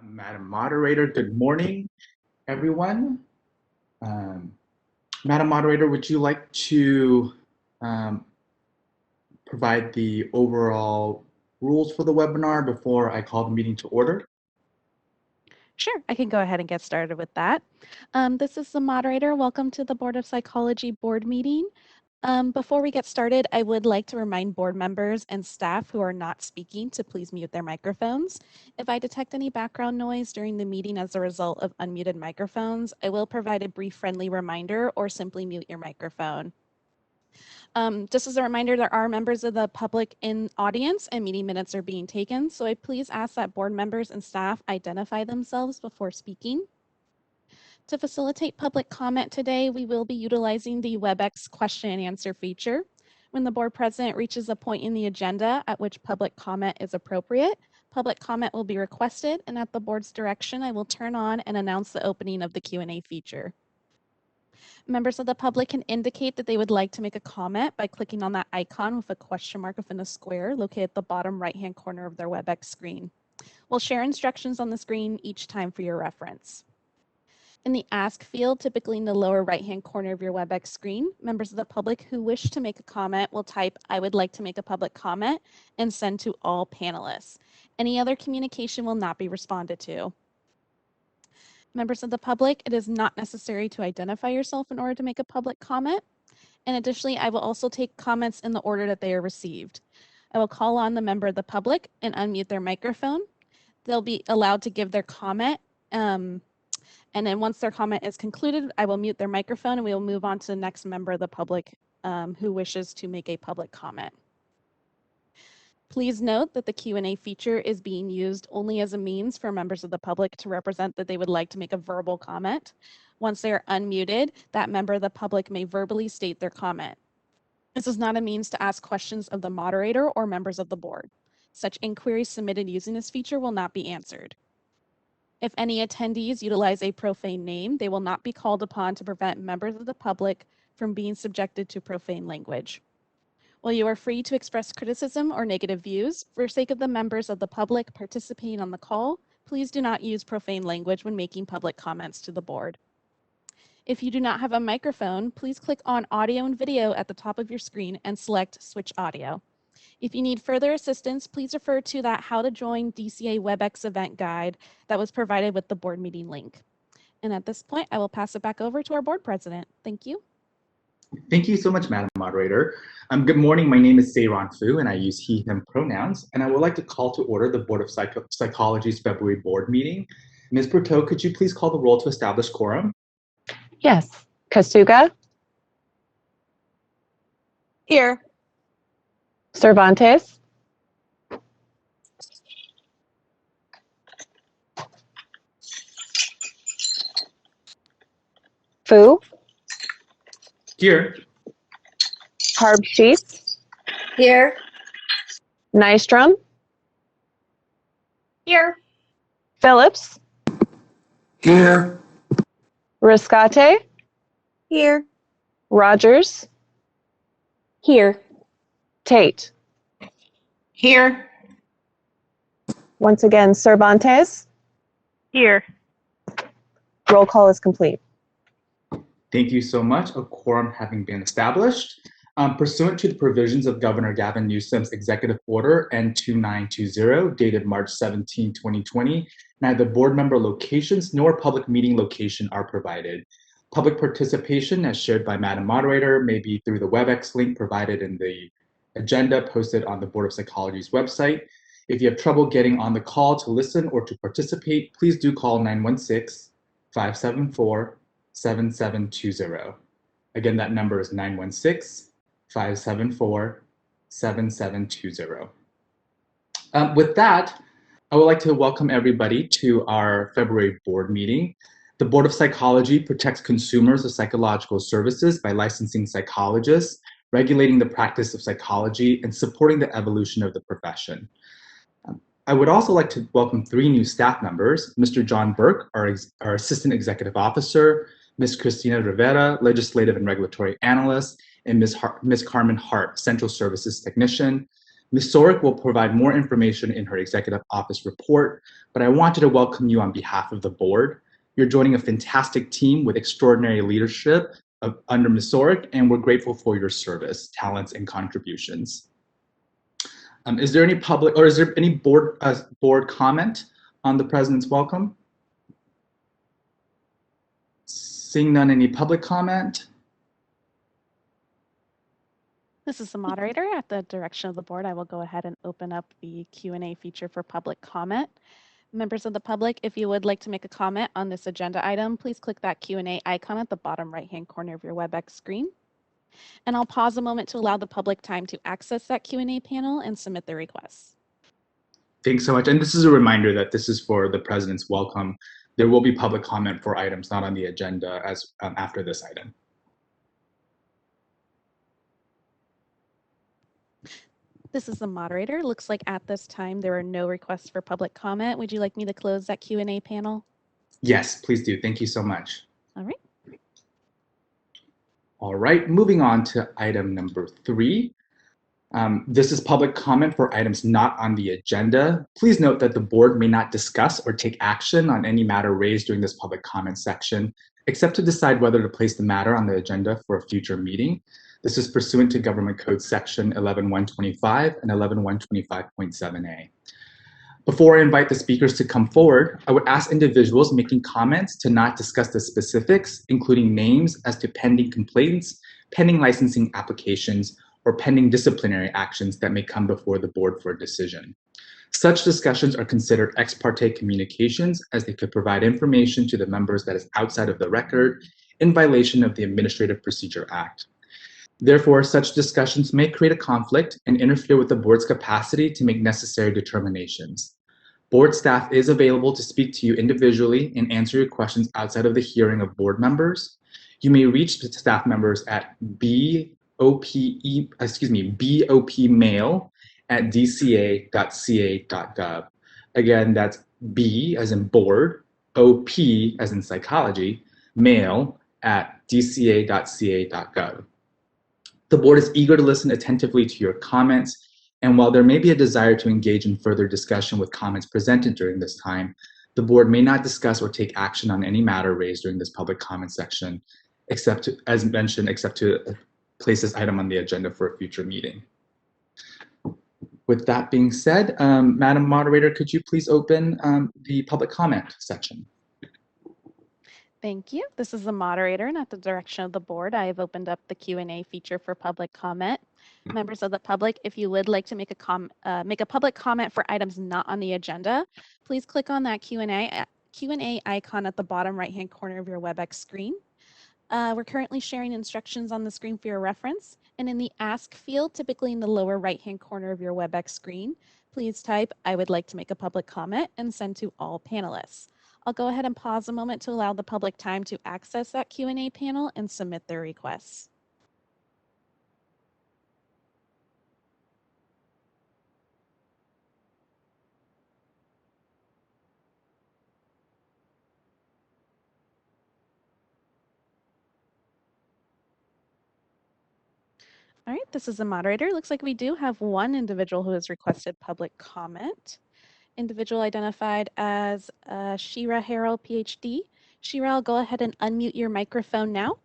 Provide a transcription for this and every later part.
Madam Moderator, good morning, everyone. Um, Madam Moderator, would you like to provide the overall rules for the webinar before I call the meeting to order? Sure, I can go ahead and get started with that. This is the moderator. Welcome to the Board of Psychology board meeting. Before we get started, I would like to remind board members and staff who are not speaking to please mute their microphones. If I detect any background noise during the meeting as a result of unmuted microphones, I will provide a brief friendly reminder or simply mute your microphone. Just as a reminder, there are members of the public in audience and meeting minutes are being taken, so I please ask that board members and staff identify themselves before speaking. To facilitate public comment today, we will be utilizing the WebEx question and answer feature. When the board president reaches a point in the agenda at which public comment is appropriate, public comment will be requested, and at the board's direction, I will turn on and announce the opening of the Q&A feature. Members of the public can indicate that they would like to make a comment by clicking on that icon with a question mark within a square located at the bottom right-hand corner of their WebEx screen. We'll share instructions on the screen each time for your reference. In the Ask field, typically in the lower right-hand corner of your WebEx screen, members of the public who wish to make a comment will type, "I would like to make a public comment," and send to all panelists. Any other communication will not be responded to. Members of the public, it is not necessary to identify yourself in order to make a public comment. And additionally, I will also take comments in the order that they are received. I will call on the member of the public and unmute their microphone. They'll be allowed to give their comment. And then once their comment is concluded, I will mute their microphone and we will move on to the next member of the public who wishes to make a public comment. Please note that the Q&A feature is being used only as a means for members of the public to represent that they would like to make a verbal comment. Once they are unmuted, that member of the public may verbally state their comment. This is not a means to ask questions of the moderator or members of the board. Such inquiries submitted using this feature will not be answered. If any attendees utilize a profane name, they will not be called upon to prevent members of the public from being subjected to profane language. While you are free to express criticism or negative views, for sake of the members of the public participating on the call, please do not use profane language when making public comments to the board. If you do not have a microphone, please click on Audio and Video at the top of your screen and select Switch Audio. If you need further assistance, please refer to that How to Join DCA WebEx event guide that was provided with the board meeting link. And at this point, I will pass it back over to our board president. Thank you. Thank you so much, Madam Moderator. Good morning, my name is Seiron Fu and I use he, him pronouns, and I would like to call to order the Board of Psychology's February board meeting. Ms. Berteau, could you please call the roll to establish quorum? Yes. Kasuga? Here. Cervantes? Fu? Here. Harb Sheets? Here. Nystrom? Here. Phillips? Here. Riscate? Here. Rogers? Here. Tate? Here. Once again, Cervantes? Here. Roll call is complete. Thank you so much. A quorum having been established. Pursuant to the provisions of Governor Gavin Newsom's Executive Order N2920, dated March 17, 2020, neither board member locations nor public meeting location are provided. Public participation, as shared by Madam Moderator, may be through the WebEx link provided in the agenda posted on the Board of Psychology's website. If you have trouble getting on the call to listen or to participate, please do call 916-574-7720. Again, that number is 916-574-7720. With that, I would like to welcome everybody to our February board meeting. The Board of Psychology protects consumers of psychological services by licensing psychologists, regulating the practice of psychology, and supporting the evolution of the profession. I would also like to welcome 3 new staff members: Mr. John Burke, our Assistant Executive Officer, Ms. Christina Rivera, Legislative and Regulatory Analyst, and Ms. Carmen Hart, Central Services Technician. Ms. Sorrick will provide more information in her executive office report, but I wanted to welcome you on behalf of the board. You're joining a fantastic team with extraordinary leadership under Ms. Sorrick, and we're grateful for your service, talents, and contributions. Is there any public, or is there any board comment on the president's welcome? Seeing none, any public comment? This is the moderator. At the direction of the board, I will go ahead and open up the Q&A feature for public comment. Members of the public, if you would like to make a comment on this agenda item, please click that Q&A icon at the bottom right-hand corner of your WebEx screen. And I'll pause a moment to allow the public time to access that Q&A panel and submit their requests. Thanks so much. And this is a reminder that this is for the president's welcome. There will be public comment for items not on the agenda as after this item. This is the moderator. Looks like at this time there are no requests for public comment. Would you like me to close that Q&A panel? Yes, please do. Thank you so much. All right. All right, moving on to item number 3. This is public comment for items not on the agenda. Please note that the board may not discuss or take action on any matter raised during this public comment section, except to decide whether to place the matter on the agenda for a future meeting. This is pursuant to Government Code Section 11.125 and 11.125.7a. Before I invite the speakers to come forward, I would ask individuals making comments to not discuss the specifics, including names as to pending complaints, pending licensing applications, or pending disciplinary actions that may come before the board for a decision. Such discussions are considered ex parte communications, as they could provide information to the members that is outside of the record in violation of the Administrative Procedure Act. Therefore, such discussions may create a conflict and interfere with the board's capacity to make necessary determinations. Board staff is available to speak to you individually and answer your questions outside of the hearing of board members. You may reach staff members at bopmail@dca.ca.gov. Again, that's B as in board, OP as in psychology, mail at dca.ca.gov. The board is eager to listen attentively to your comments, and while there may be a desire to engage in further discussion with comments presented during this time, the board may not discuss or take action on any matter raised during this public comment section, except to, as mentioned, except to place this item on the agenda for a future meeting. With that being said, Madam Moderator, could you please open the public comment section? Thank you. This is the moderator, and at the direction of the board, I have opened up the Q&A feature for public comment. Members of the public, if you would like to make a public comment for items not on the agenda, please click on that Q&A icon at the bottom right-hand corner of your WebEx screen. We're currently sharing instructions on the screen for your reference, and in the Ask field, typically in the lower right-hand corner of your WebEx screen, please type, "I would like to make a public comment," and send to all panelists. I'll go ahead and pause a moment to allow the public time to access that Q&A panel and submit their requests. All right, this is the moderator. Looks like we do have one individual who has requested public comment. Individual identified as Shira Harrell, PhD. Shira, I'll go ahead and unmute your microphone now.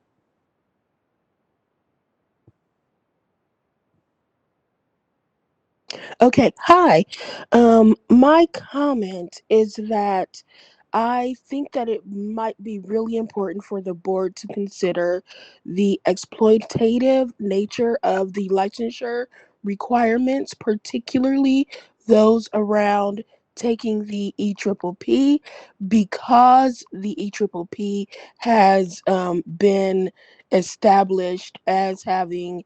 Okay, hi. My comment is that I think that it might be really important for the board to consider the exploitative nature of the licensure requirements, particularly those around taking the EPPP, because the EPPP has been established as having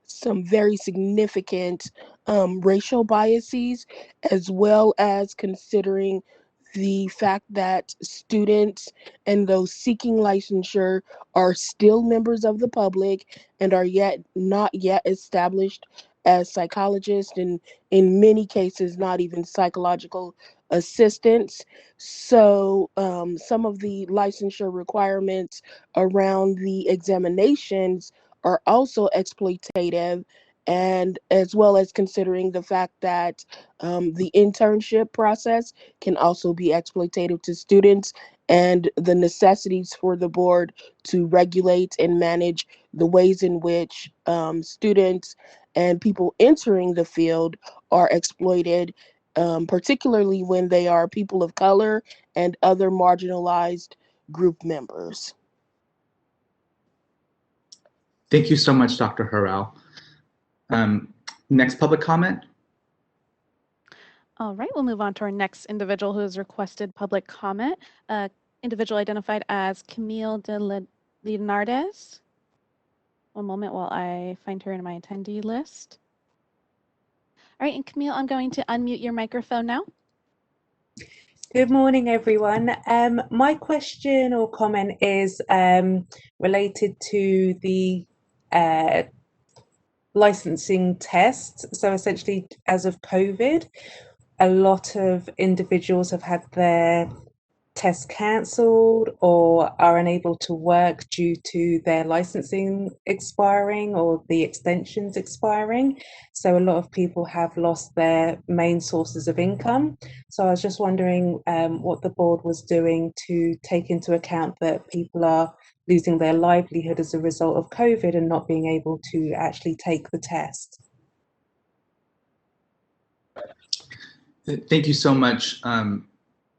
some very significant racial biases, as well as considering the fact that students and those seeking licensure are still members of the public and are not yet established as psychologists, and in many cases not even psychological assistants. So some of the licensure requirements around the examinations are also exploitative, and as well as considering the fact that the internship process can also be exploitative to students, and the necessities for the board to regulate and manage the ways in which students and people entering the field are exploited, particularly when they are people of color and other marginalized group members. Thank you so much, Dr. Harrell. Next public comment. All right, we'll move on to our next individual who has requested public comment. Individual identified as Camille de Leonardes. One moment while I find her in my attendee list. All right, and Camille, I'm going to unmute your microphone now. Good morning, everyone. My question or comment is related to the licensing tests. So essentially, as of COVID, a lot of individuals have had their tests cancelled or are unable to work due to their licensing expiring or the extensions expiring. So a lot of people have lost their main sources of income. So I was just wondering what the board was doing to take into account that people are losing their livelihood as a result of COVID and not being able to actually take the test. Thank you so much,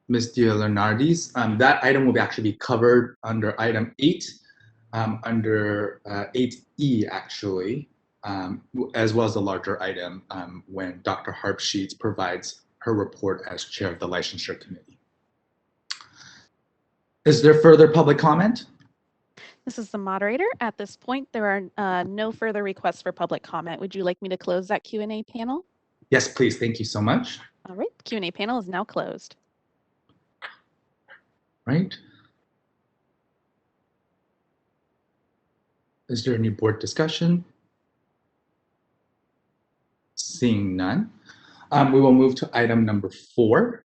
Ms. de Leonardes. That item will actually be covered under item 8, under 8E actually, as well as the larger item when Dr. Harpsheets provides her report as chair of the licensure committee. Is there further public comment? This is the moderator. At this point, there are no further requests for public comment. Would you like me to close that Q&A panel? Yes, please. Thank you so much. All right, Q&A panel is now closed. Right. Is there any board discussion? Seeing none, we will move to item number 4.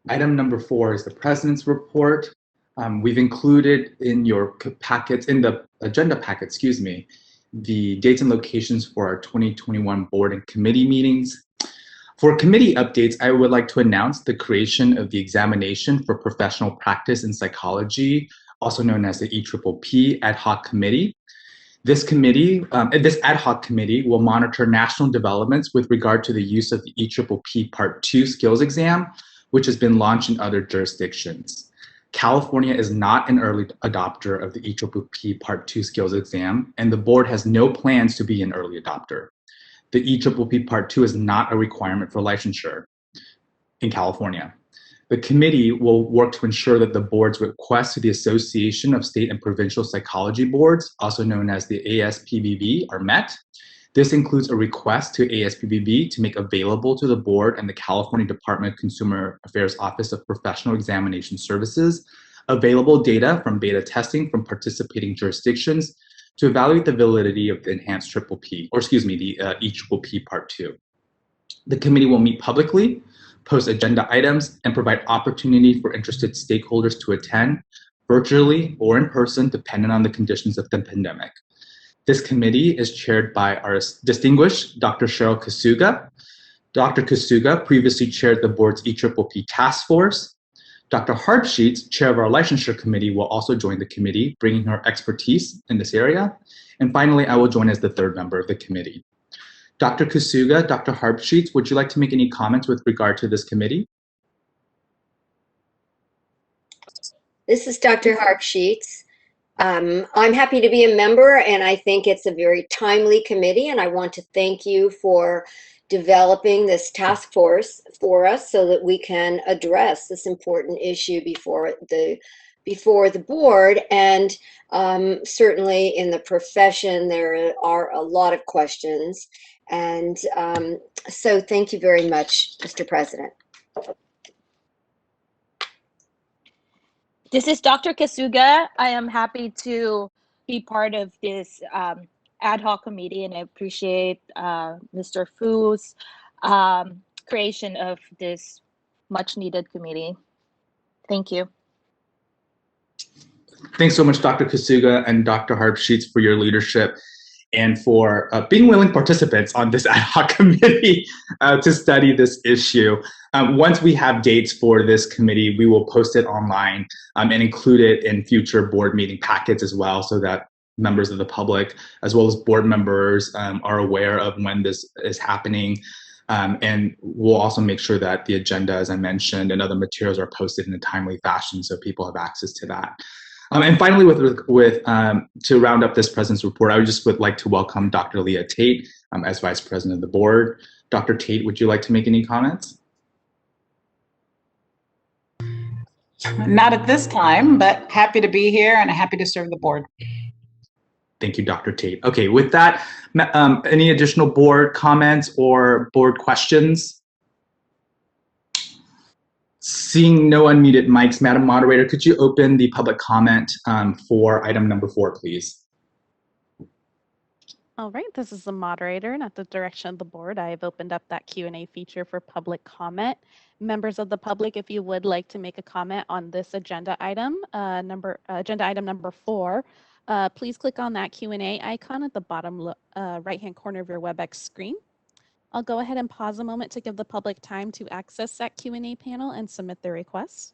Item number 4 is the president's report. We've included in your packets, in the agenda packet, excuse me, the dates and locations for our 2021 board and committee meetings. For committee updates, I would like to announce the creation of the Examination for Professional Practice in Psychology, also known as the EPPP Ad Hoc Committee. This ad hoc committee will monitor national developments with regard to the use of the EPPP Part 2 skills exam, which has been launched in other jurisdictions. California is not an early adopter of the EPPP Part 2 skills exam, and the board has no plans to be an early adopter. The EPPP Part 2 is not a requirement for licensure in California. The committee will work to ensure that the board's requests to the Association of State and Provincial Psychology Boards, also known as the ASPBB, are met. This includes a request to ASPBB to make available to the board and the California Department of Consumer Affairs Office of Professional Examination Services available data from beta testing from participating jurisdictions to evaluate the validity of the enhanced the EPPP Part 2. The committee will meet publicly, post agenda items, and provide opportunity for interested stakeholders to attend virtually or in person, depending on the conditions of the pandemic. This committee is chaired by our distinguished Dr. Cheryl Kasuga. Dr. Kasuga previously chaired the board's EPPP task force. Dr. Harpsheets, chair of our licensure committee, will also join the committee, bringing her expertise in this area. And finally, I will join as the third member of the committee. Dr. Kasuga, Dr. Harpsheets, would you like to make any comments with regard to this committee? This is Dr. Harpsheets. I'm happy to be a member, and I think it's a very timely committee, and I want to thank you for developing this task force for us so that we can address this important issue before the board. And certainly in the profession, there are a lot of questions. And so thank you very much, Mr. President. This is Dr. Kasuga. I am happy to be part of this ad hoc committee, and I appreciate Mr. Fu's creation of this much needed committee. Thank you. Thanks so much, Dr. Kasuga and Dr. Harpsheets, for your leadership and for being willing participants on this ad hoc committee to study this issue. Once we have dates for this committee, we will post it online and include it in future board meeting packets as well, so that members of the public as well as board members are aware of when this is happening. And we'll also make sure that the agenda, as I mentioned, and other materials are posted in a timely fashion so people have access to that. And finally, to round up this president's report, I would like to welcome Dr. Leah Tate as Vice President of the Board. Dr. Tate, would you like to make any comments? Not at this time, but happy to be here and happy to serve the board. Thank you, Dr. Tate. Okay, with that, any additional board comments or board questions? Seeing no unmuted mics, Madam Moderator, could you open the public comment for item number 4, please? All right, this is the moderator, and at the direction of the board, I have opened up that Q&A feature for public comment. Members of the public, if you would like to make a comment on this agenda item, agenda item number 4, please click on that Q&A icon at the bottom right-hand corner of your WebEx screen. I'll go ahead and pause a moment to give the public time to access that Q&A panel and submit their requests.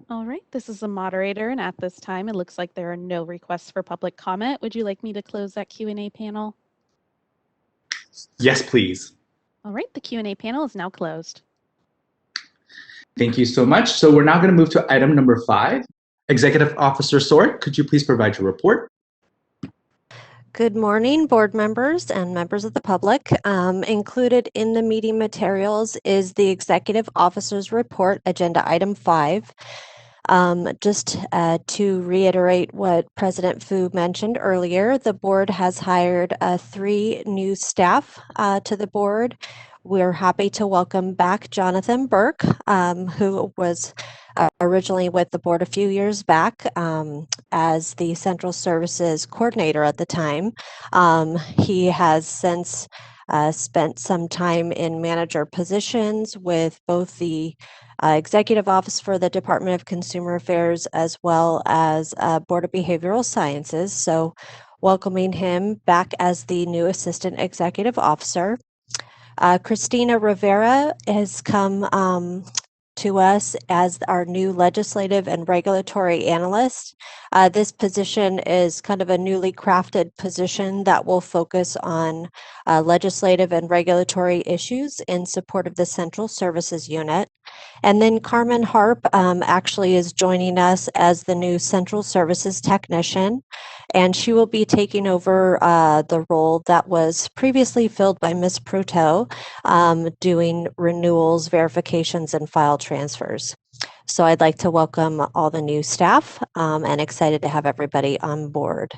All right, this is the moderator, and at this time, it looks like there are no requests for public comment. Would you like me to close that Q&A panel? Yes, please. All right, the Q&A panel is now closed. Thank you so much. So we're now going to move to item number 5. Executive Officer Sorrick, could you please provide your report? Good morning, board members and members of the public. Included in the meeting materials is the Executive Officer's Report, Agenda Item 5. Just to reiterate what President Fu mentioned earlier, the board has hired 3 new staff to the board. We're happy to welcome back Jonathan Burke, who was originally with the board a few years back as the Central Services Coordinator at the time. He has since spent some time in manager positions with both the Executive Office for the Department of Consumer Affairs as well as Board of Behavioral Sciences. So welcoming him back as the new Assistant Executive Officer. Christina Rivera has come to us as our new legislative and regulatory analyst. This position is kind of a newly crafted position that will focus on legislative and regulatory issues in support of the Central Services Unit. And then Carmen Harp actually is joining us as the new Central Services Technician, and she will be taking over the role that was previously filled by Ms. Pruto, doing renewals, verifications, and file transfers. So I'd like to welcome all the new staff and excited to have everybody on board.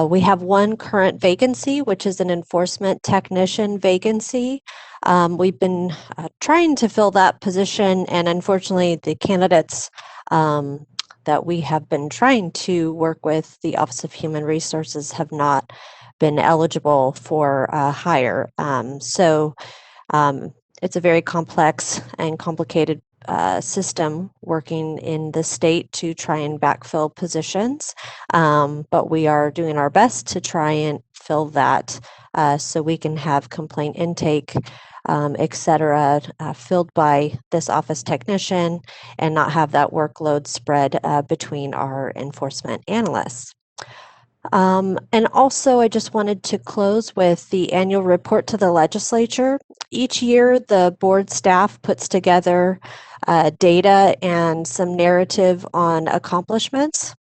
We have 1 current vacancy, which is an enforcement technician vacancy. We've been trying to fill that position, and unfortunately the candidates that we have been trying to work with, the Office of Human Resources, have not been eligible for hire. So it's a very complex and complicated system working in the state to try and backfill positions, but we are doing our best to try and fill that so we can have complaint intake, et cetera, filled by this office technician and not have that workload spread between our enforcement analysts. And also, I just wanted to close with the annual report to the legislature. Each year, the board staff puts together data and some narrative on accomplishments.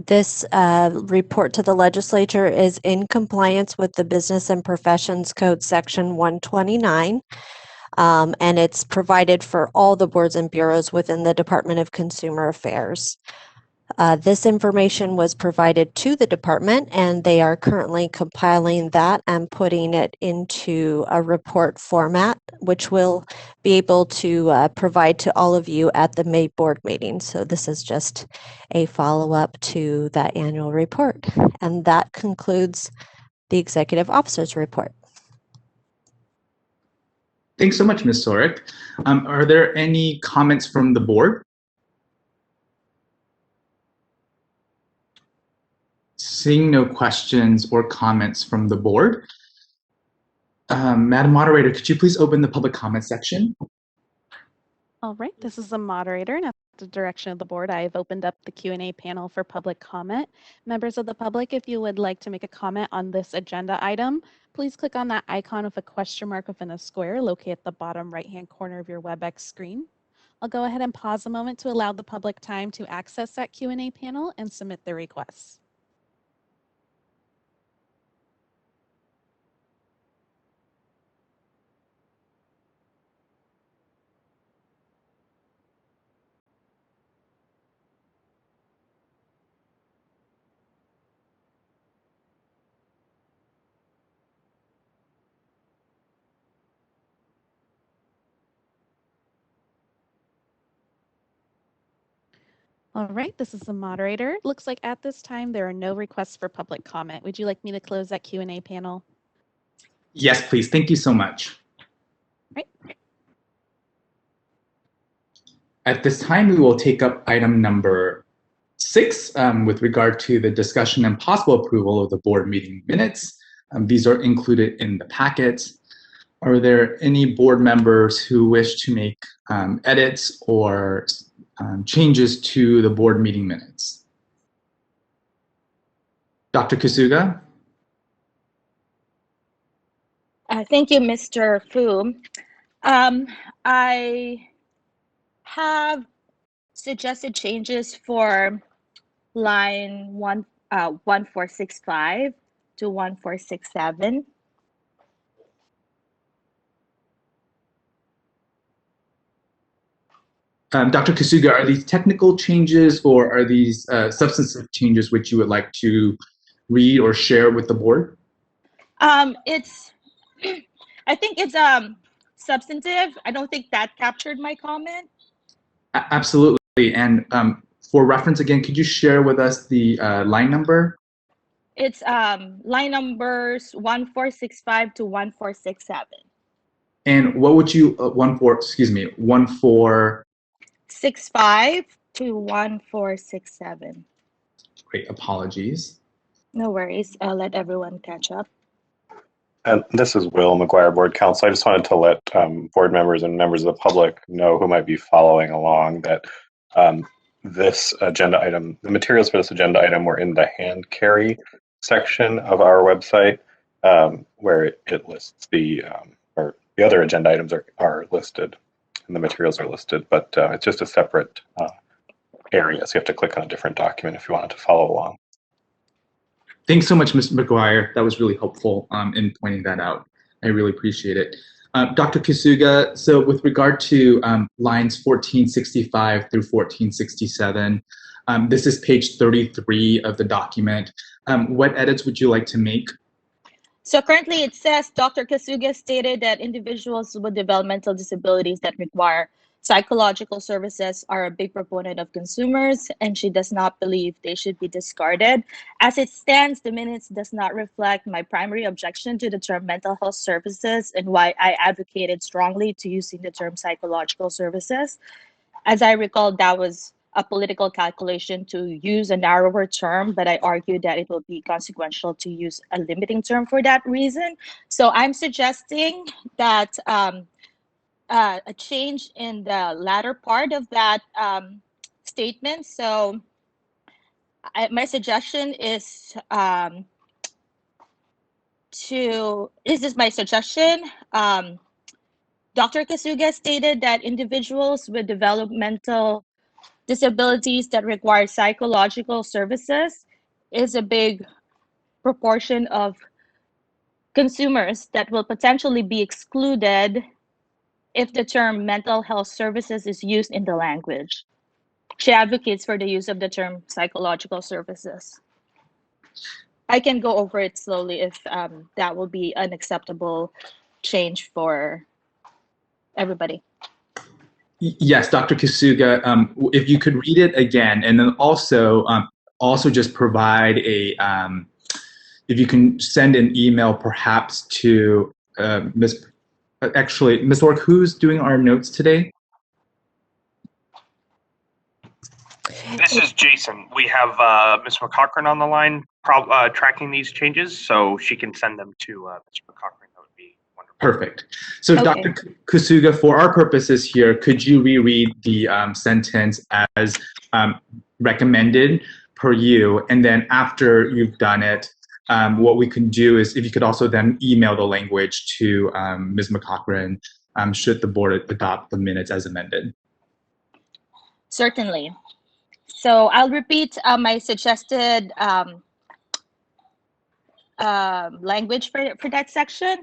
This report to the legislature is in compliance with the Business and Professions Code Section 129, and it's provided for all the boards and bureaus within the Department of Consumer Affairs. This information was provided to the department, and they are currently compiling that and putting it into a report format, which we'll be able to provide to all of you at the May board meeting. So this is just a follow-up to that annual report. And that concludes the executive officer's report. Thanks so much, Ms. Sorrick. Are there any comments from the board? Seeing no questions or comments from the board, Madam Moderator, could you please open the public comment section? All right, this is the moderator, and at the direction of the board, I've opened up the Q&A panel for public comment. Members of the public, if you would like to make a comment on this agenda item, please click on that icon with a question mark within a square located at the bottom right-hand corner of your WebEx screen. I'll go ahead and pause a moment to allow the public time to access that Q&A panel and submit their requests. All right, this is the moderator. Looks like at this time there are no requests for public comment. Would you like me to close that Q&A panel? Yes, please. Thank you so much. Right. At this time, we will take up item number 6 with regard to the discussion and possible approval of the board meeting minutes. These are included in the packet. Are there any board members who wish to make edits or changes to the board meeting minutes? Dr. Kasuga? Thank you, Mr. Fu. I have suggested changes for line 1465 to 1467. Dr. Kasuga, are these technical changes or are these substantive changes which you would like to read or share with the board? I think it's substantive. I don't think that captured my comment. Absolutely. And for reference again, could you share with us the line number? It's line numbers 1465 to 1467. And what would you 65 to 1467. Great, apologies. No worries. I'll let everyone catch up. And this is Will McGuire, Board Counsel. I just wanted to let board members and members of the public know who might be following along that this agenda item, the materials for this agenda item were in the hand carry section of our website, where it lists or the other agenda items are listed and the materials are listed, but it's just a separate area. So you have to click on a different document if you wanted to follow along. Thanks so much, Mr. McGuire. That was really helpful in pointing that out. I really appreciate it. Dr. Kasuga, so with regard to lines 1465 through 1467, this is page 33 of the document. What edits would you like to make? So currently it says Dr. Kasuga stated that individuals with developmental disabilities that require psychological services are a big proponent of consumers, and she does not believe they should be discarded. As it stands, the minutes does not reflect my primary objection to the term mental health services and why I advocated strongly to using the term psychological services. As I recall, that was a political calculation to use a narrower term, but I argued that it will be consequential to use a limiting term for that reason. So I'm suggesting that a change in the latter part of that statement. So my suggestion is this is my suggestion. Dr. Kasuga stated that individuals with developmental disabilities that require psychological services is a big proportion of consumers that will potentially be excluded if the term mental health services is used in the language. She advocates for the use of the term psychological services. I can go over it slowly if that will be an acceptable change for everybody. Yes, Dr. Kasuga, if you could read it again, and then also just provide if you can send an email perhaps to Ms. Sorrick, who's doing our notes today? This is Jason. We have Ms. McCochran on the line tracking these changes, so she can send them to Ms. McCochran. That would be wonderful. Perfect. So Okay. Dr. Kasuga, for our purposes here, could you reread the sentence as recommended per you? And then after you've done it, what we can do is if you could also then email the language to Ms. McCochran should the board adopt the minutes as amended. Certainly. So I'll repeat my suggested language for that section.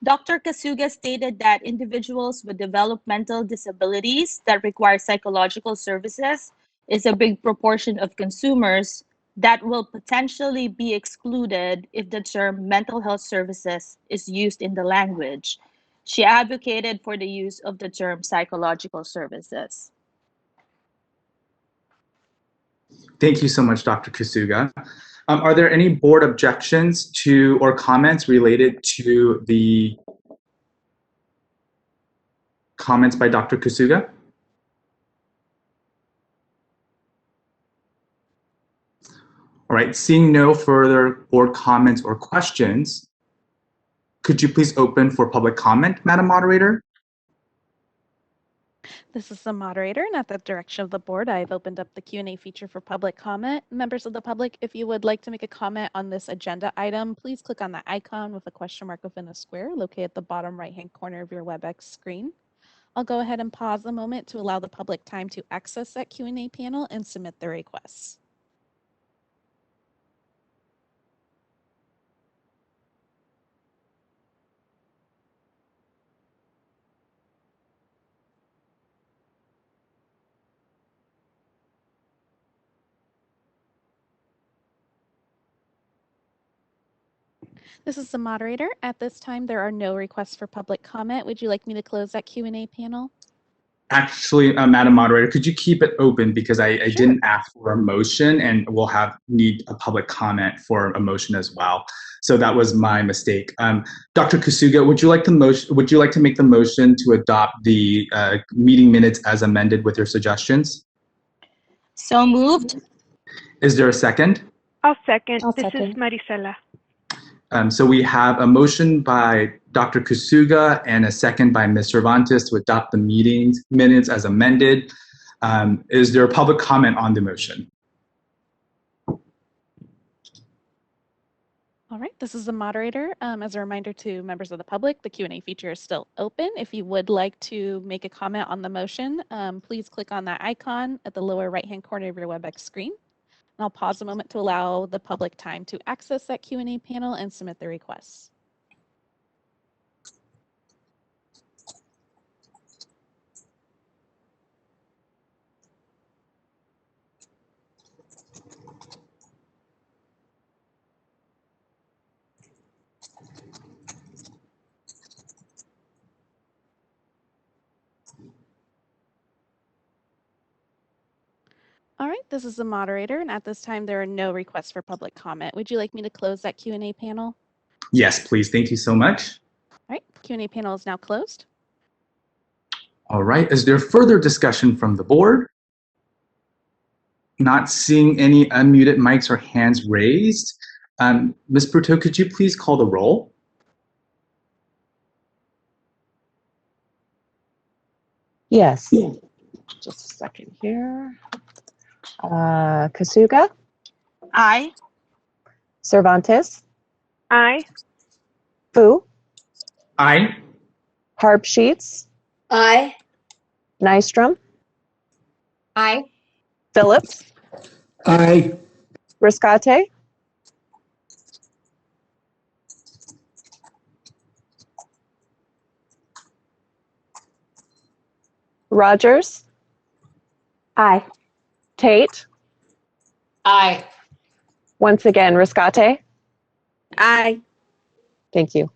Dr. Kasuga stated that individuals with developmental disabilities that require psychological services is a big proportion of consumers that will potentially be excluded if the term mental health services is used in the language. She advocated for the use of the term psychological services. Thank you so much, Dr. Kasuga. Are there any board objections to or comments related to the comments by Dr. Kasuga? All right, seeing no further board comments or questions, could you please open for public comment, Madam Moderator? This is the moderator, and at the direction of the board, I've opened up the Q&A feature for public comment. Members of the public, if you would like to make a comment on this agenda item, please click on the icon with a question mark within a square located at the bottom right-hand corner of your WebEx screen. I'll go ahead and pause a moment to allow the public time to access that Q&A panel and submit their requests. This is the moderator. At this time, there are no requests for public comment. Would you like me to close that Q&A panel? Actually, Madam Moderator, could you keep it open because I Sure. didn't ask for a motion, and we'll need a public comment for a motion as well. So that was my mistake. Dr. Kasuga, would you like to make the motion to adopt the meeting minutes as amended with your suggestions? So moved. Is there a second? I'll second. I'll This second. is Marisela. So we have a motion by Dr. Kasuga and a second by Ms. Cervantes to adopt the meeting minutes as amended. Is there a public comment on the motion? All right, this is the moderator. As a reminder to members of the public, the Q&A feature is still open. If you would like to make a comment on the motion, please click on that icon at the lower right-hand corner of your WebEx screen. And I'll pause a moment to allow the public time to access that Q&A panel and submit their requests. All right, this is the moderator, and at this time, there are no requests for public comment. Would you like me to close that Q&A panel? Yes, please. Thank you so much. All right, Q&A panel is now closed. All right, is there further discussion from the board? Not seeing any unmuted mics or hands raised. Ms. Brutto, could you please call the roll? Yes. Just a second here. Kasuga, Aye. Cervantes, Aye. Fu, Aye. Harp Sheets, Aye. Nystrom, Aye. Phillips, Aye. Riscate, Rogers, Aye. Tate. Aye. Once again, Riscate. Aye. Thank you.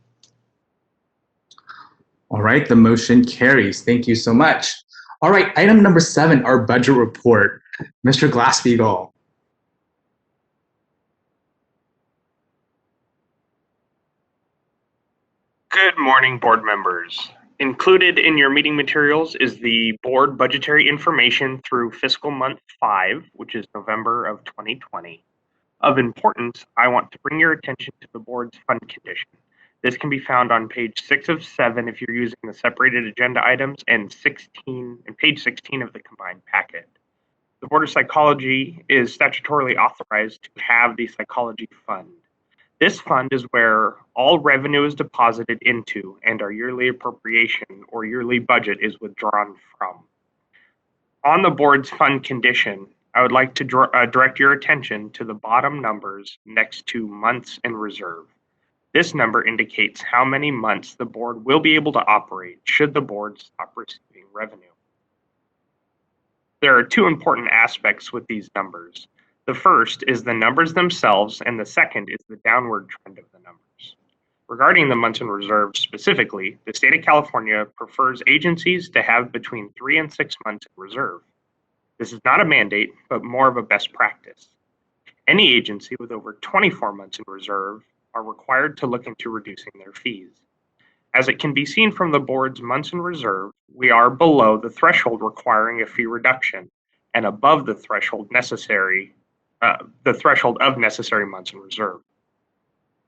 All right, the motion carries. Thank you so much. All right, item number 7, our budget report. Mr. Glasspiegel. Good morning, board members. Included in your meeting materials is the board budgetary information through fiscal month 5, which is November of 2020. Of importance, I want to bring your attention to the board's fund condition. This can be found on page 6 of 7 if you're using the separated agenda items and page 16 of the combined packet. The Board of Psychology is statutorily authorized to have the Psychology Fund. This fund is where all revenue is deposited into and our yearly appropriation or yearly budget is withdrawn from. On the board's fund condition, I would like to direct your attention to the bottom numbers next to months in reserve. This number indicates how many months the board will be able to operate should the board stop receiving revenue. There are 2 important aspects with these numbers. The first is the numbers themselves, and the second is the downward trend of the numbers. Regarding the months in reserve specifically, the state of California prefers agencies to have between 3 and 6 months in reserve. This is not a mandate, but more of a best practice. Any agency with over 24 months in reserve are required to look into reducing their fees. As it can be seen from the board's months in reserve, we are below the threshold requiring a fee reduction and above the threshold of necessary months in reserve.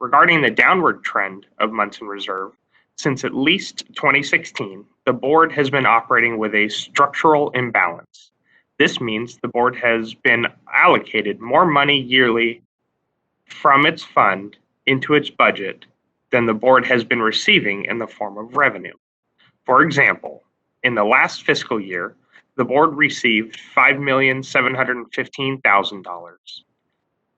Regarding the downward trend of months in reserve, since at least 2016, the board has been operating with a structural imbalance. This means the board has been allocated more money yearly from its fund into its budget than the board has been receiving in the form of revenue. For example, in the last fiscal year, the board received $5,715,000,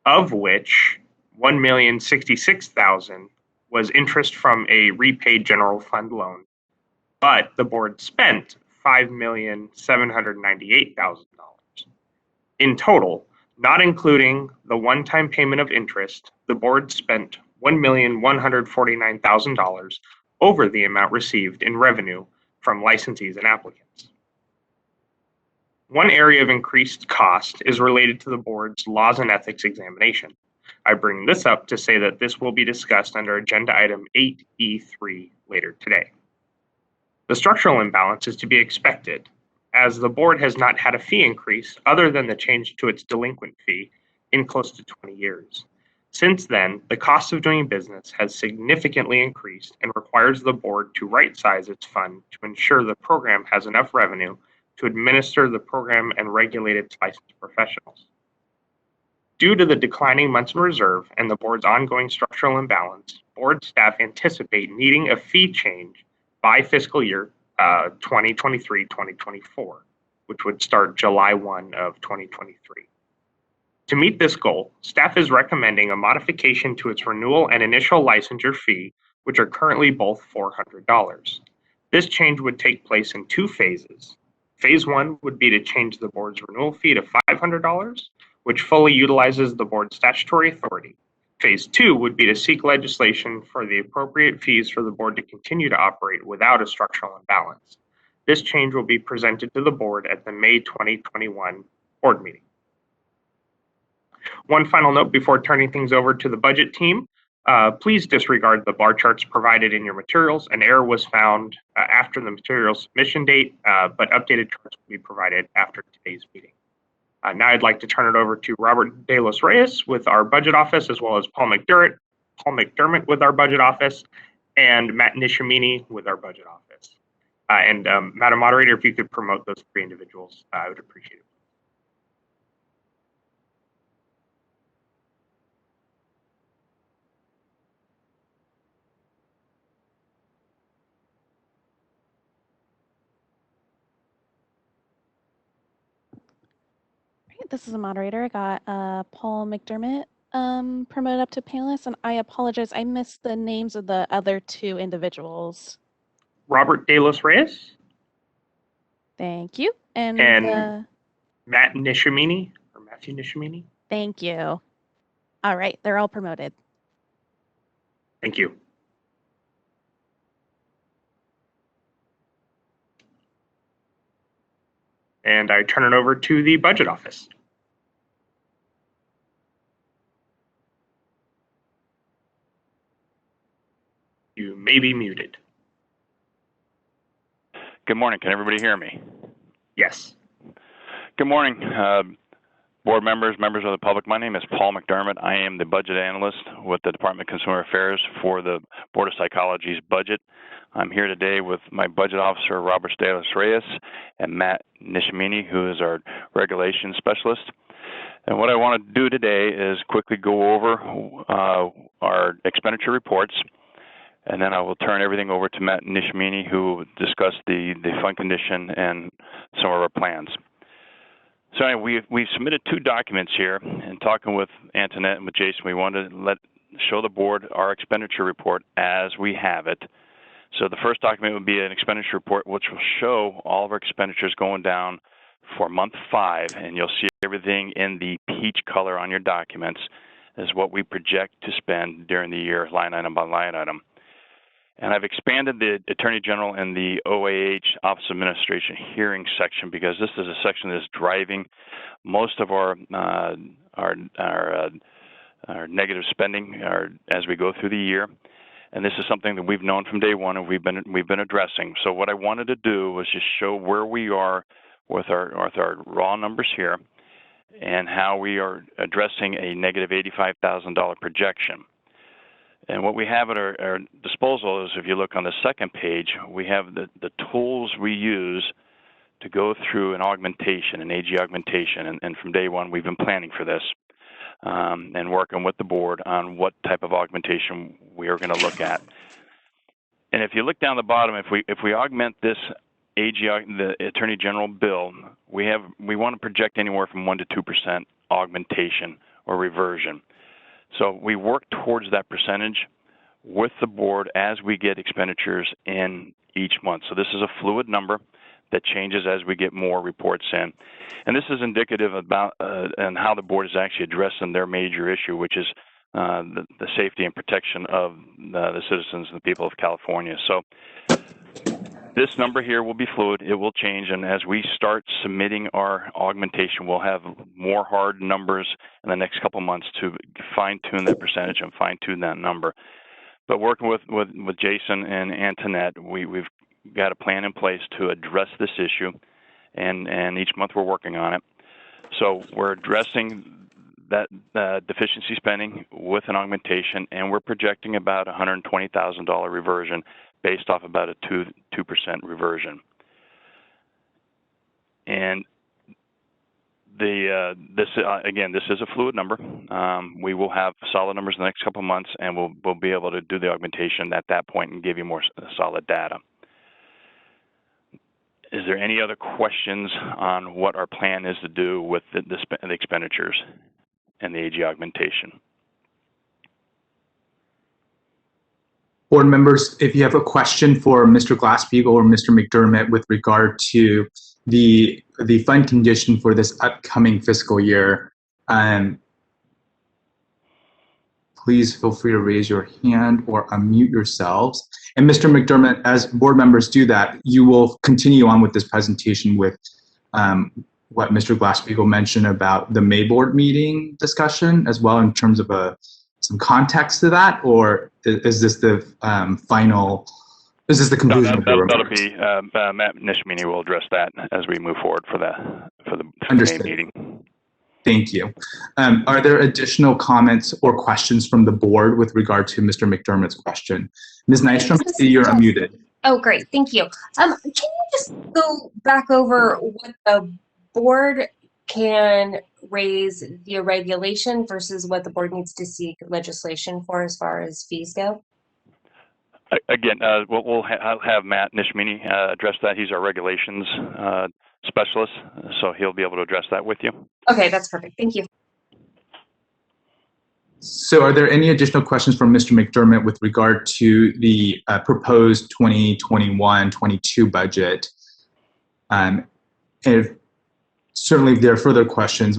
of which $1,066,000 was interest from a repaid general fund loan, but the board spent $5,798,000. In total, not including the one-time payment of interest, the board spent $1,149,000 over the amount received in revenue from licensees and applicants. One area of increased cost is related to the board's laws and ethics examination. I bring this up to say that this will be discussed under agenda item 8E3 later today. The structural imbalance is to be expected, as the board has not had a fee increase other than the change to its delinquent fee in close to 20 years. Since then, the cost of doing business has significantly increased and requires the board to right-size its fund to ensure the program has enough revenue to administer the program and regulate its licensed professionals. Due to the declining months in reserve and the board's ongoing structural imbalance, board staff anticipate needing a fee change by fiscal year 2023-2024, which would start July 1 of 2023. To meet this goal, staff is recommending a modification to its renewal and initial licensure fee, which are currently both $400. This change would take place in 2 phases. Phase 1 would be to change the board's renewal fee to $500, which fully utilizes the board's statutory authority. Phase 2 would be to seek legislation for the appropriate fees for the board to continue to operate without a structural imbalance. This change will be presented to the board at the May 2021 board meeting. One final note before turning things over to the budget team, please disregard the bar charts provided in your materials. An error was found after the material submission date, but updated charts will be provided after today's meeting. Now I'd like to turn it over to Robert De Los Reyes with our budget office, as well as Paul McDermott with our budget office, and Matt Nishamini with our budget office. Madam Moderator, if you could promote those 3 individuals, I would appreciate it. This is a moderator. I got Paul McDermott promoted up to panelist, and I apologize. I missed the names of the other 2 individuals. Robert De Los Reyes. Thank you. And Matt Nishimini, or Matthew Nishimini. Thank you. All right, they're all promoted. Thank you. And I turn it over to the budget office. You may be muted. Good morning. Can everybody hear me? Yes. Good morning, board members, members of the public. My name is Paul McDermott. I am the budget analyst with the Department of Consumer Affairs for the Board of Psychology's budget. I'm here today with my budget officer, Robert Stalis Reyes, and Matt Nishimini, who is our regulations specialist. And what I want to do today is quickly go over our expenditure reports, and then I will turn everything over to Matt Nishimini, who will discuss the fund condition and some of our plans. So anyway, we've submitted 2 documents here, and talking with Antoinette and with Jason, we wanted to show the board our expenditure report as we have it. So the first document would be an expenditure report, which will show all of our expenditures going down for month 5, and you'll see everything in the peach color on your documents is what we project to spend during the year, line item by line item. And I've expanded the Attorney General and the OAH Office of Administration hearing section because this is a section that's driving most of our negative spending as we go through the year. And this is something that we've known from day one and we've been addressing. So what I wanted to do was just show where we are with our raw numbers here and how we are addressing a negative $85,000 projection. And what we have at our disposal is, if you look on the second page, we have the tools we use to go through an augmentation, an AG augmentation. And from day one, we've been planning for this and working with the board on what type of augmentation we are going to look at. And if you look down the bottom, if we augment this AG, the Attorney General bill, we want to project anywhere from 1% to 2% augmentation or reversion. So we work towards that percentage with the board as we get expenditures in each month. So this is a fluid number that changes as we get more reports in. And this is indicative about and how the board is actually addressing their major issue, which is the safety and protection of the citizens and the people of California. So this number here will be fluid. It will change, and as we start submitting our augmentation, we'll have more hard numbers in the next couple months to fine-tune that percentage and fine-tune that number. But working with Jason and Antoinette, we've got a plan in place to address this issue, and each month we're working on it. So we're addressing that deficiency spending with an augmentation, and we're projecting about $120,000 reversion based off about a 2% reversion. And this is a fluid number. We will have solid numbers in the next couple of months, and we'll be able to do the augmentation at that point and give you more solid data. Is there any other questions on what our plan is to do with the expenditures and the AG augmentation? Board members, if you have a question for Mr. Glasspiegel or Mr. McDermott with regard to the fund condition for this upcoming fiscal year, please feel free to raise your hand or unmute yourselves. And Mr. McDermott, as board members do that, you will continue on with this presentation with what Mr. Glasspiegel mentioned about the May board meeting discussion as well in terms of some context to that, or is this the conclusion of the remarks? That'll be, Matt Nishimini will address that as we move forward for the May meeting. Thank you. Are there additional comments or questions from the board with regard to Mr. McDermott's question? Ms. Nystrom, I see you're unmuted. Oh, great. Thank you. Can you just go back over what the board can raise via regulation versus what the board needs to seek legislation for as far as fees go? Again, we'll have Matt Nishimini address that. He's our regulations specialist, so he'll be able to address that with you. Okay, that's perfect. Thank you. So are there any additional questions from Mr. McDermott with regard to the proposed 2021-22 budget? certainly if there are further questions,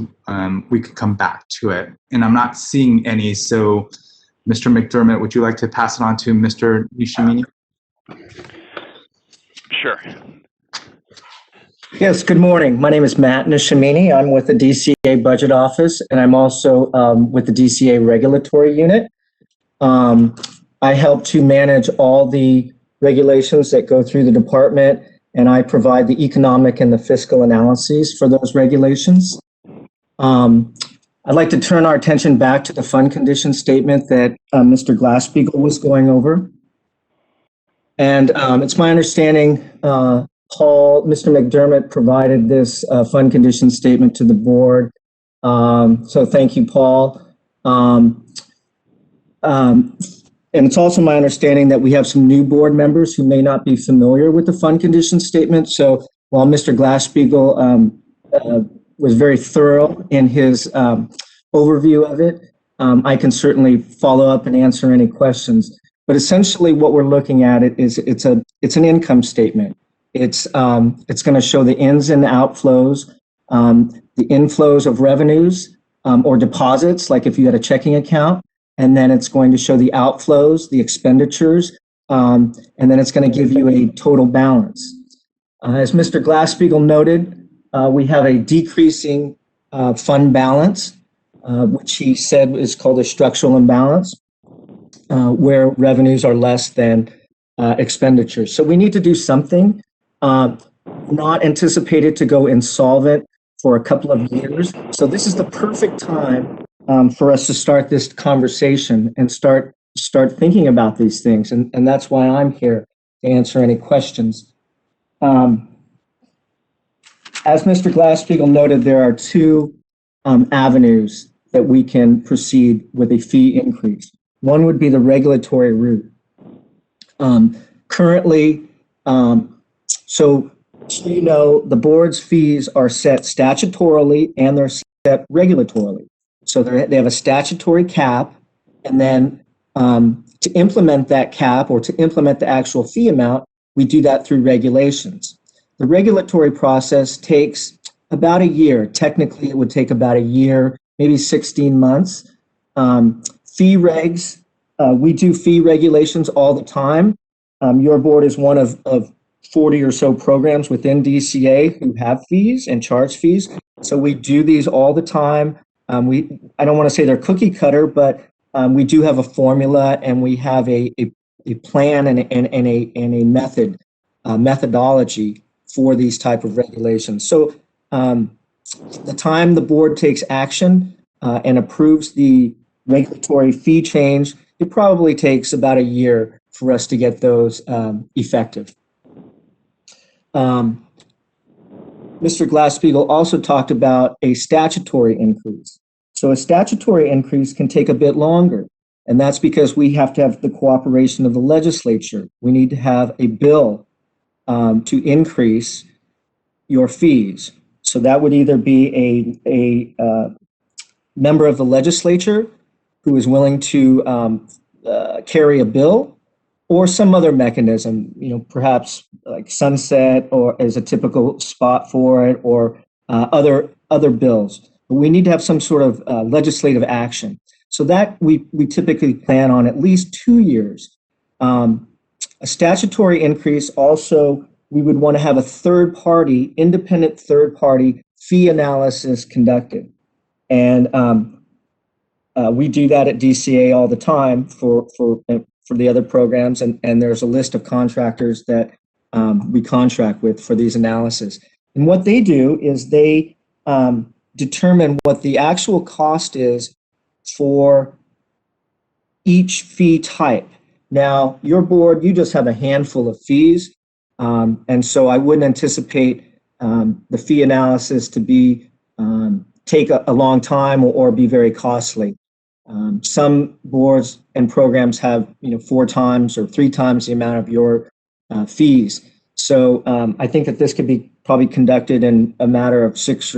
we could come back to it. And I'm not seeing any, so Mr. McDermott, would you like to pass it on to Mr. Nishimini? Sure. Yes, good morning. My name is Matt Nishimini. I'm with the DCA Budget Office, and I'm also with the DCA Regulatory Unit. I help to manage all the regulations that go through the department, and I provide the economic and the fiscal analyses for those regulations. I'd like to turn our attention back to the fund condition statement that Mr. Glasspiegel was going over. And it's my understanding, Mr. McDermott provided this fund condition statement to the board. So thank you, Paul. And it's also my understanding that we have some new board members who may not be familiar with the fund condition statement. So while Mr. Glasspiegel was very thorough in his overview of it, I can certainly follow up and answer any questions. But essentially what we're looking at is it's an income statement. It's going to show the ins and outflows, the inflows of revenues or deposits, like if you had a checking account, and then it's going to show the outflows, the expenditures, and then it's going to give you a total balance. As Mr. Glasspiegel noted, we have a decreasing fund balance, which he said is called a structural imbalance, where revenues are less than expenditures. So we need to do something. Not anticipated to go insolvent for a couple of years. So this is the perfect time for us to start this conversation and start thinking about these things. And that's why I'm here to answer any questions. As Mr. Glasspiegel noted, there are two avenues that we can proceed with a fee increase. One would be the regulatory route. Currently, so you know, the board's fees are set statutorily and they're set regulatorily. So they have a statutory cap, and then to implement that cap or to implement the actual fee amount, we do that through regulations. The regulatory process takes about a year. Technically, it would take about a year, maybe 16 months. Fee regs, we do fee regulations all the time. Your board is one of 40 or so programs within DCA who have fees and charge fees. So we do these all the time. I don't want to say they're cookie cutter, but we do have a formula and we have a plan and a methodology for these type of regulations. So the time the board takes action and approves the regulatory fee change, it probably takes about a year for us to get those effective. Mr. Glasspiegel also talked about a statutory increase. So a statutory increase can take a bit longer, and that's because we have to have the cooperation of the legislature. We need to have a bill to increase your fees. So that would either be a member of the legislature who is willing to carry a bill, or some other mechanism, you know, perhaps like sunset or as a typical spot for it, or other bills. But we need to have some sort of legislative action. So that we typically plan on at least 2 years. A statutory increase also, we would want to have a independent third party fee analysis conducted. And we do that at DCA all the time for the other programs, and there's a list of contractors that we contract with for these analyses. And what they do is they determine what the actual cost is for each fee type. Now, your board, you just have a handful of fees, and so I wouldn't anticipate the fee analysis to be take a long time or be very costly. Some boards and programs have 4 times or 3 times the amount of your fees. So I think that this could be probably conducted in a matter of 6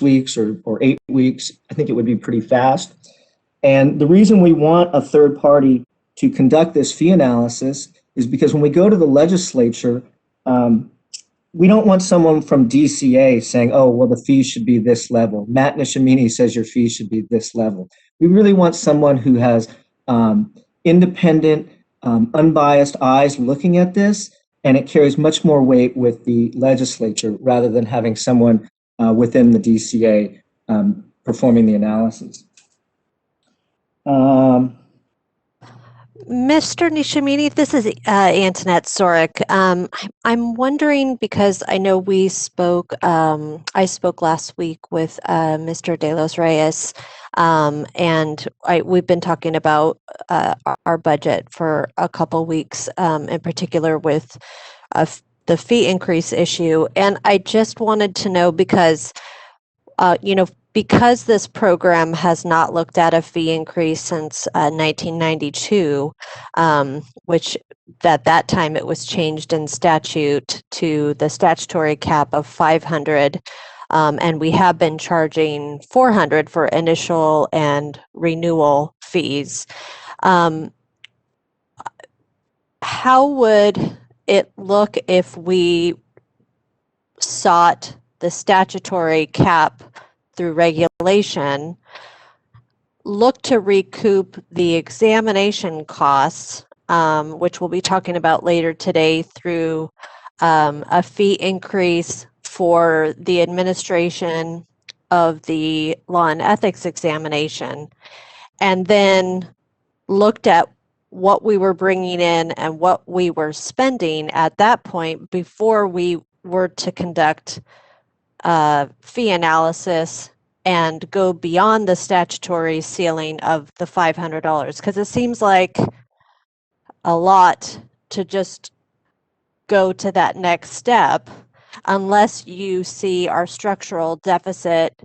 weeks or 8 weeks. I think it would be pretty fast. And the reason we want a third party to conduct this fee analysis is because when we go to the legislature, we don't want someone from DCA saying, oh, well, the fee should be this level. Matt Nishamini says your fee should be this level. We really want someone who has independent, unbiased eyes looking at this, and it carries much more weight with the legislature rather than having someone within the DCA performing the analysis. Mr. Nishamini, this is Antoinette Sorrick. I'm wondering, because I know we spoke, I spoke last week with Mr. De Los Reyes, and we've been talking about our budget for a couple weeks, in particular with the fee increase issue. And I just wanted to know, because, because this program has not looked at a fee increase since 1992, which at that time it was changed in statute to the statutory cap of 500, and we have been charging 400 for initial and renewal fees. How would it look if we sought the statutory cap through regulation, look to recoup the examination costs, which we'll be talking about later today, through a fee increase for the administration of the law and ethics examination, and then looked at what we were bringing in and what we were spending at that point before we were to conduct fee analysis and go beyond the statutory ceiling of the $500, because it seems like a lot to just go to that next step unless you see our structural deficit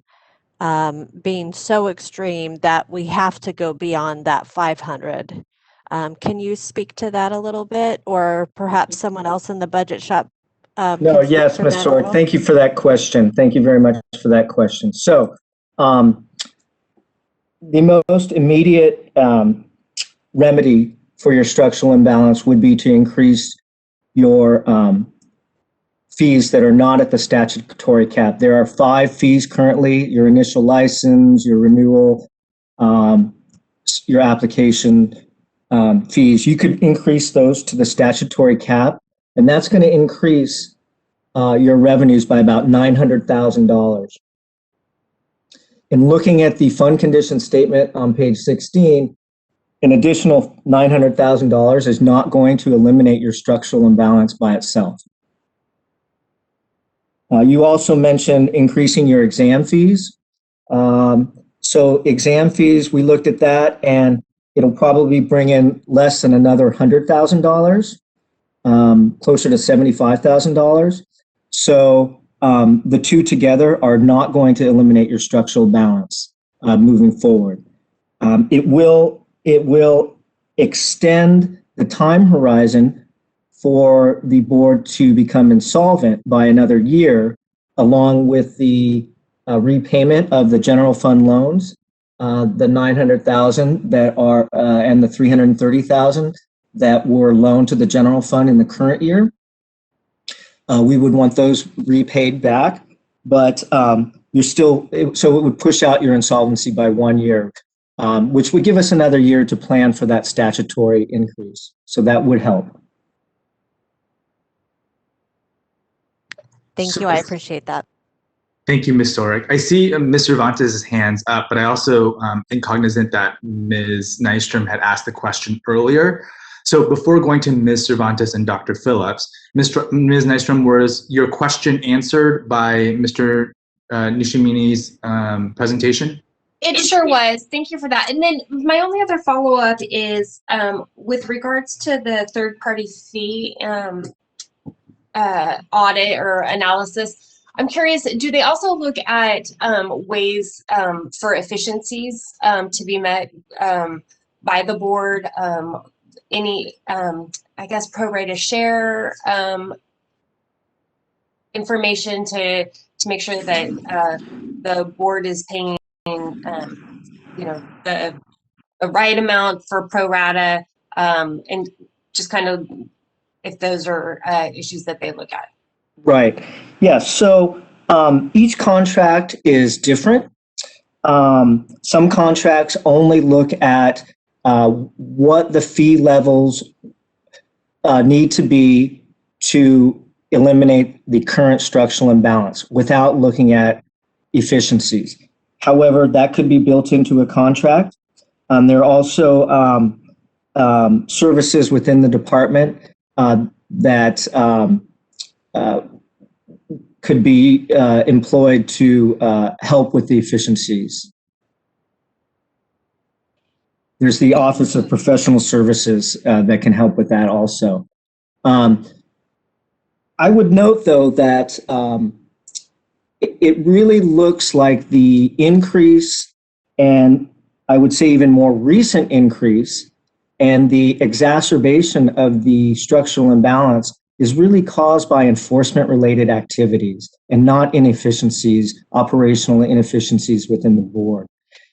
being so extreme that we have to go beyond that 500. Can you speak to that a little bit, or perhaps someone else in the budget shop? No, yes, Ms. Sorrick, thank you for that question. Thank you very much for that question. So the most immediate remedy for your structural imbalance would be to increase your fees that are not at the statutory cap. There are 5 fees currently: your initial license, your renewal, your application fees. You could increase those to the statutory cap, and that's going to increase your revenues by about $900,000. In looking at the fund condition statement on page 16, an additional $900,000 is not going to eliminate your structural imbalance by itself. You also mentioned increasing your exam fees. So exam fees, we looked at that, and it'll probably bring in less than another $100,000, closer to $75,000. So the two together are not going to eliminate your structural balance moving forward. It will extend the time horizon for the board to become insolvent by another year, along with the repayment of the general fund loans, the $900,000 that are and the $330,000 that were loaned to the general fund in the current year. We would want those repaid back, but you're still, so it would push out your insolvency by 1 year, which would give us another year to plan for that statutory increase. So that would help. Thank you. I appreciate that. Thank you, Ms. Sorrick. I see Ms. Cervantes' hands up, but I also am cognizant that Ms. Nystrom had asked the question earlier. So before going to Ms. Cervantes and Dr. Phillips, Ms. Nystrom, was your question answered by Mr. Nishamini's presentation? It sure was. Thank you for that. And then my only other follow-up is with regards to the third-party fee audit or analysis. I'm curious, do they also look at ways for efficiencies to be met by the board? Any, I guess, pro rata share information to make sure that the board is paying, you know, the right amount for pro rata, and just kind of if those are issues that they look at. Right. Yeah. So each contract is different. Some contracts only look at what the fee levels need to be to eliminate the current structural imbalance without looking at efficiencies. However, that could be built into a contract. There are also services within the department that could be employed to help with the efficiencies. There's the Office of Professional Services that can help with that also. I would note, though, that it really looks like the increase, and I would say even more recent increase, and the exacerbation of the structural imbalance is really caused by enforcement-related activities and not inefficiencies, operational inefficiencies within the board.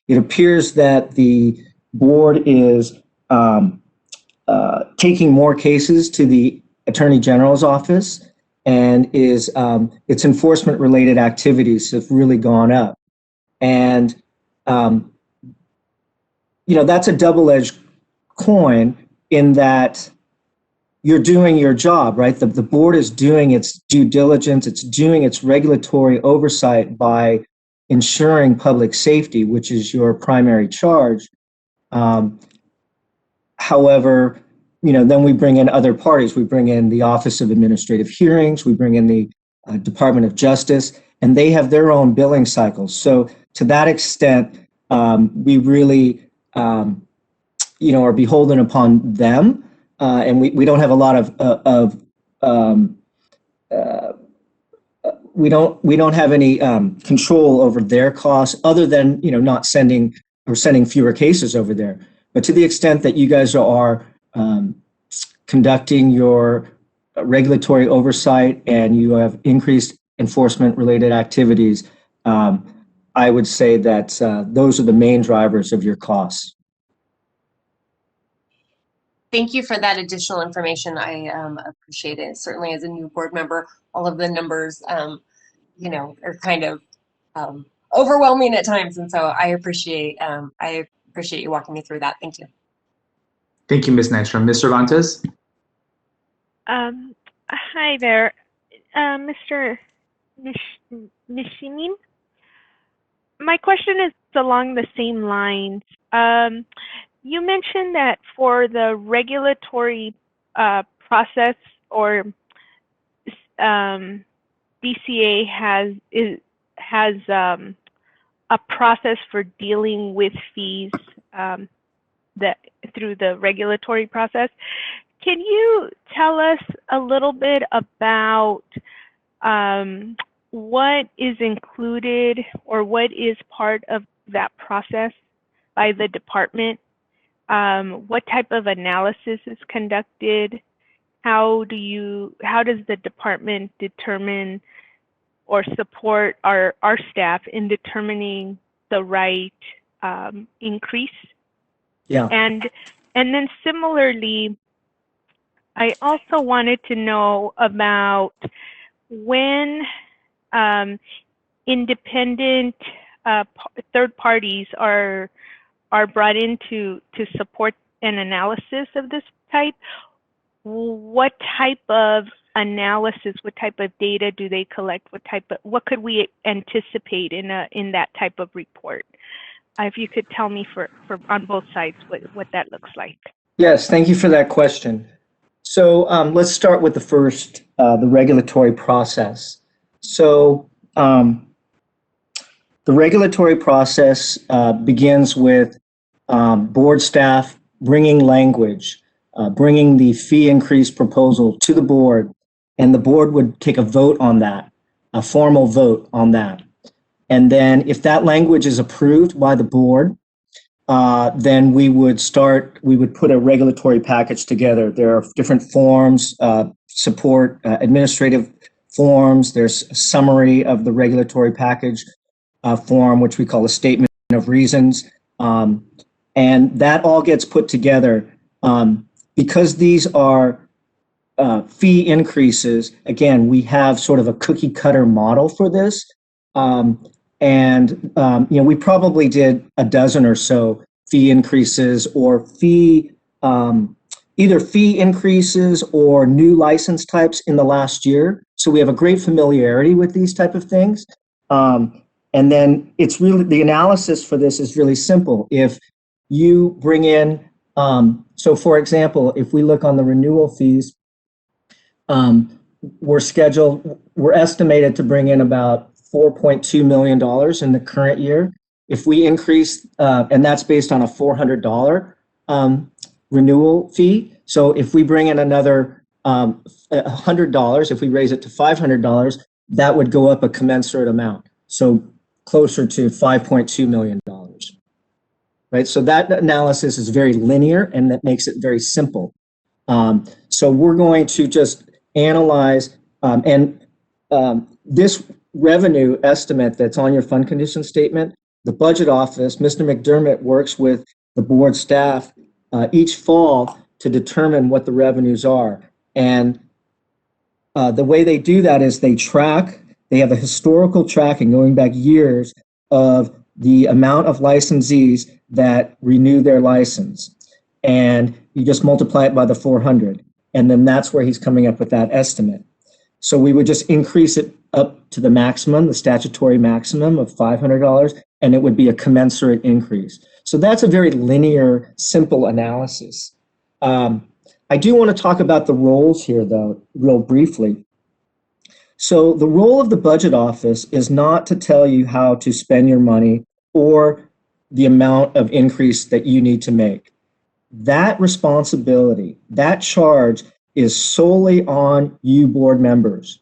It appears that the board is taking more cases to the Attorney General's office, and its enforcement-related activities have really gone up. And, that's a double-edged coin in that you're doing your job, right? The board is doing its due diligence, it's doing its regulatory oversight by ensuring public safety, which is your primary charge. However, then we bring in other parties. We bring in the Office of Administrative Hearings, we bring in the Department of Justice, and they have their own billing cycles. So to that extent, we really, are beholden upon them, and we don't have a lot we don't have any control over their costs, other than not sending fewer cases over there. But to the extent that you guys are conducting your regulatory oversight and you have increased enforcement-related activities, I would say that those are the main drivers of your costs. Thank you for that additional information. I appreciate it. Certainly, as a new board member, all of the numbers, are kind of overwhelming at times, and so I appreciate you walking me through that. Thank you. Thank you, Ms. Nystrom. Ms. Cervantes? Hi there, Mr. Nishimin. My question is along the same lines. You mentioned that for the regulatory process, or DCA has a process for dealing with fees through the regulatory process. Can you tell us a little bit about what is included or what is part of that process by the department? What type of analysis is conducted? How does the department determine or support our staff in determining the right increase? Yeah. And then similarly, I also wanted to know about when independent third parties are brought in to support an analysis of this type. What type of analysis, what type of data do they collect? What could we anticipate in that type of report? If you could tell me for on both sides what that looks like. Yes, thank you for that question. So let's start with the first, the regulatory process. So the regulatory process begins with board staff bringing language, bringing the fee increase proposal to the board, and the board would take a vote on that, a formal vote on that. And then if that language is approved by the board, then we would put a regulatory package together. There are different forms, support, administrative forms. There's a summary of the regulatory package form, which we call a statement of reasons. And that all gets put together. Because these are fee increases, again, we have sort of a cookie cutter model for this. We probably did a dozen or so fee increases or either fee increases or new license types in the last year. So we have a great familiarity with these type of things. And then it's really, the analysis for this is really simple. If you bring in, so for example, if we look on the renewal fees, we're estimated to bring in about $4.2 million in the current year. If we increase, and that's based on a $400 renewal fee. So if we bring in another $100, if we raise it to $500, that would go up a commensurate amount. So closer to $5.2 million, right? So that analysis is very linear and that makes it very simple. So we're going to just analyze, this revenue estimate that's on your fund condition statement, the budget office, Mr. McDermott works with the board staff each fall to determine what the revenues are. And the way they do that is they have a historical tracking going back years of the amount of licensees that renew their license. And you just multiply it by the 400. And then that's where he's coming up with that estimate. So we would just increase it up to the maximum, the statutory maximum of $500, and it would be a commensurate increase. So that's a very linear, simple analysis. I do want to talk about the roles here, though, real briefly. So the role of the budget office is not to tell you how to spend your money or the amount of increase that you need to make. That responsibility, that charge is solely on you board members.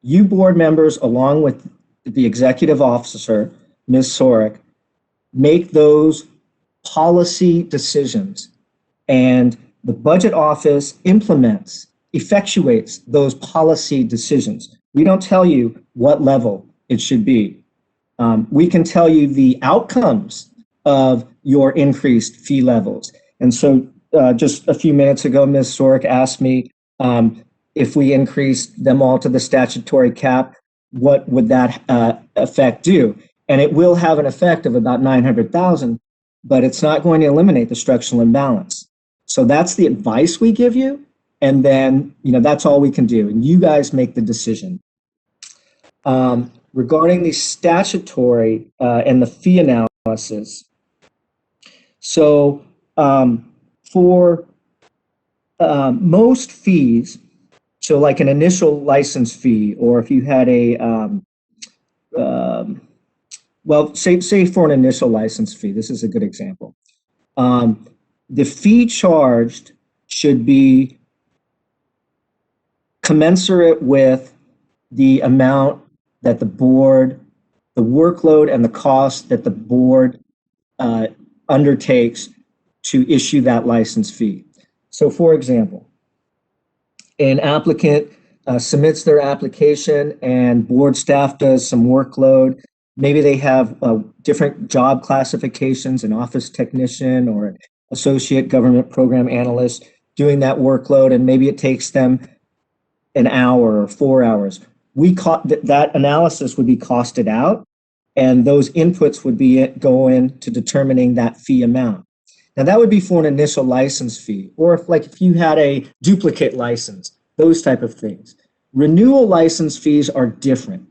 You board members, along with the executive officer, Ms. Sorrick, make those policy decisions. And the budget office effectuates those policy decisions. We don't tell you what level it should be. We can tell you the outcomes of your increased fee levels. And so just a few minutes ago, Ms. Sorrick asked me if we increased them all to the statutory cap, what would that effect do? And it will have an effect of about $900,000, but it's not going to eliminate the structural imbalance. So that's the advice we give you. And then, that's all we can do. And you guys make the decision. Regarding the statutory and the fee analysis. So for most fees, so like an initial license fee, or if you had say for an initial license fee, this is a good example. The fee charged should be commensurate with the amount that the workload and the cost that the board undertakes to issue that license fee. So for example, an applicant submits their application and board staff does some workload. Maybe they have different job classifications, an office technician or an associate government program analyst doing that workload, and maybe it takes them an hour or 4 hours. That analysis would be costed out, and those inputs would go into determining that fee amount. Now that would be for an initial license fee, or if you had a duplicate license, those type of things. Renewal license fees are different.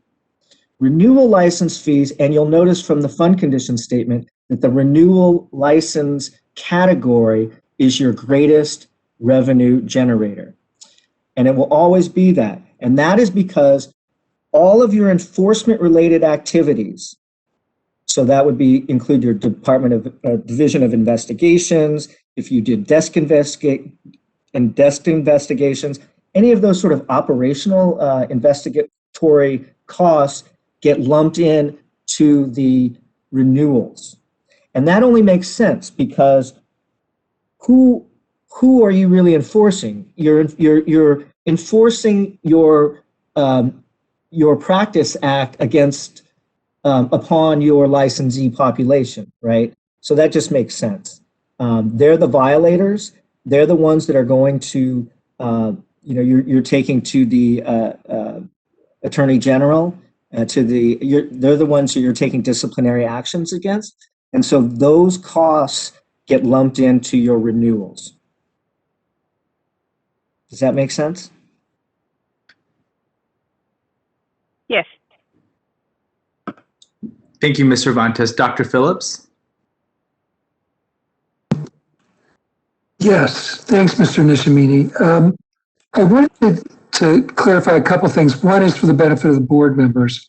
Renewal license fees, and you'll notice from the fund condition statement that the renewal license category is your greatest revenue generator. And it will always be that. And that is because all of your enforcement related activities, so that would include your Division of Investigations, if you did desk investigations, any of those sort of operational investigatory costs get lumped in to the renewals. And that only makes sense because who are you really enforcing? You're enforcing your Practice Act against upon your licensee population, right? So that just makes sense. They're the violators. They're the ones that are going to you're taking to the Attorney General, they're the ones that you're taking disciplinary actions against. And so those costs get lumped into your renewals. Does that make sense? Yes. Thank you, Ms. Cervantes. Dr. Phillips? Yes, thanks, Mr. Nishimini. I wanted to clarify a couple things. One is for the benefit of the board members.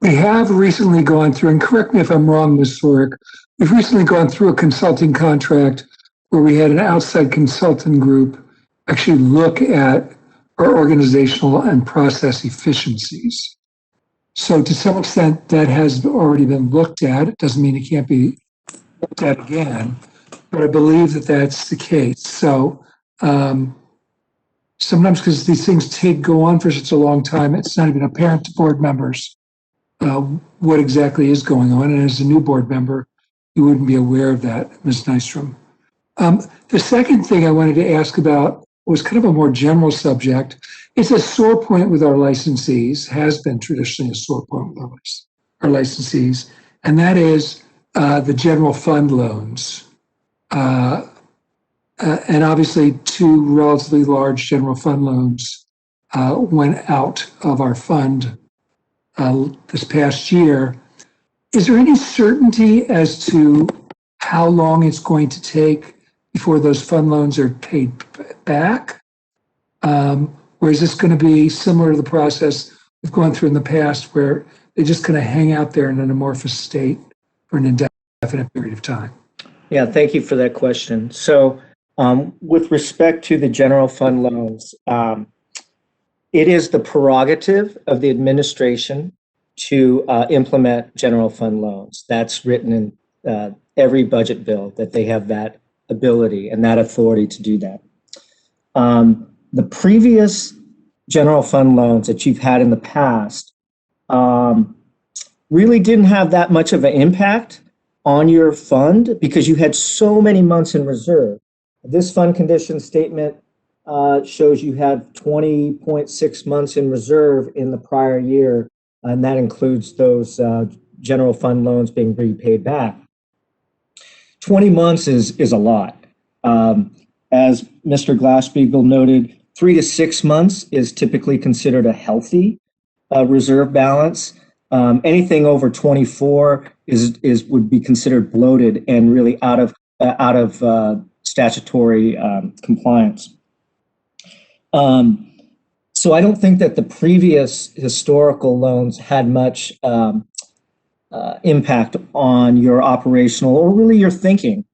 We have recently gone through, and correct me if I'm wrong, Ms. Sorrick, we've recently gone through a consulting contract where we had an outside consultant group actually look at our organizational and process efficiencies. So to some extent, that has already been looked at. It doesn't mean it can't be looked at again, but I believe that that's the case. So sometimes because these things go on for such a long time, it's not even apparent to board members what exactly is going on. And as a new board member, you wouldn't be aware of that, Ms. Nystrom. The second thing I wanted to ask about was kind of a more general subject. It's a sore point with our licensees, has been traditionally a sore point with our licensees, and that is the general fund loans. And obviously, two relatively large general fund loans went out of our fund this past year. Is there any certainty as to how long it's going to take before those fund loans are paid back? Or is this going to be similar to the process we've gone through in the past where they're just going to hang out there in an amorphous state for an indefinite period of time? Yeah, thank you for that question. So with respect to the general fund loans, it is the prerogative of the administration to implement general fund loans. That's written in every budget bill, that they have that ability and that authority to do that. The previous general fund loans that you've had in the past really didn't have that much of an impact on your fund because you had so many months in reserve. This fund condition statement shows you had 20.6 months in reserve in the prior year, and that includes those general fund loans being repaid back. 20 months is a lot. As Mr. Glasspiegel noted, 3 to 6 months is typically considered a healthy reserve balance. Anything over 24 would be considered bloated and really out of statutory compliance. So I don't think that the previous historical loans had much impact on your operational or really your thinking.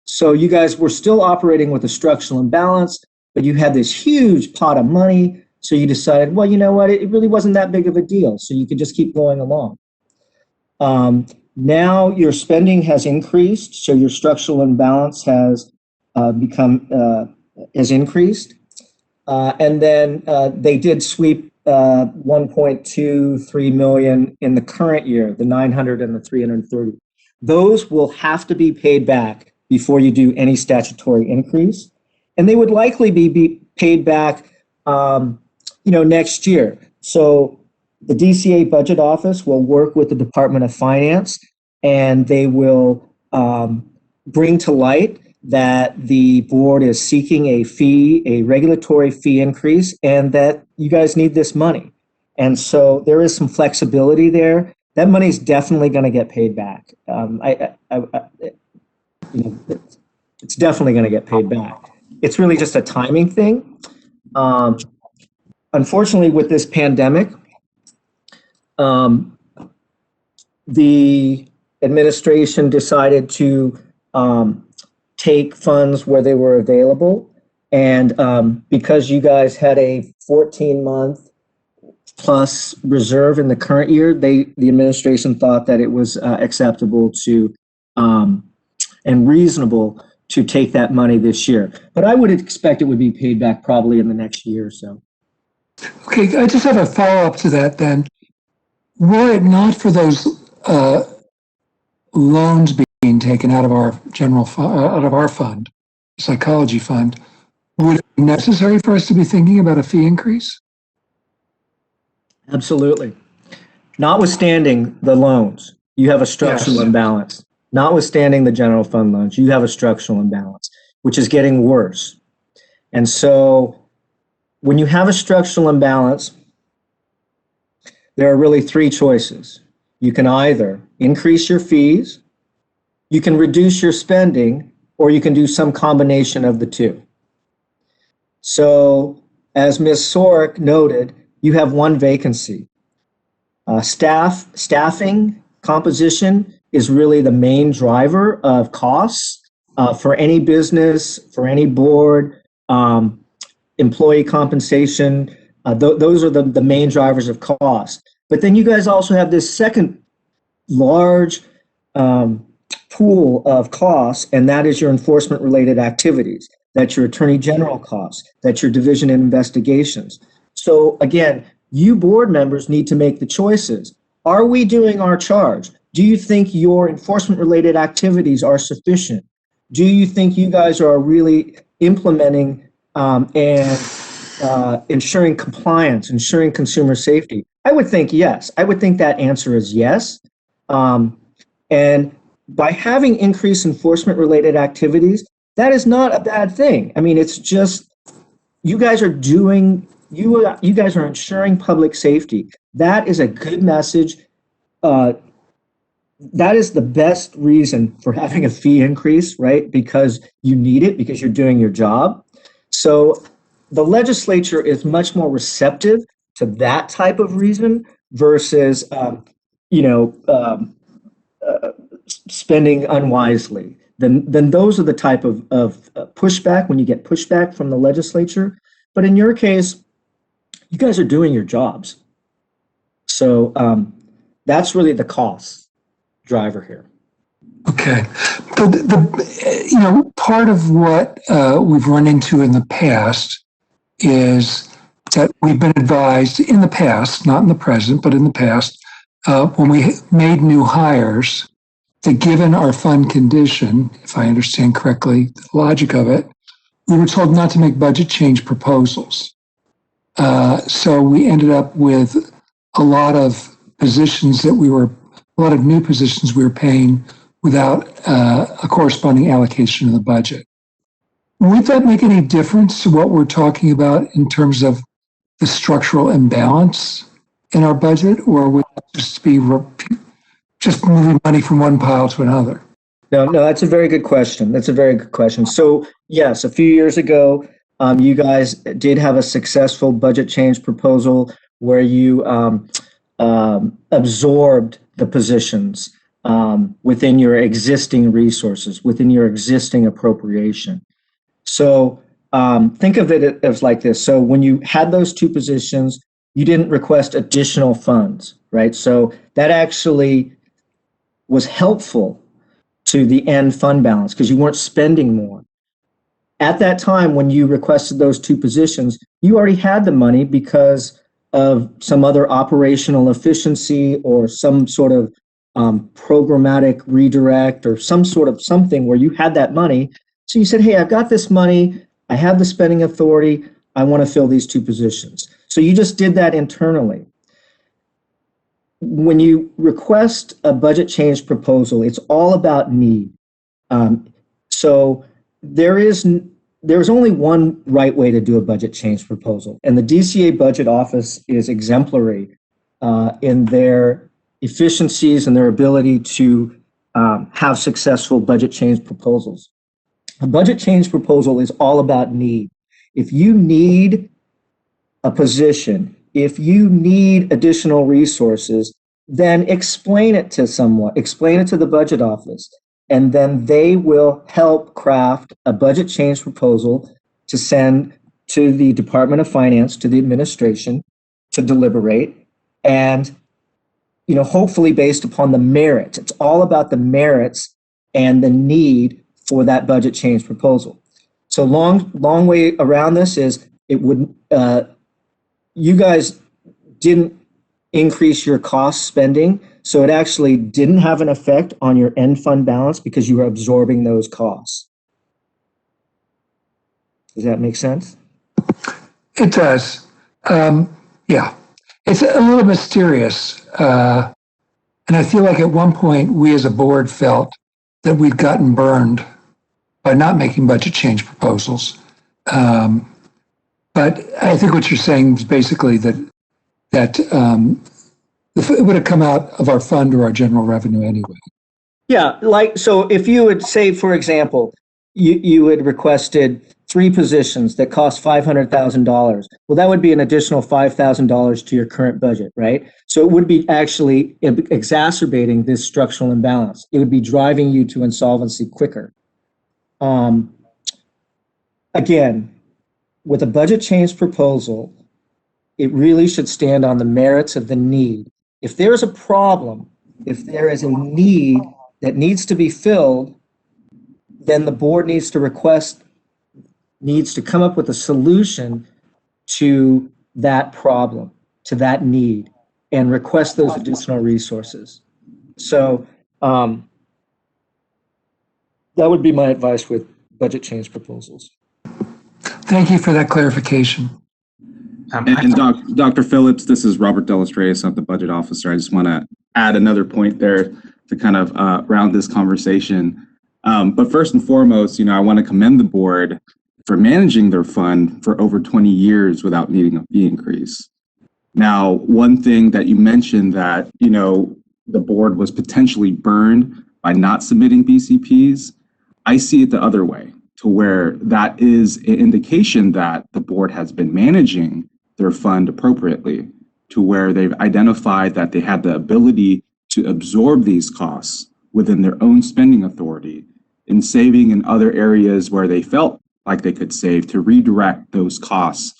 So you guys were still operating with a structural imbalance, but you had this huge pot of money. So you decided, well, you know what, it really wasn't that big of a deal. So you could just keep going along. Now your spending has increased. So your structural imbalance has increased. And then they did sweep 1.23 million in the current year, the 900 and the 330. Those will have to be paid back before you do any statutory increase. And they would likely be paid back, next year. So the DCA Budget Office will work with the Department of Finance, and they will bring to light that the board is seeking a regulatory fee increase, and that you guys need this money. And so there is some flexibility there. That money is definitely going to get paid back. It's definitely going to get paid back. It's really just a timing thing. Unfortunately, with this pandemic, the administration decided to take funds where they were available. And because you guys had a 14-month plus reserve in the current year, the administration thought that it was acceptable to and reasonable to take that money this year. But I would expect it would be paid back probably in the next year or so. Okay, I just have a follow-up to that then. Were it not for those loans being taken out of our general out of our fund, psychology fund, Would it be necessary for us to be thinking about a fee increase? Absolutely. Notwithstanding the loans, you have a structural Yes. imbalance. Notwithstanding the general fund loans, you have a structural imbalance, which is getting worse. And so when you have a structural imbalance, there are really three choices. You can either increase your fees, you can reduce your spending, or you can do some combination of the two. So, as Ms. Sorrick noted, you have one vacancy. Staffing composition is really the main driver of costs for any business, for any board, employee compensation. Those are the main drivers of cost. But then you guys also have this second large pool of costs, and that is your enforcement-related activities. That's your attorney general costs. That's your division in investigations. So again, you board members need to make the choices. Are we doing our charge? Do you think your enforcement-related activities are sufficient? Do you think you guys are really implementing and ensuring compliance, ensuring consumer safety? I would think yes. I would think that answer is yes. And by having increased enforcement-related activities, that is not a bad thing. I mean, it's just you guys are doing, you guys are ensuring public safety. That is a good message. That is the best reason for having a fee increase, right? Because you need it, because you're doing your job. So the legislature is much more receptive to that type of reason versus, spending unwisely. Then those are the type of pushback when you get pushback from the legislature. But in your case, you guys are doing your jobs. So that's really the cost driver here. Okay. But part of what we've run into in the past is that we've been advised in the past, not in the present, but in the past, when we made new hires, that given our fund condition, if I understand correctly, the logic of it, we were told not to make budget change proposals. So we ended up with a lot of new positions we were paying without a corresponding allocation of the budget. Would that make any difference to what we're talking about in terms of the structural imbalance in our budget, or would that just be moving money from one pile to another? No, that's a very good question. That's a very good question. So yes, a few years ago, you guys did have a successful budget change proposal where you absorbed the positions within your existing resources, within your existing appropriation. So think of it as like this. So when you had those two positions, you didn't request additional funds, right? So that actually was helpful to the end fund balance because you weren't spending more. At that time, when you requested those two positions, you already had the money because of some other operational efficiency or some sort of programmatic redirect or some sort of something where you had that money. So you said, hey, I've got this money. I have the spending authority. I want to fill these two positions. So you just did that internally. When you request a budget change proposal, it's all about need. So there's only one right way to do a budget change proposal, and the DCA Budget Office is exemplary in their efficiencies and their ability to have successful budget change proposals. A budget change proposal is all about need. If you need a position, if you need additional resources, then explain it to someone, explain it to the budget office, and then they will help craft a budget change proposal to send to the Department of Finance, to the administration, to deliberate, and hopefully based upon the merits. It's all about the merits and the need for that budget change proposal. So long way around this is it would you guys didn't increase your cost spending, so it actually didn't have an effect on your end fund balance because you were absorbing those costs. Does that make sense? It does. Yeah. It's a little mysterious. And I feel like at one point we as a board felt that we'd gotten burned by not making budget change proposals. But I think what you're saying is basically that it would have come out of our fund or our general revenue anyway. Yeah, so if you would say, for example, you had requested 3 positions that cost $500,000. Well, that would be an additional $5,000 to your current budget, right? So it would be actually exacerbating this structural imbalance. It would be driving you to insolvency quicker. Again, with a budget change proposal, it really should stand on the merits of the need. If there is a problem, if there is a need that needs to be filled, then the board needs to come up with a solution to that problem, to that need, and request those additional resources. So that would be my advice with budget change proposals. Thank you for that clarification. And Dr. Phillips, this is Robert Delastreis, I'm the budget officer. I just want to add another point there to kind of round this conversation. But first and foremost, I want to commend the board for managing their fund for over 20 years without needing a fee increase. Now, one thing that you mentioned that, the board was potentially burned by not submitting BCPs, I see it the other way, to where that is an indication that the board has been managing their fund appropriately, to where they've identified that they had the ability to absorb these costs within their own spending authority and saving in other areas where they felt like they could save, to redirect those costs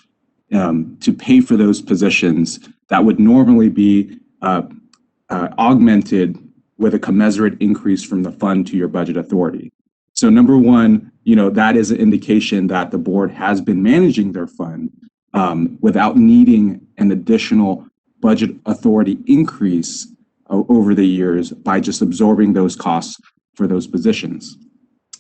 to pay for those positions that would normally be augmented with a commensurate increase from the fund to your budget authority. So number one, that is an indication that the board has been managing their fund without needing an additional budget authority increase over the years by just absorbing those costs for those positions.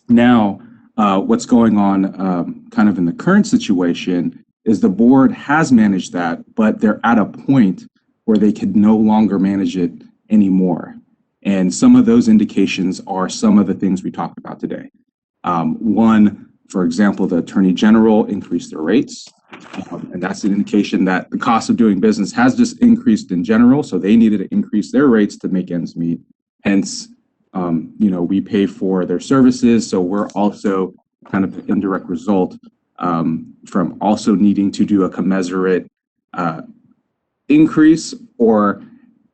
Now, what's going on kind of in the current situation is the board has managed that, but they're at a point where they could no longer manage it anymore. And some of those indications are some of the things we talked about today. One, for example, the Attorney General increased their rates, and that's an indication that the cost of doing business has just increased in general, so they needed to increase their rates to make ends meet. Hence, we pay for their services, so we're also kind of the indirect result from also needing to do a commensurate increase or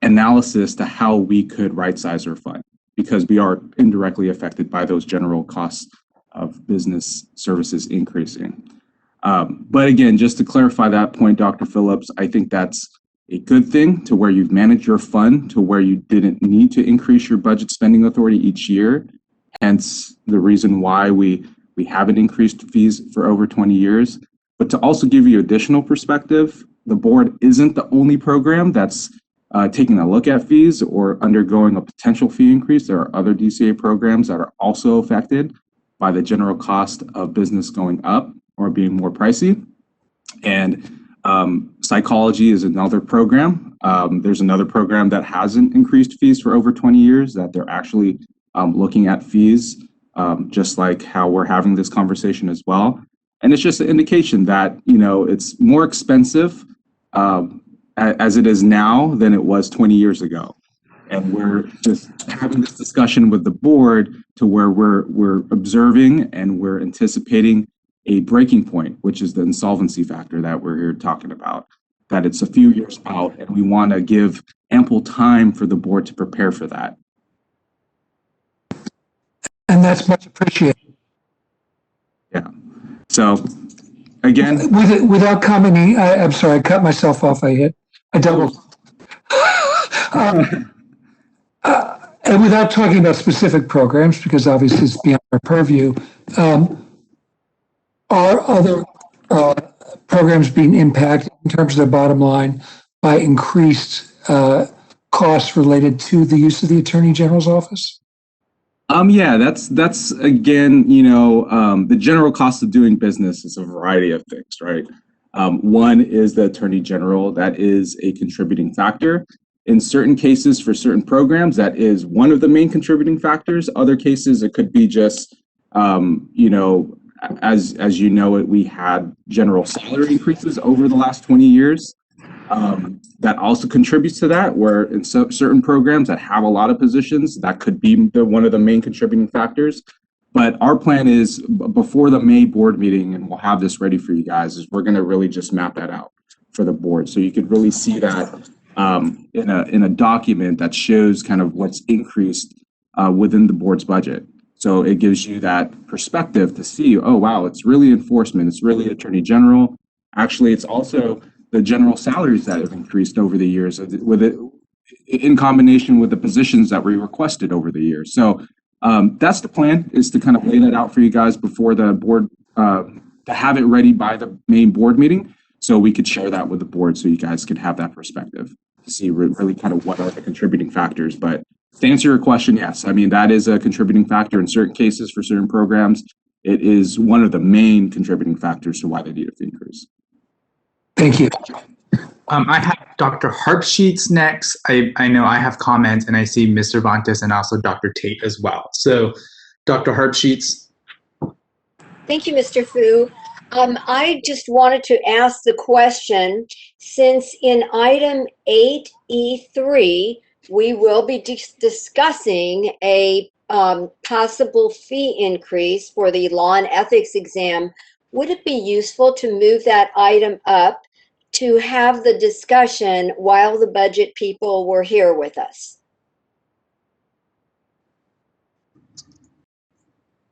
analysis to how we could right-size our fund, because we are indirectly affected by those general costs of business services increasing. But again, just to clarify that point, Dr. Phillips, I think that's a good thing, to where you've managed your fund to where you didn't need to increase your budget spending authority each year. Hence the reason why we haven't increased fees for over 20 years. But to also give you additional perspective, the board isn't the only program that's taking a look at fees or undergoing a potential fee increase. There are other DCA programs that are also affected by the general cost of business going up or being more pricey. And psychology is another program. There's another program that hasn't increased fees for over 20 years, that they're actually looking at fees, just like how we're having this conversation as well. And it's just an indication that, it's more expensive as it is now than it was 20 years ago. And we're just having this discussion with the board to where we're observing and we're anticipating a breaking point, which is the insolvency factor that we're here talking about, that it's a few years out, and we want to give ample time for the board to prepare for that. And that's much appreciated. Yeah. So again, without commenting, I'm sorry, I cut myself off. I doubled. And without talking about specific programs, because obviously it's beyond our purview, are other programs being impacted in terms of their bottom line by increased costs related to the use of the Attorney General's office? Yeah, that's again, the general cost of doing business is a variety of things, right? One is the Attorney General. That is a contributing factor. In certain cases, for certain programs, that is one of the main contributing factors. Other cases, it could be just, as you know it, we had general salary increases over the last 20 years. That also contributes to that, where in certain programs that have a lot of positions, that could be one of the main contributing factors. But our plan is before the May board meeting, and we'll have this ready for you guys, is we're going to really just map that out for the board. So you could really see that in a document that shows kind of what's increased within the board's budget. So it gives you that perspective to see, oh, wow, it's really enforcement. It's really Attorney General. Actually, it's also the general salaries that have increased over the years with it in combination with the positions that we requested over the years. So that's the plan, is to kind of lay that out for you guys before the board, to have it ready by the main board meeting, so we could share that with the board, so you guys could have that perspective to see really kind of what are the contributing factors. But to answer your question, yes, I mean, that is a contributing factor in certain cases for certain programs. It is one of the main contributing factors to why they need an increase. Thank you. I have Dr. Harpsheets next. I know I have comments, and I see Ms. Cervantes and also Dr. Tate as well. So, Dr. Harpsheets. Thank you, Mr. Fu. I just wanted to ask the question, since in item 8E3, we will be discussing a possible fee increase for the law and ethics exam, would it be useful to move that item up to have the discussion while the budget people were here with us?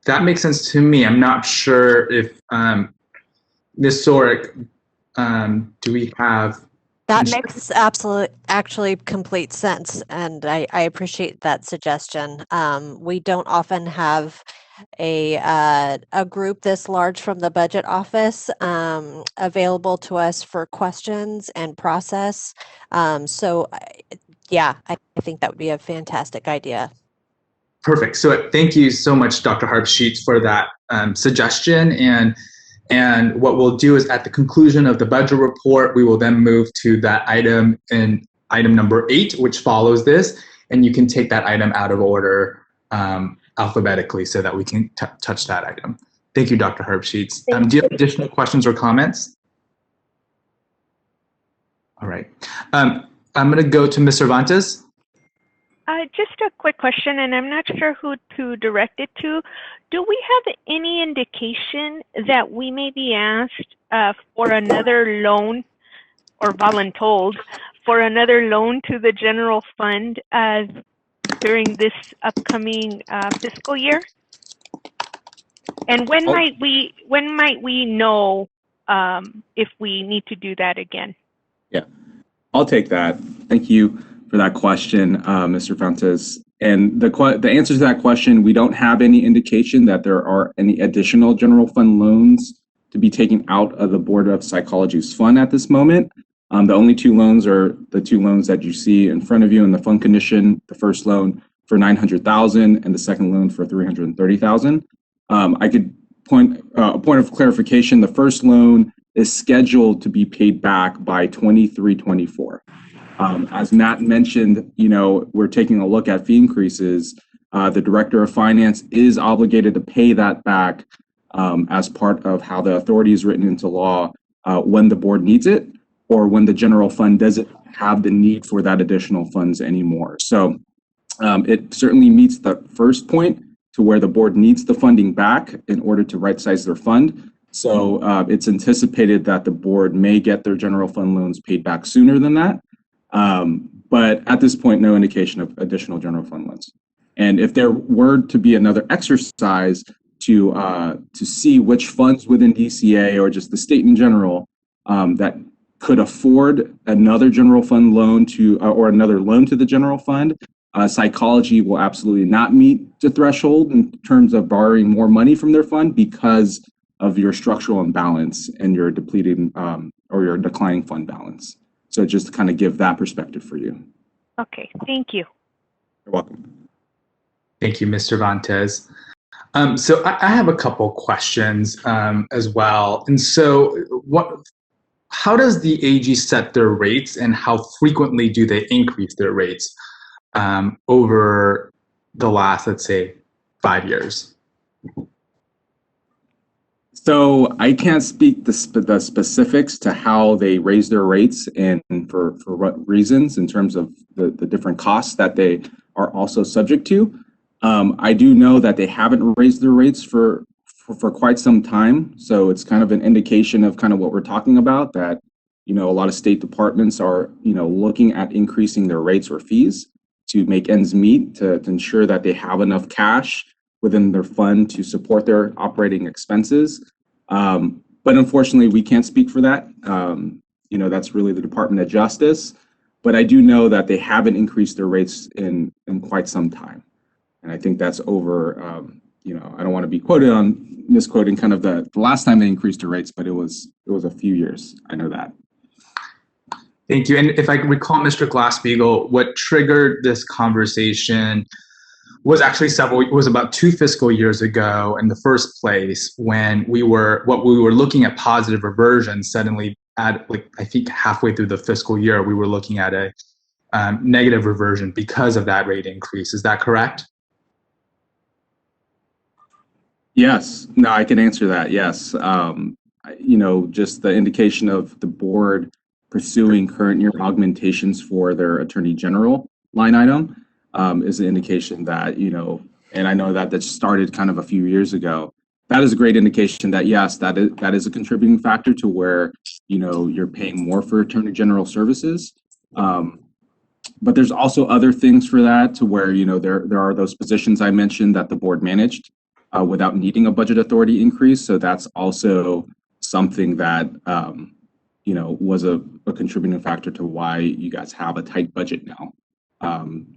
That makes sense to me. I'm not sure if Ms. Sorrick, do we have? That makes actually complete sense, and I appreciate that suggestion. We don't often have a group this large from the budget office available to us for questions and process. So yeah, I think that would be a fantastic idea. Perfect. So thank you so much, Dr. Harpsheets, for that suggestion. And what we'll do is at the conclusion of the budget report, we will then move to that item in item number 8, which follows this. And you can take that item out of order alphabetically so that we can touch that item. Thank you, Dr. Harpsheets. Do you have additional questions or comments? All right. I'm going to go to Ms. Cervantes. Just a quick question, and I'm not sure who to direct it to. Do we have any indication that we may be asked for another loan, or voluntold for another loan to the general fund during this upcoming fiscal year? And when might we know if we need to do that again? Yeah, I'll take that. Thank you for that question, Mr. Fuentes. And the answer to that question, we don't have any indication that there are any additional general fund loans to be taken out of the Board of Psychology's fund at this moment. The only 2 loans are the 2 loans that you see in front of you in the fund condition. The first loan for $900,000 and the second loan for $330,000. I could a point of clarification. The first loan is scheduled to be paid back by 23-24. As Matt mentioned, we're taking a look at fee increases. The Director of Finance is obligated to pay that back as part of how the authority is written into law when the board needs it, or when the general fund doesn't have the need for that additional funds anymore. So it certainly meets the first point to where the board needs the funding back in order to right-size their fund. So it's anticipated that the board may get their general fund loans paid back sooner than that. But at this point, no indication of additional general fund loans. And if there were to be another exercise to see which funds within DCA or just the state in general that could afford another general fund loan or another loan to the general fund, psychology will absolutely not meet the threshold in terms of borrowing more money from their fund because of your structural imbalance and your depleting or your declining fund balance. So just to kind of give that perspective for you. Okay, thank you. You're welcome. Thank you, Ms. Cervantes. So I have a couple questions as well. And so how does the AG set their rates, and how frequently do they increase their rates over the last, let's say, 5 years? So I can't speak the specifics to how they raise their rates and for what reasons in terms of the different costs that they are also subject to. I do know that they haven't raised their rates for quite some time. So it's kind of an indication of kind of what we're talking about, that, a lot of state departments are, looking at increasing their rates or fees to make ends meet, to ensure that they have enough cash within their fund to support their operating expenses. But unfortunately, we can't speak for that. That's really the Department of Justice. But I do know that they haven't increased their rates in quite some time. And I think that's over, I don't want to be misquoting kind of the last time they increased their rates, but it was a few years. I know that. Thank you. And if I recall, Mr. Glasspiegel, what triggered this conversation was actually it was about 2 fiscal years ago in the first place, when we were looking at positive reversion. Suddenly at I think halfway through the fiscal year, we were looking at a negative reversion because of that rate increase. Is that correct? Yes. No, I can answer that. Yes. Just the indication of the board pursuing current year augmentations for their attorney general line item is an indication that, and I know that started kind of a few years ago. That is a great indication that, yes, that is a contributing factor to where, you're paying more for attorney general services. But there's also other things for that, to where, there are those positions I mentioned that the board managed without needing a budget authority increase. So that's also something that, was a contributing factor to why you guys have a tight budget now,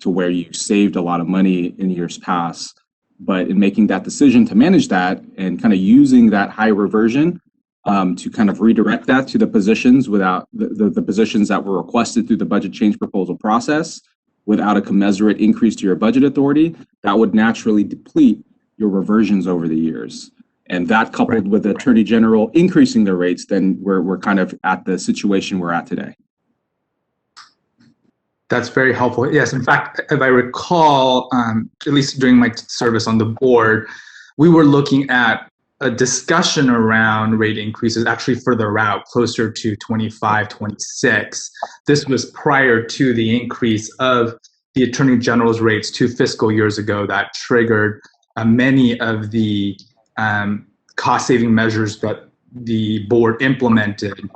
to where you saved a lot of money in years past. But in making that decision to manage that and kind of using that high reversion to kind of redirect that to the positions without the positions that were requested through the budget change proposal process, without a commensurate increase to your budget authority, that would naturally deplete your reversions over the years. And that, coupled with the attorney general increasing their rates, then we're kind of at the situation we're at today. That's very helpful. Yes, in fact, if I recall, at least during my service on the board, we were looking at a discussion around rate increases actually further out, closer to 25, 26. This was prior to the increase of the attorney general's rates 2 fiscal years ago that triggered many of the cost-saving measures that the board implemented.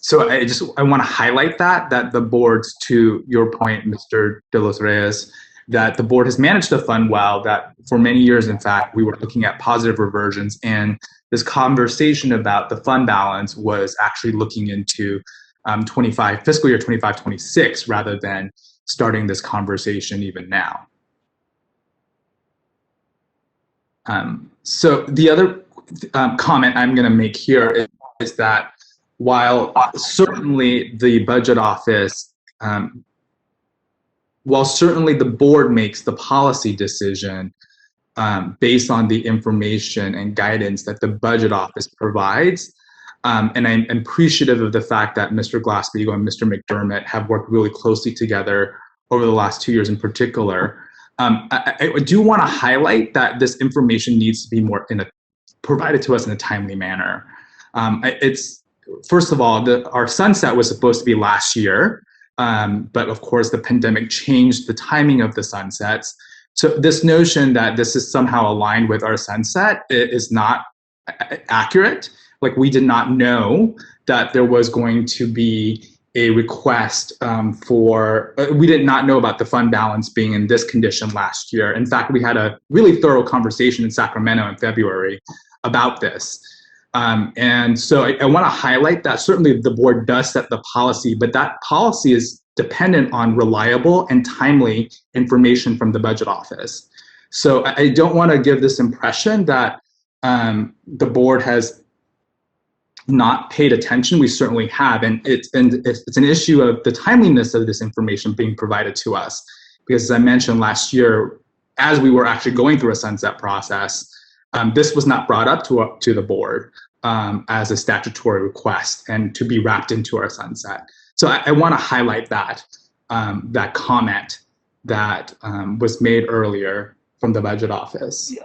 So I want to highlight that the board's, to your point, Mr. De Los Reyes, that the board has managed the fund well, that for many years, in fact, we were looking at positive reversions, and this conversation about the fund balance was actually looking into fiscal year 25-26, rather than starting this conversation even now. So the other comment I'm going to make here is that while certainly the budget office, while certainly the board makes the policy decision based on the information and guidance that the budget office provides, and I'm appreciative of the fact that Mr. Glasspiegel and Mr. McDermott have worked really closely together over the last 2 years in particular. I do want to highlight that this information needs to be more provided to us in a timely manner. First of all, our sunset was supposed to be last year, but of course the pandemic changed the timing of the sunsets. So this notion that this is somehow aligned with our sunset is not accurate. Like, we did not know that there was going to be a request we did not know about the fund balance being in this condition last year. In fact, we had a really thorough conversation in Sacramento in February about this. And so I want to highlight that certainly the board does set the policy, but that policy is dependent on reliable and timely information from the budget office. So I don't want to give this impression that the board has not paid attention. We certainly have, and it's an issue of the timeliness of this information being provided to us, because as I mentioned last year, as we were actually going through a sunset process, this was not brought up to the board as a statutory request and to be wrapped into our sunset. So I want to highlight that that comment that was made earlier from the budget office.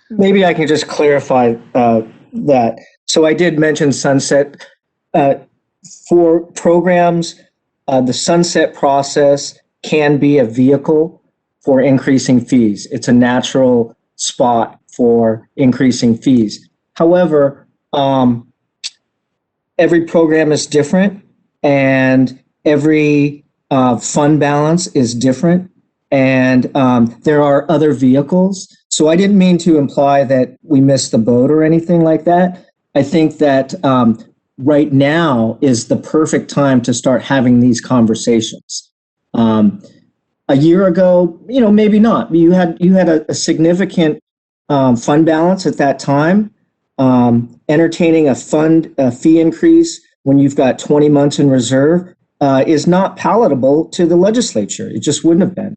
Maybe I can just clarify that. So I did mention sunset. For programs, the sunset process can be a vehicle for increasing fees. It's a natural spot for increasing fees. However, every program is different and every fund balance is different, and there are other vehicles. So I didn't mean to imply that we missed the boat or anything like that. I think that right now is the perfect time to start having these conversations. A year ago, maybe not. You had a significant fund balance at that time. Entertaining a fee increase when you've got 20 months in reserve is not palatable to the legislature. It just wouldn't have been.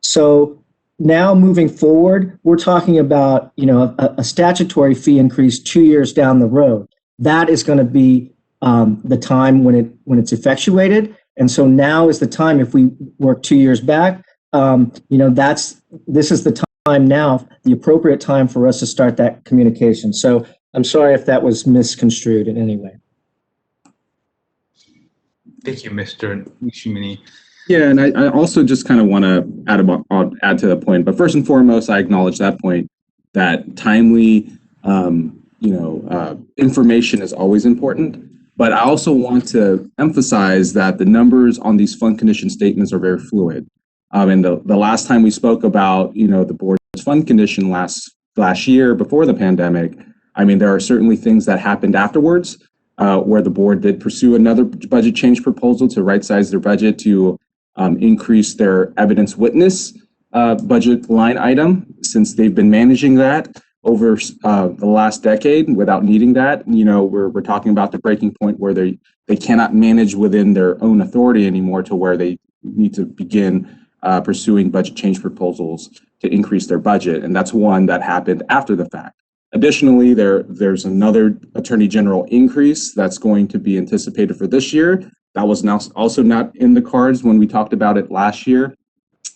So now moving forward, we're talking about a statutory fee increase 2 years down the road. That is going to be the time when it's effectuated. And so now is the time. If we work 2 years back, this is the time now, the appropriate time for us to start that communication. So I'm sorry if that was misconstrued in any way. Thank you, Mr. Nishimini. Yeah, and I also just kind of want to add to the point. But first and foremost, I acknowledge that point, that timely, information is always important. But I also want to emphasize that the numbers on these fund condition statements are very fluid. And the last time we spoke about, the board's fund condition last year before the pandemic, there are certainly things that happened afterwards where the board did pursue another budget change proposal to right-size their budget to increase their evidence witness budget line item, since they've been managing that over the last decade without needing that. We're talking about the breaking point where they cannot manage within their own authority anymore, to where they need to begin pursuing budget change proposals to increase their budget. And that's one that happened after the fact. Additionally, there's another Attorney General increase that's going to be anticipated for this year. That was now also not in the cards when we talked about it last year.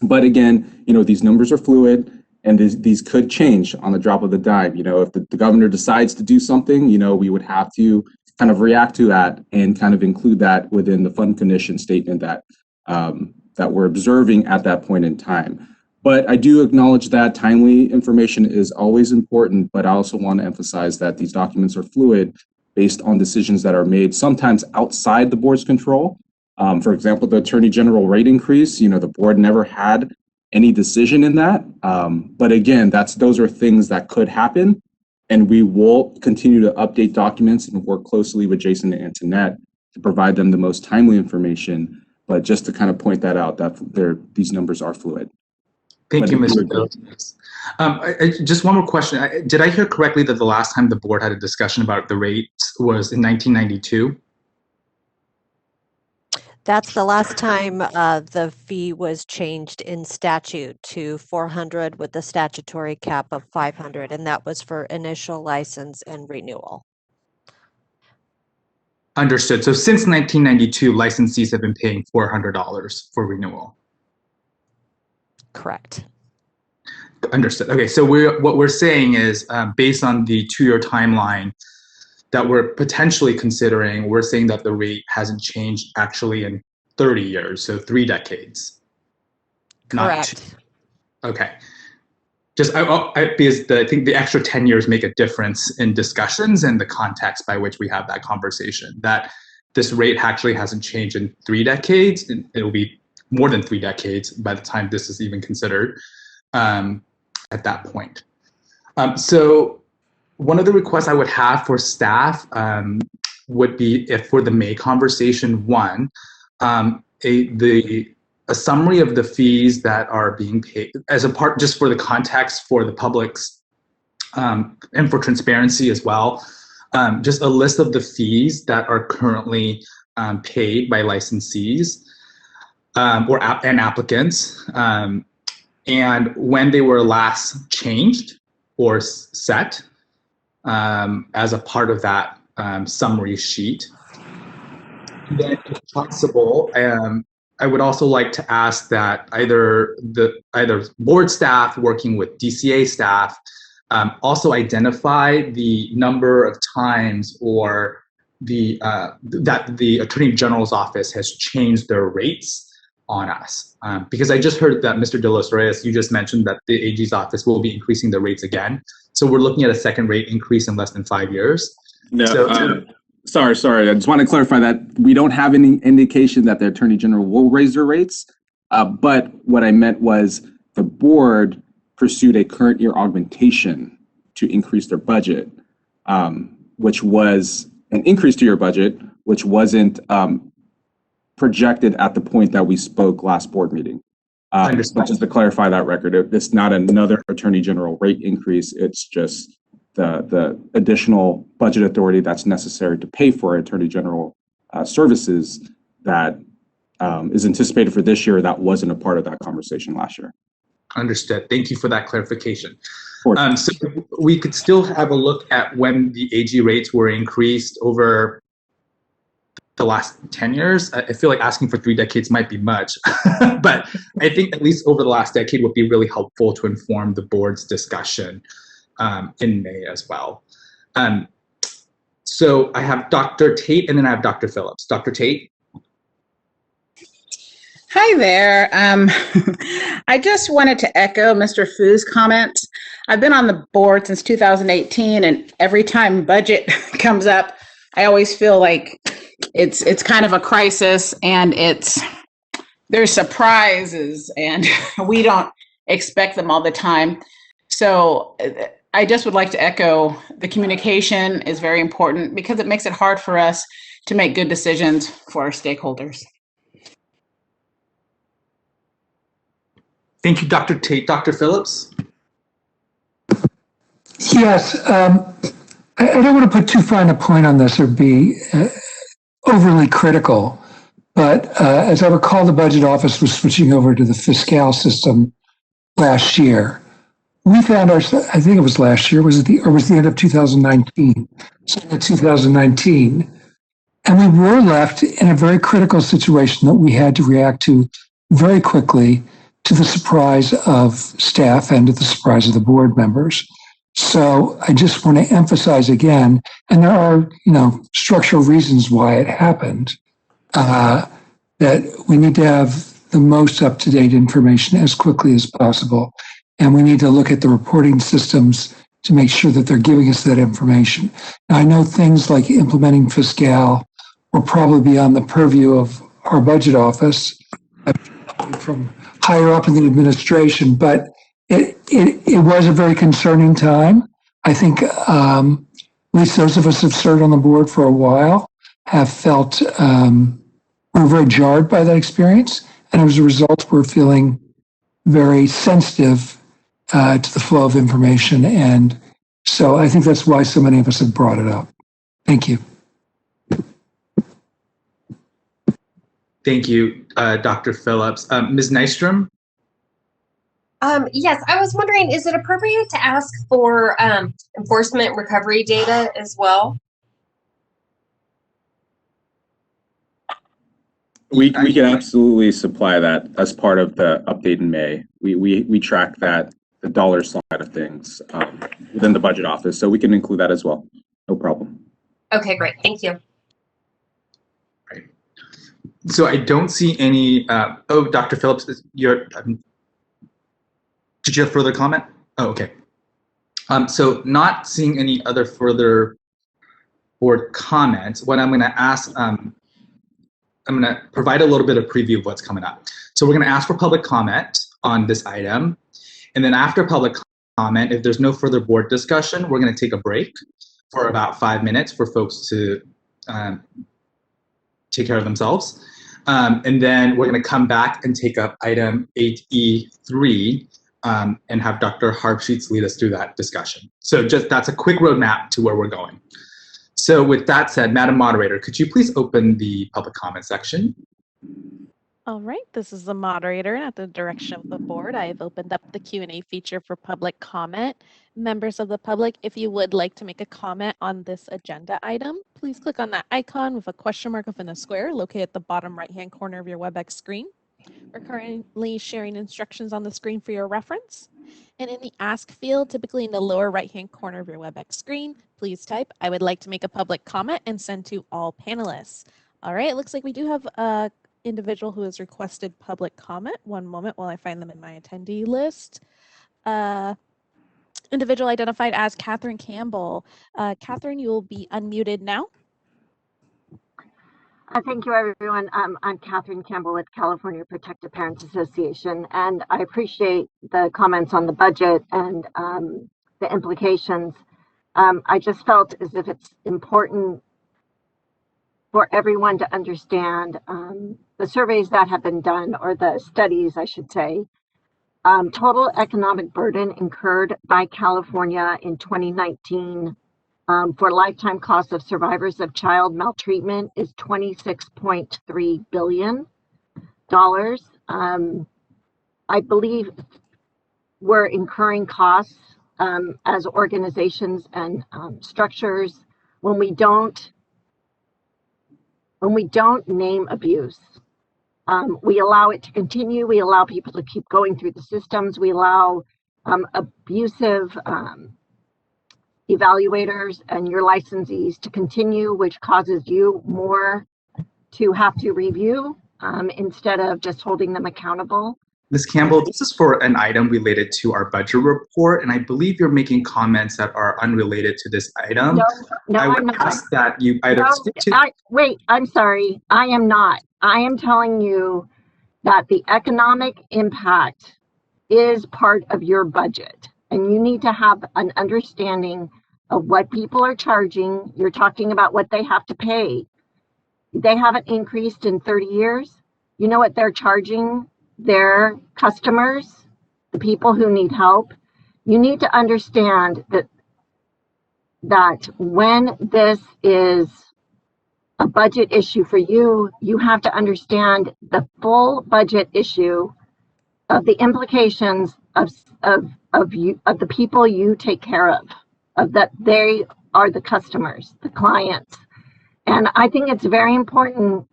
But again, these numbers are fluid, and these could change on the drop of the dime. If the governor decides to do something, we would have to kind of react to that and kind of include that within the fund condition statement that we're observing at that point in time. But I do acknowledge that timely information is always important, but I also want to emphasize that these documents are fluid based on decisions that are made sometimes outside the board's control. For example, the Attorney General rate increase, the board never had any decision in that. But again, those are things that could happen, and we will continue to update documents and work closely with Jason and Antoinette to provide them the most timely information. But just to kind of point that out, that these numbers are fluid. Thank you, Mr. Phillips. Just one more question. Did I hear correctly that the last time the board had a discussion about the rates was in 1992? That's the last time the fee was changed in statute to 400 with the statutory cap of 500, and that was for initial license and renewal. Understood. So since 1992, licensees have been paying $400 for renewal. Correct. Understood. Okay, so what we're saying is, based on the 2-year timeline that we're potentially considering, we're saying that the rate hasn't changed actually in 30 years, so 3 decades. Correct. Okay. Just because I think the extra 10 years make a difference in discussions and the context by which we have that conversation. That this rate actually hasn't changed in 3 decades, and it'll be more than 3 decades by the time this is even considered at that point. So one of the requests I would have for staff would be, if for the May conversation one, a summary of the fees that are being paid as a part, just for the context for the public's and for transparency as well. Just a list of the fees that are currently paid by licensees and applicants and when they were last changed or set as a part of that summary sheet. Then, if possible, I would also like to ask that either board staff working with DCA staff also identify the number of times or that the Attorney General's office has changed their rates on us. Because I just heard that Mr. De Los Reyes, you just mentioned that the AG's office will be increasing the rates again. So we're looking at a second rate increase in less than 5 years. No, So, sorry. I just want to clarify that we don't have any indication that the Attorney General will raise their rates. But what I meant was the board pursued a current year augmentation to increase their budget, which was an increase to your budget, which wasn't projected at the point that we spoke last board meeting. But just to clarify that record, it's not another Attorney General rate increase. It's just the additional budget authority that's necessary to pay for Attorney General services that is anticipated for this year. That wasn't a part of that conversation last year. Understood. Thank you for that clarification. So we could still have a look at when the AG rates were increased over the last 10 years. I feel like asking for 3 decades might be much, but I think at least over the last decade would be really helpful to inform the board's discussion in May as well. So I have Dr. Tate and then I have Dr. Phillips. Dr. Tate. Hi there. I just wanted to echo Mr. Fu's comment. I've been on the board since 2018, and every time budget comes up, I always feel like it's kind of a crisis, and there's surprises, and we don't expect them all the time. So I just would like to echo the communication is very important because it makes it hard for us to make good decisions for our stakeholders. Thank you, Dr. Tate. Dr. Phillips? Yes, I don't want to put too fine a point on this or be overly critical, but as I recall, the budget office was switching over to the fiscal system last year. We found ourselves, I think it was last year, was the end of 2019? So in 2019, and we were left in a very critical situation that we had to react to very quickly, to the surprise of staff and to the surprise of the board members. So I just want to emphasize again, and there are, structural reasons why it happened, that we need to have the most up-to-date information as quickly as possible. And we need to look at the reporting systems to make sure that they're giving us that information. Now, I know things like implementing fiscal will probably be on the purview of our budget office from higher up in the administration, but it was a very concerning time. I think at least those of us who have served on the board for a while have felt we're very jarred by that experience, and as a result, we're feeling very sensitive to the flow of information, and so I think that's why so many of us have brought it up. Thank you. Thank you, Dr. Phillips. Ms. Nystrom? Yes, I was wondering, is it appropriate to ask for enforcement recovery data as well? We can absolutely supply that as part of the update in May. We track that, the dollar side of things within the budget office, so we can include that as well. No problem. Okay, great. Thank you. So I don't see any, Dr. Phillips, did you have further comment? Oh, okay. So not seeing any other further board comments, what I'm going to ask, I'm going to provide a little bit of preview of what's coming up. So we're going to ask for public comment on this item. And then after public comment, if there's no further board discussion, we're going to take a break for about 5 minutes for folks to take care of themselves. And then we're going to come back and take up item 8E3 and have Dr. Harpsheets lead us through that discussion. So that's a quick roadmap to where we're going. So with that said, Madam Moderator, could you please open the public comment section? All right, this is the moderator, and at the direction of the board, I have opened up the Q&A feature for public comment. Members of the public, if you would like to make a comment on this agenda item, please click on that icon with a question mark within a square located at the bottom right-hand corner of your WebEx screen. We're currently sharing instructions on the screen for your reference. And in the Ask field, typically in the lower right-hand corner of your WebEx screen, please type, "I would like to make a public comment," and send to all panelists. All right, it looks like we do have a individual who has requested public comment. One moment while I find them in my attendee list. Individual identified as Catherine Campbell. Catherine, you will be unmuted now. Thank you, everyone. I'm Catherine Campbell with California Protective Parents Association, and I appreciate the comments on the budget and the implications. I just felt as if it's important for everyone to understand the surveys that have been done, or the studies, I should say. Total economic burden incurred by California in 2019 for lifetime costs of survivors of child maltreatment is $26.3 billion. I believe we're incurring costs as organizations and structures when we don't name abuse. We allow it to continue. We allow people to keep going through the systems. We allow abusive evaluators and your licensees to continue, which causes you more to have to review instead of just holding them accountable. Ms. Campbell, this is for an item related to our budget report, and I believe you're making comments that are unrelated to this item. No, I would I'm not. ask that you either stick to... Wait, I'm sorry. I am not. I am telling you that the economic impact is part of your budget, and you need to have an understanding of what people are charging. You're talking about what they have to pay. They haven't increased in 30 years. You know what they're charging their customers, the people who need help. You need to understand that when this is a budget issue for you, you have to understand the full budget issue of the implications of the people you take care of that they are the customers, the clients. And I think it's very important,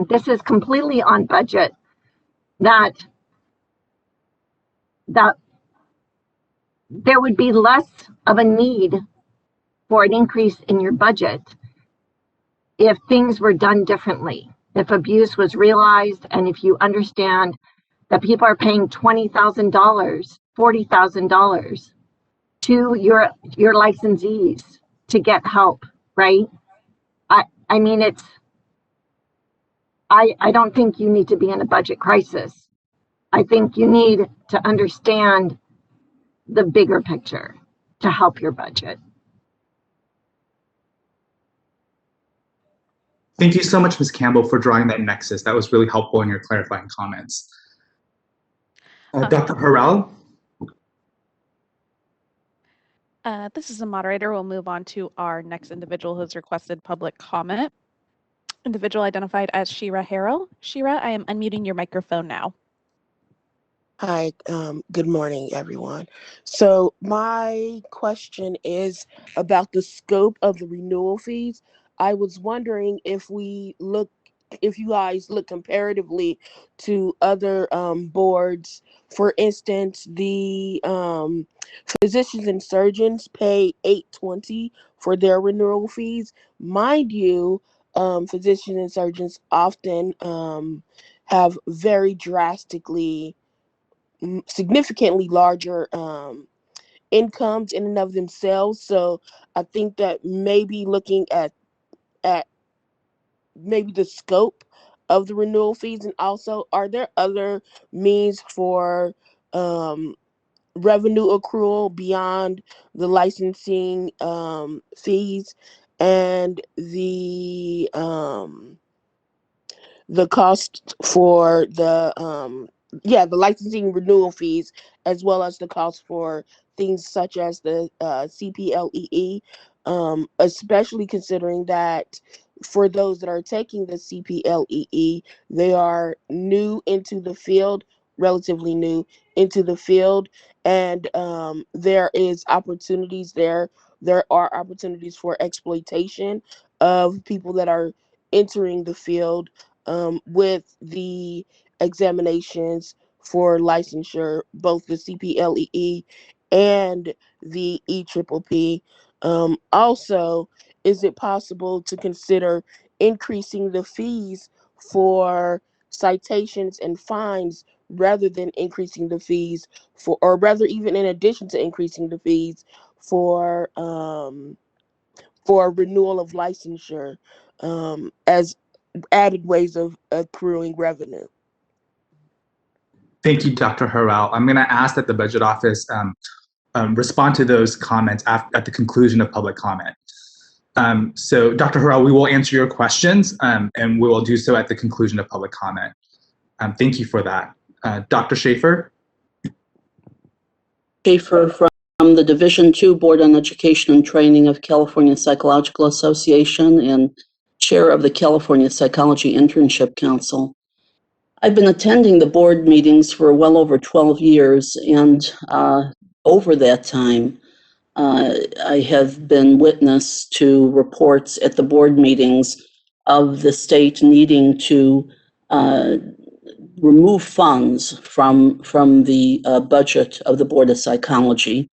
this is completely on budget, that there would be less of a need for an increase in your budget if things were done differently, if abuse was realized, and if you understand that people are paying $20,000, $40,000 to your licensees to get help, right? I mean, I don't think you need to be in a budget crisis. I think you need to understand the bigger picture to help your budget. Thank you so much, Ms. Campbell, for drawing that nexus. That was really helpful in your clarifying comments. Dr. Harrell? This is the moderator. We'll move on to our next individual who has requested public comment. Individual identified as Shira Harrell. Shira, I am unmuting your microphone now. Hi, good morning, everyone. So my question is about the scope of the renewal fees. I was wondering if you guys look comparatively to other boards. For instance, the physicians and surgeons pay $820 for their renewal fees. Mind you, physicians and surgeons often have very significantly larger incomes in and of themselves. So I think that maybe looking at maybe the scope of the renewal fees, and also, are there other means for revenue accrual beyond the licensing fees and the cost for the licensing renewal fees, as well as the cost for things such as the CPLEE, especially considering that for those that are taking the CPLEE, they are new into the field, relatively new into the field, and there is opportunities there. There are opportunities for exploitation of people that are entering the field with the examinations for licensure, both the CPLEE and the EPPP. Also, is it possible to consider increasing the fees for citations and fines rather than increasing the fees for, or rather even in addition to increasing the fees for renewal of licensure as added ways of accruing revenue? Thank you, Dr. Harrell. I'm going to ask that the Budget Office respond to those comments at the conclusion of public comment. So, Dr. Harrell, we will answer your questions, and we will do so at the conclusion of public comment. Thank you for that. Dr. Schaefer? Schaefer from the Division II Board on Education and Training of California Psychological Association and Chair of the California Psychology Internship Council. I've been attending the board meetings for well over 12 years, and over that time, I have been witness to reports at the board meetings of the state needing to remove funds from the budget of the Board of Psychology,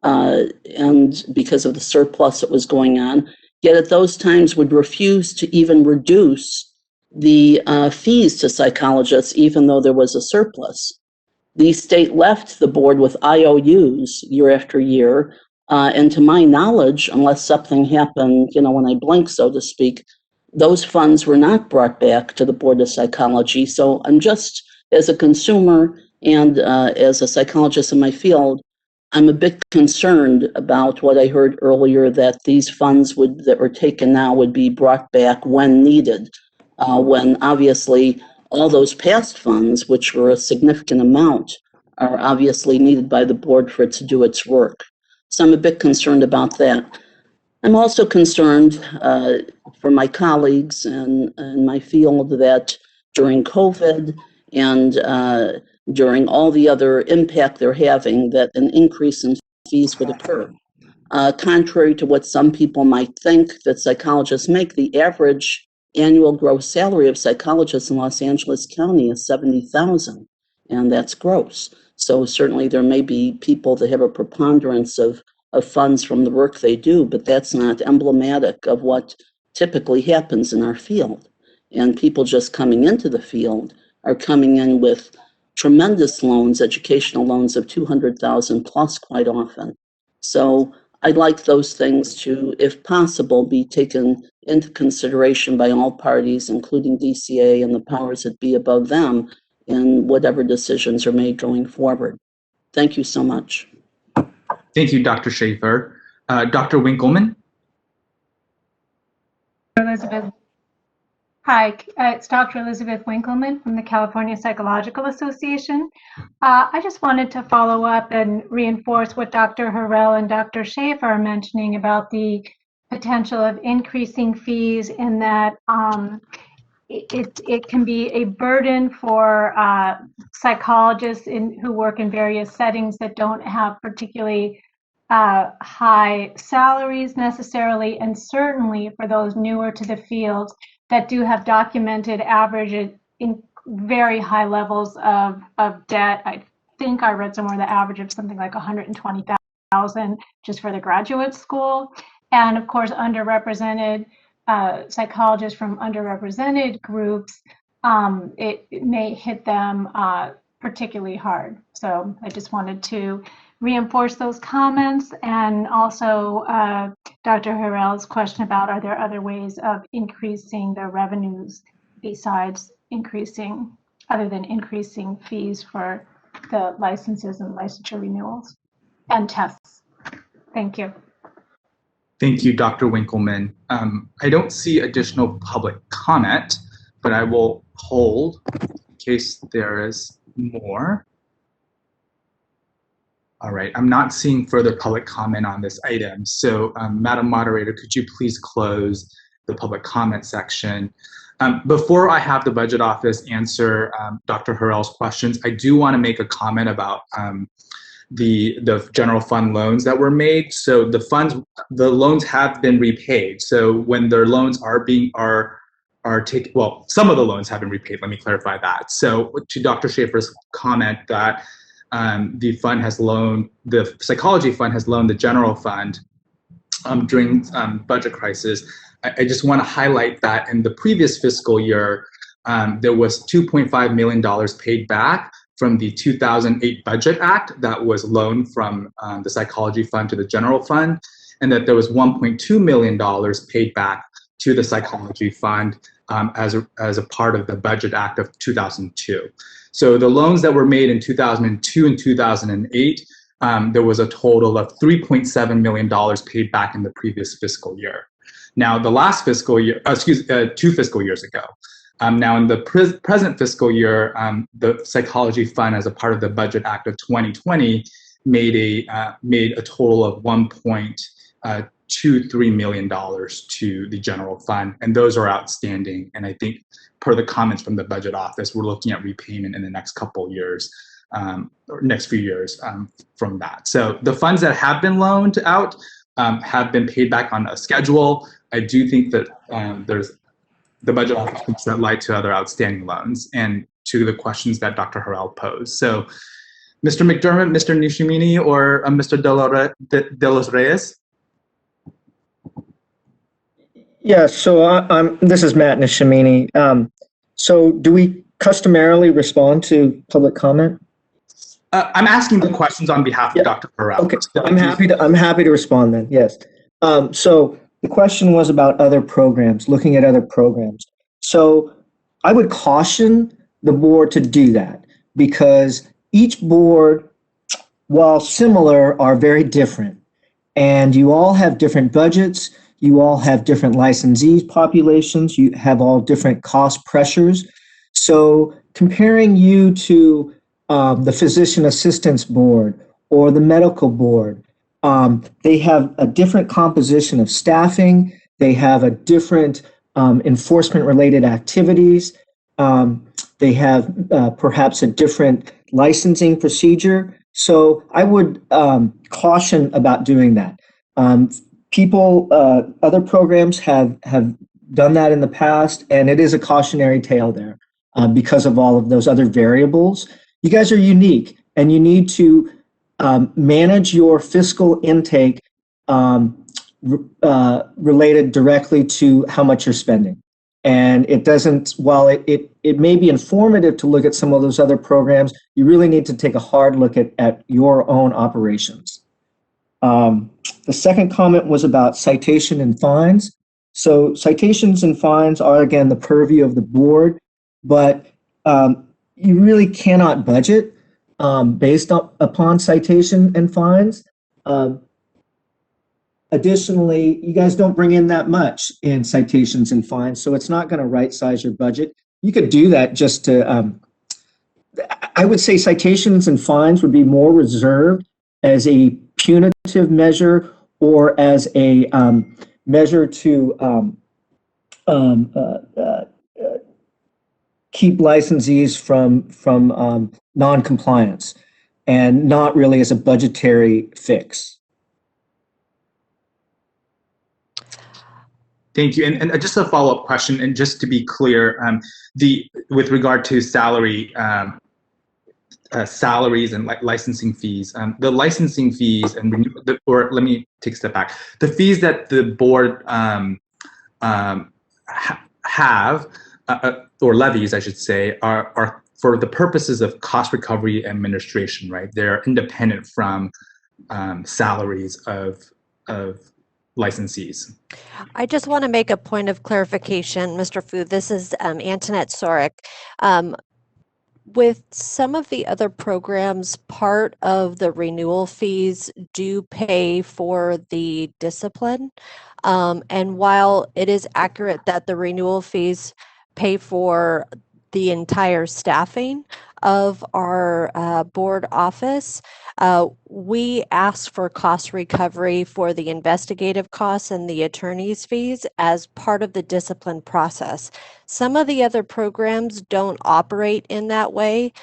and because of the surplus that was going on, yet at those times would refuse to even reduce the fees to psychologists, even though there was a surplus. The state left the board with IOUs year after year, and to my knowledge, unless something happened, when I blink, so to speak, those funds were not brought back to the Board of Psychology. So I'm just, as a consumer and as a psychologist in my field, I'm a bit concerned about what I heard earlier, that these funds that were taken now would be brought back when needed, when obviously all those past funds, which were a significant amount, are obviously needed by the board for it to do its work. So I'm a bit concerned about that. I'm also concerned for my colleagues and my field that during COVID and during all the other impact they're having, that an increase in fees would occur. Contrary to what some people might think that psychologists make, the average annual gross salary of psychologists in Los Angeles County is $70,000, and that's gross. So certainly there may be people that have a preponderance of funds from the work they do, but that's not emblematic of what typically happens in our field. And people just coming into the field are coming in with tremendous loans, educational loans of $200,000 plus quite often. So I'd like those things to, if possible, be taken into consideration by all parties, including DCA and the powers that be above them, in whatever decisions are made going forward. Thank you so much. Thank you, Dr. Schaefer. Dr. Winkleman? Elizabeth. Hi, it's Dr. Elizabeth Winkleman from the California Psychological Association. I just wanted to follow up and reinforce what Dr. Harrell and Dr. Schaefer are mentioning about the potential of increasing fees, in that it can be a burden for psychologists who work in various settings that don't have particularly high salaries necessarily, and certainly for those newer to the field that do have documented average in very high levels of debt. I think I read somewhere the average of something like $120,000 just for the graduate school. And of course, underrepresented psychologists from underrepresented groups, it may hit them particularly hard. So I just wanted to reinforce those comments, and also Dr. Harrell's question about, are there other ways of increasing the revenues besides other than increasing fees for the licenses and licensure renewals and tests? Thank you. Thank you, Dr. Winkleman. I don't see additional public comment, but I will hold in case there is more. All right, I'm not seeing further public comment on this item. So, Madam Moderator, could you please close the public comment section. Before I have the budget office answer Dr. Harrell's questions, I do want to make a comment about the general fund loans that were made. So the loans have been repaid. So when their loans are taken, well, some of the loans have been repaid. Let me clarify that. So to Dr. Schaefer's comment that the psychology fund has loaned the general fund during budget crisis. I just want to highlight that in the previous fiscal year, there was $2.5 million paid back from the 2008 Budget Act that was loaned from the psychology fund to the general fund, and that there was $1.2 million paid back to the psychology fund as a part of the Budget Act of 2002. So the loans that were made in 2002 and 2008, there was a total of $3.7 million paid back in the previous fiscal year. Now, the last fiscal year, 2 fiscal years ago. Now, in the present fiscal year, the psychology fund, as a part of the Budget Act of 2020, made a total of $1.23 million to the general fund, and those are outstanding. And I think, per the comments from the budget office, we're looking at repayment in the next couple years, or next few years from that. So the funds that have been loaned out have been paid back on a schedule. I do think that the budget office can shed light to other outstanding loans and to the questions that Dr. Harrell posed. So Mr. McDermott, Mr. Nishimini, or Mr. De Los Reyes? Yeah, so this is Matt Nishimini. So do we customarily respond to public comment? I'm asking the questions on behalf of Dr. Harrell. Okay, I'm happy to respond then, yes. So the question was about other programs, looking at other programs. So I would caution the board to do that because each board, while similar, are very different. And you all have different budgets, you all have different licensee populations, you have all different cost pressures. So comparing you to the physician assistance board or the medical board, they have a different composition of staffing. They have a different enforcement-related activities. They have perhaps a different licensing procedure. So I would caution about doing that. Other programs have done that in the past, and it is a cautionary tale there because of all of those other variables. You guys are unique, and you need to manage your fiscal intake related directly to how much you're spending. And it doesn't, while it may be informative to look at some of those other programs, you really need to take a hard look at your own operations. The second comment was about citation and fines. So citations and fines are, again, the purview of the board, but you really cannot budget based upon citation and fines. Additionally, you guys don't bring in that much in citations and fines, so it's not going to right size your budget. You could do that just to, I would say citations and fines would be more reserved as a punitive measure or as a measure to keep licensees from non-compliance, and not really as a budgetary fix. Thank you. And just a follow-up question, and just to be clear, with regard to salaries and licensing fees, the licensing fees or let me take a step back. The fees that the board have, or levies, I should say, are for the purposes of cost recovery administration, right? They're independent from salaries of licensees. I just want to make a point of clarification, Mr. Fu. This is Antoinette Sorrick. With some of the other programs, part of the renewal fees do pay for the discipline. And while it is accurate that the renewal fees pay for the entire staffing, of our board office, we ask for cost recovery for the investigative costs and the attorney's fees as part of the discipline process. Some of the other programs don't operate in that way.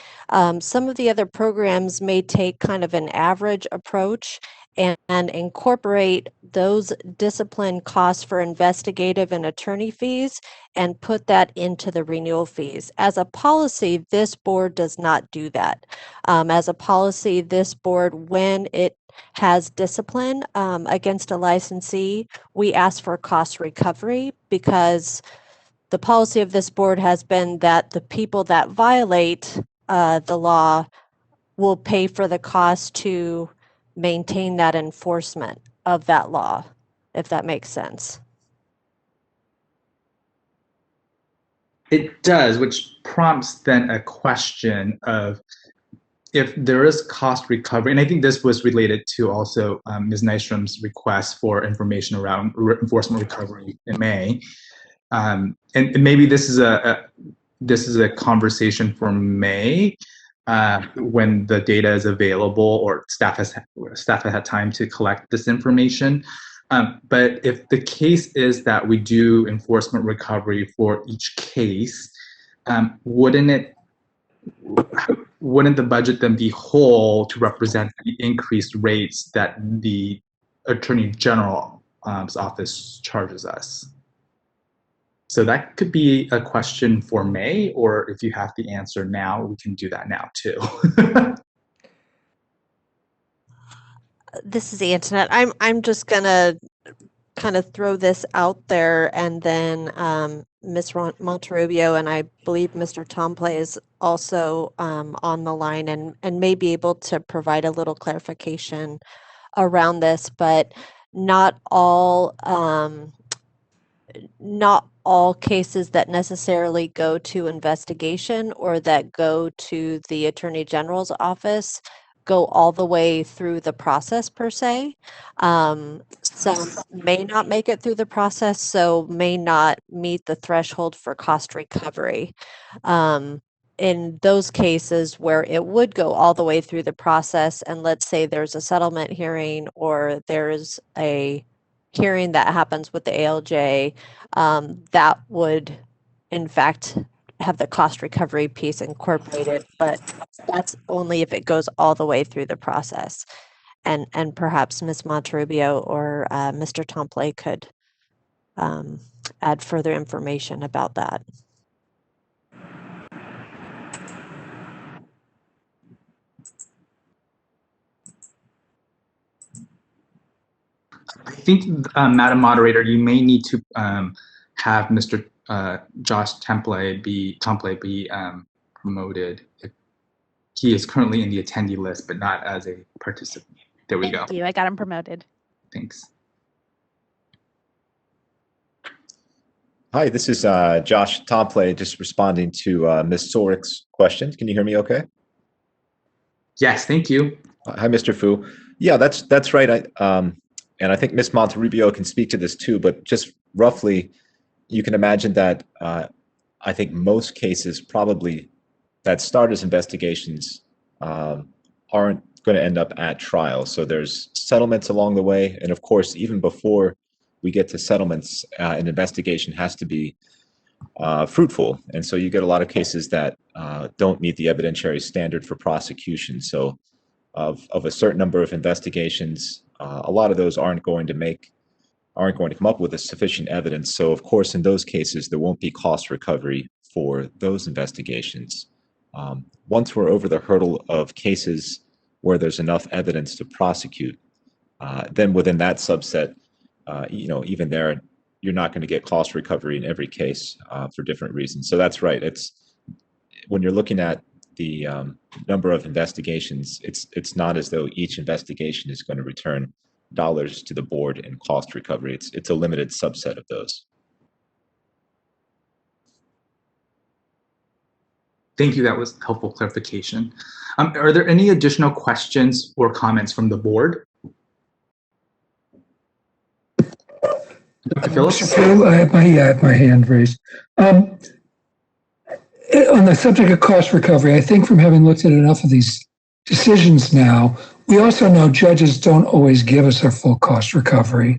Some of the other programs may take kind of an average approach and incorporate those discipline costs for investigative and attorney fees and put that into the renewal fees. As a policy, this board does not do that. As a policy, this board, when it has discipline against a licensee, we ask for cost recovery because the policy of this board has been that the people that violate the law will pay for the cost to maintain that enforcement of that law, if that makes sense. It does, which prompts then a question of if there is cost recovery, and I think this was related to also Ms. Nystrom's request for information around enforcement recovery in May, and maybe this is a conversation for May when the data is available or staff has had time to collect this information. But if the case is that we do enforcement recovery for each case, wouldn't the budget then be whole to represent the increased rates that the Attorney General's office charges us? So that could be a question for May, or if you have the answer now, we can do that now too. This is Antoinette. I'm just gonna kind of throw this out there, and then Ms. Monterrubio and I believe Mr. Tomplay is also on the line and may be able to provide a little clarification around this, but not all cases that necessarily go to investigation or that go to the Attorney General's office go all the way through the process per se. Some may not make it through the process, so may not meet the threshold for cost recovery. In those cases where it would go all the way through the process, and let's say there's a settlement hearing or there's a hearing that happens with the ALJ, that would in fact have the cost recovery piece incorporated, but that's only if it goes all the way through the process. And perhaps Ms. Monterrubio or Mr. Tomplay could add further information about that. I think, Madam Moderator, you may need to have Mr. Josh Tomplay be promoted. He is currently in the attendee list, but not as a participant. There we go. Thank you. I got him promoted. Thanks. Hi, this is Josh Tomplay, just responding to Ms. Sorrick's question. Can you hear me okay? Yes, thank you. Hi, Mr. Fu. Yeah, that's right. And I think Ms. Monterrubio can speak to this too, but just roughly, you can imagine that I think most cases probably that start as investigations aren't going to end up at trial. So there's settlements along the way. And of course, even before we get to settlements, an investigation has to be fruitful. And so you get a lot of cases that don't meet the evidentiary standard for prosecution. So of a certain number of investigations, a lot of those aren't going to come up with a sufficient evidence. So of course, in those cases, there won't be cost recovery for those investigations. Once we're over the hurdle of cases where there's enough evidence to prosecute, then within that subset, even there, you're not going to get cost recovery in every case for different reasons. So that's right. It's when you're looking at the number of investigations, it's not as though each investigation is going to return dollars to the board in cost recovery. It's a limited subset of those. Thank you. That was helpful clarification. Are there any additional questions or comments from the board? Dr. Phillips? Mr. Phil, I have my hand raised. On the subject of cost recovery, I think from having looked at enough of these decisions now, we also know judges don't always give us our full cost recovery,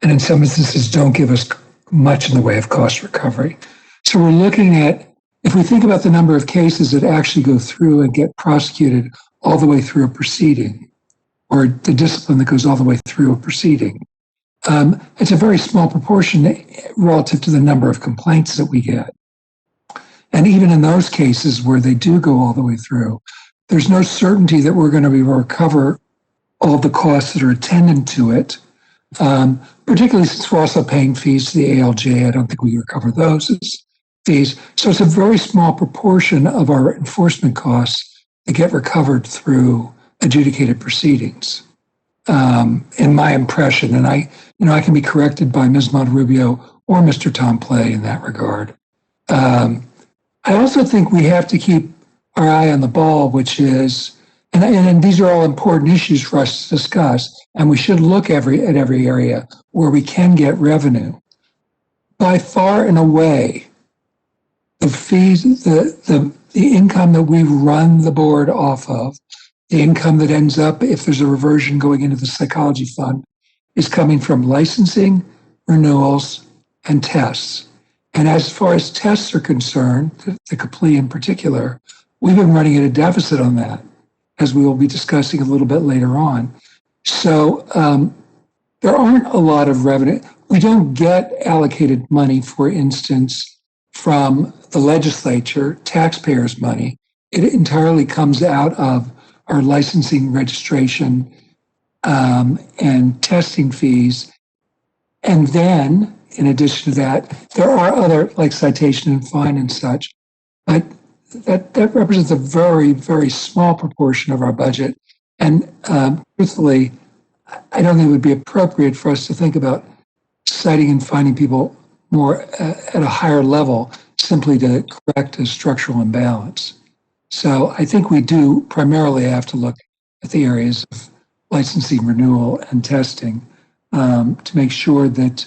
and in some instances don't give us much in the way of cost recovery. So we're looking at, if we think about the number of cases that actually go through and get prosecuted all the way through a proceeding, or the discipline that goes all the way through a proceeding, it's a very small proportion relative to the number of complaints that we get. And even in those cases where they do go all the way through, there's no certainty that we're going to be able to recover all the costs that are attendant to it, particularly since we're also paying fees to the ALJ. I don't think we recover those as fees. So it's a very small proportion of our enforcement costs that get recovered through adjudicated proceedings, in my impression. And I can be corrected by Ms. Monterubio or Mr. Tomplay in that regard. I also think we have to keep our eye on the ball, which is, and these are all important issues for us to discuss, and we should look at every area where we can get revenue. By far and away, the fees, the income that we run the board off of, the income that ends up, if there's a reversion going into the psychology fund, is coming from licensing, renewals, and tests. And as far as tests are concerned, the CAPLE in particular, we've been running at a deficit on that, as we will be discussing a little bit later on. So there aren't a lot of revenue. We don't get allocated money, for instance, from the legislature, taxpayers' money. It entirely comes out of our licensing, registration, and testing fees. And then, in addition to that, there are other, like citation and fine and such, but that represents a very, very small proportion of our budget. And truthfully, I don't think it would be appropriate for us to think about citing and fining people more at a higher level simply to correct a structural imbalance. So I think we do primarily have to look at the areas of licensing, renewal, and testing to make sure that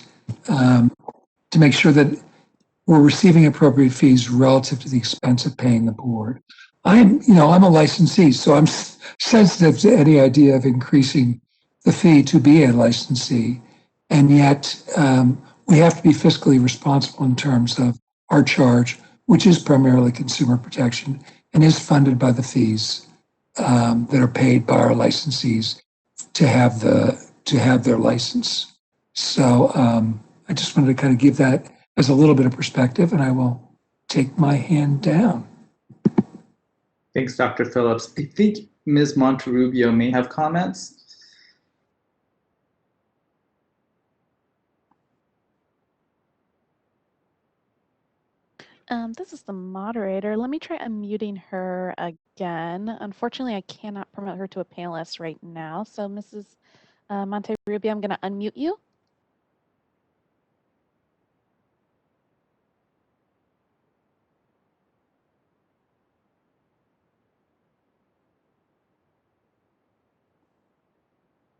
we're receiving appropriate fees relative to the expense of paying the board. I'm a licensee, so I'm sensitive to any idea of increasing the fee to be a licensee, and yet we have to be fiscally responsible in terms of our charge, which is primarily consumer protection and is funded by the fees that are paid by our licensees to have their license. So I just wanted to kind of give that as a little bit of perspective, and I will take my hand down. Thanks, Dr. Phillips. I think Ms. Monterubio may have comments. This is the moderator. Let me try unmuting her again. Unfortunately, I cannot promote her to a panelist right now. So Mrs. Monterubio, I'm going to unmute you.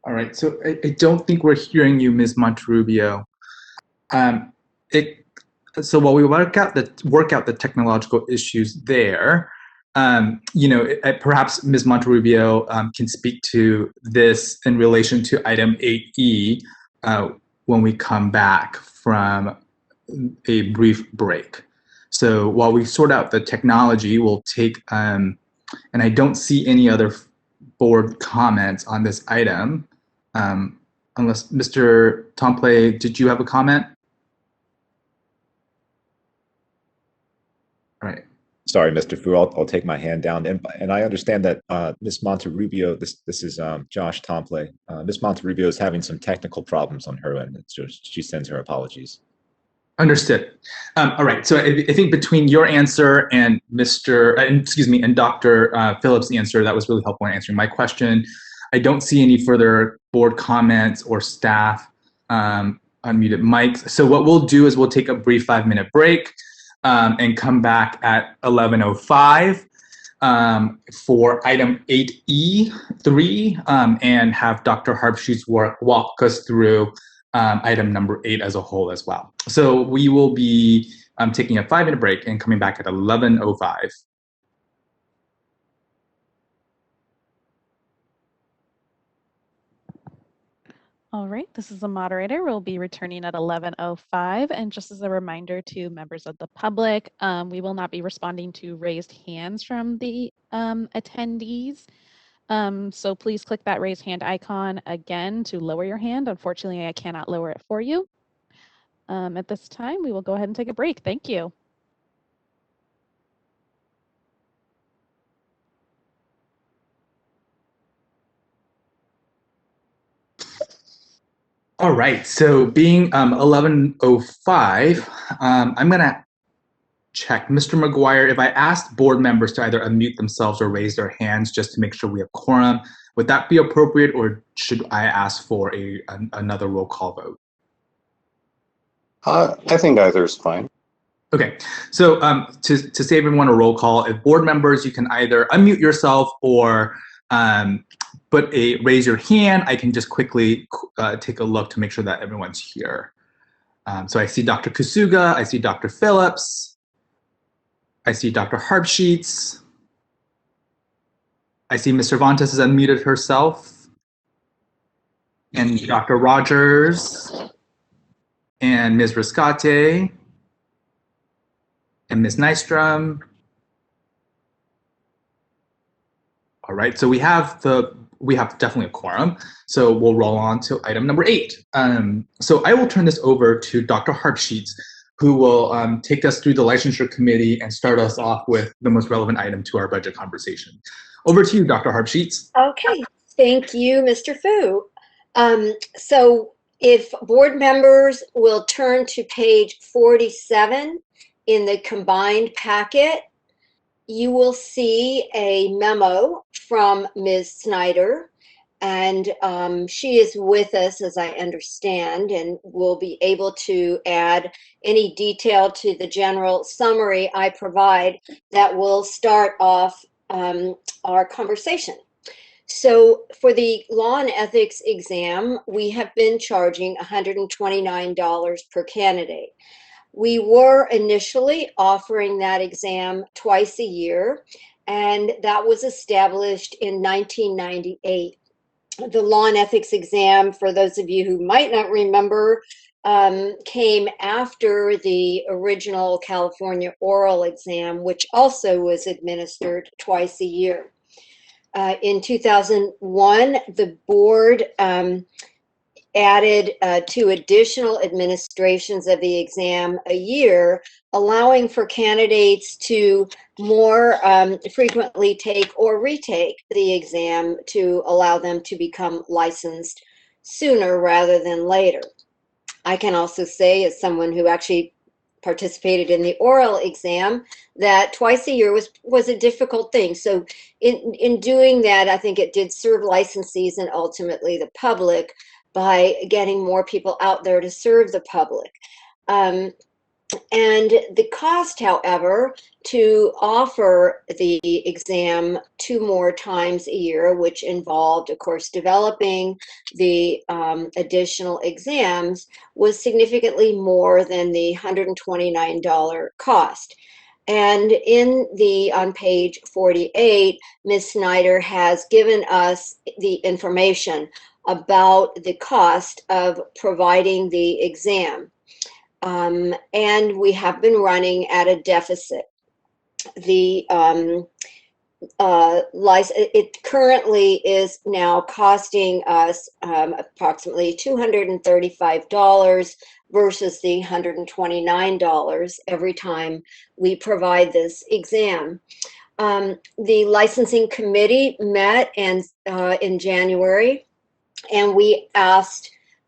All right, so I don't think we're hearing you, Ms. Monterubio. So while we work out the technological issues there, perhaps Ms. Monterubio can speak to this in relation to item 8E when we come back from a brief break. So while we sort out the technology, we'll take, and I don't see any other board comments on this item, unless Mr. Tomplay, did you have a comment? All right. Sorry, Mr. Fu, I'll take my hand down. And I understand that Ms. Monterubio, this is Josh Tomplay. Ms. Monterubio is having some technical problems on her end. So she sends her apologies. Understood. All right. So I think between your answer and and Dr. Phillips' answer, that was really helpful in answering my question. I don't see any further board comments or staff unmuted mics. So what we'll do is we'll take a brief 5-minute break and come back at 11:05 for item 8E3 and have Dr. Harpsheet's walk us through item number 8 as a whole as well. So we will be I'm taking a 5-minute break and coming back at 11:05. All right, this is the moderator. We'll be returning at 11:05. And just as a reminder to members of the public, we will not be responding to raised hands from the attendees. So please click that raise hand icon again to lower your hand. Unfortunately, I cannot lower it for you. At this time, we will go ahead and take a break. Thank you. All right, so being 11:05, I'm gonna check. Mr. McGuire, if I asked board members to either unmute themselves or raise their hands just to make sure we have quorum, would that be appropriate, or should I ask for another roll call vote? I think either is fine. Okay, so to save everyone a roll call, if board members, you can either unmute yourself or raise your hand. I can just quickly take a look to make sure that everyone's here. So I see Dr. Kusuga, I see Dr. Phillips, I see Dr. Harpsheets, I see Ms. Cervantes has unmuted herself, and Dr. Rogers, and Ms. Riscate, and Ms. Nystrom. All right, so we have definitely a quorum. So we'll roll on to item number 8. So I will turn this over to Dr. Harpsheets, who will take us through the licensure committee and start us off with the most relevant item to our budget conversation. Over to you, Dr. Harpsheets. Okay, thank you, Mr. Fu. So if board members will turn to page 47 in the combined packet, you will see a memo from Ms. Snyder, and she is with us, as I understand, and will be able to add any detail to the general summary I provide that will start off our conversation. So for the Law and Ethics exam, we have been charging $129 per candidate. We were initially offering that exam twice a year, and that was established in 1998. The Law and Ethics exam, for those of you who might not remember, came after the original California oral exam, which also was administered twice a year. In 2001, the board added 2 additional administrations of the exam a year, allowing for candidates to more frequently take or retake the exam to allow them to become licensed sooner rather than later. I can also say, as someone who actually participated in the oral exam, that twice a year was a difficult thing. So in doing that, I think it did serve licensees and ultimately the public by getting more people out there to serve the public. And the cost, however, to offer the exam 2 more times a year, which involved, of course, developing the additional exams, was significantly more than the $129 cost. And on page 48, Ms. Snyder has given us the information about the cost of providing the exam. And we have been running at a deficit. It currently is now costing us approximately $235 versus the $129 every time we provide this exam. The licensing committee met in January, and we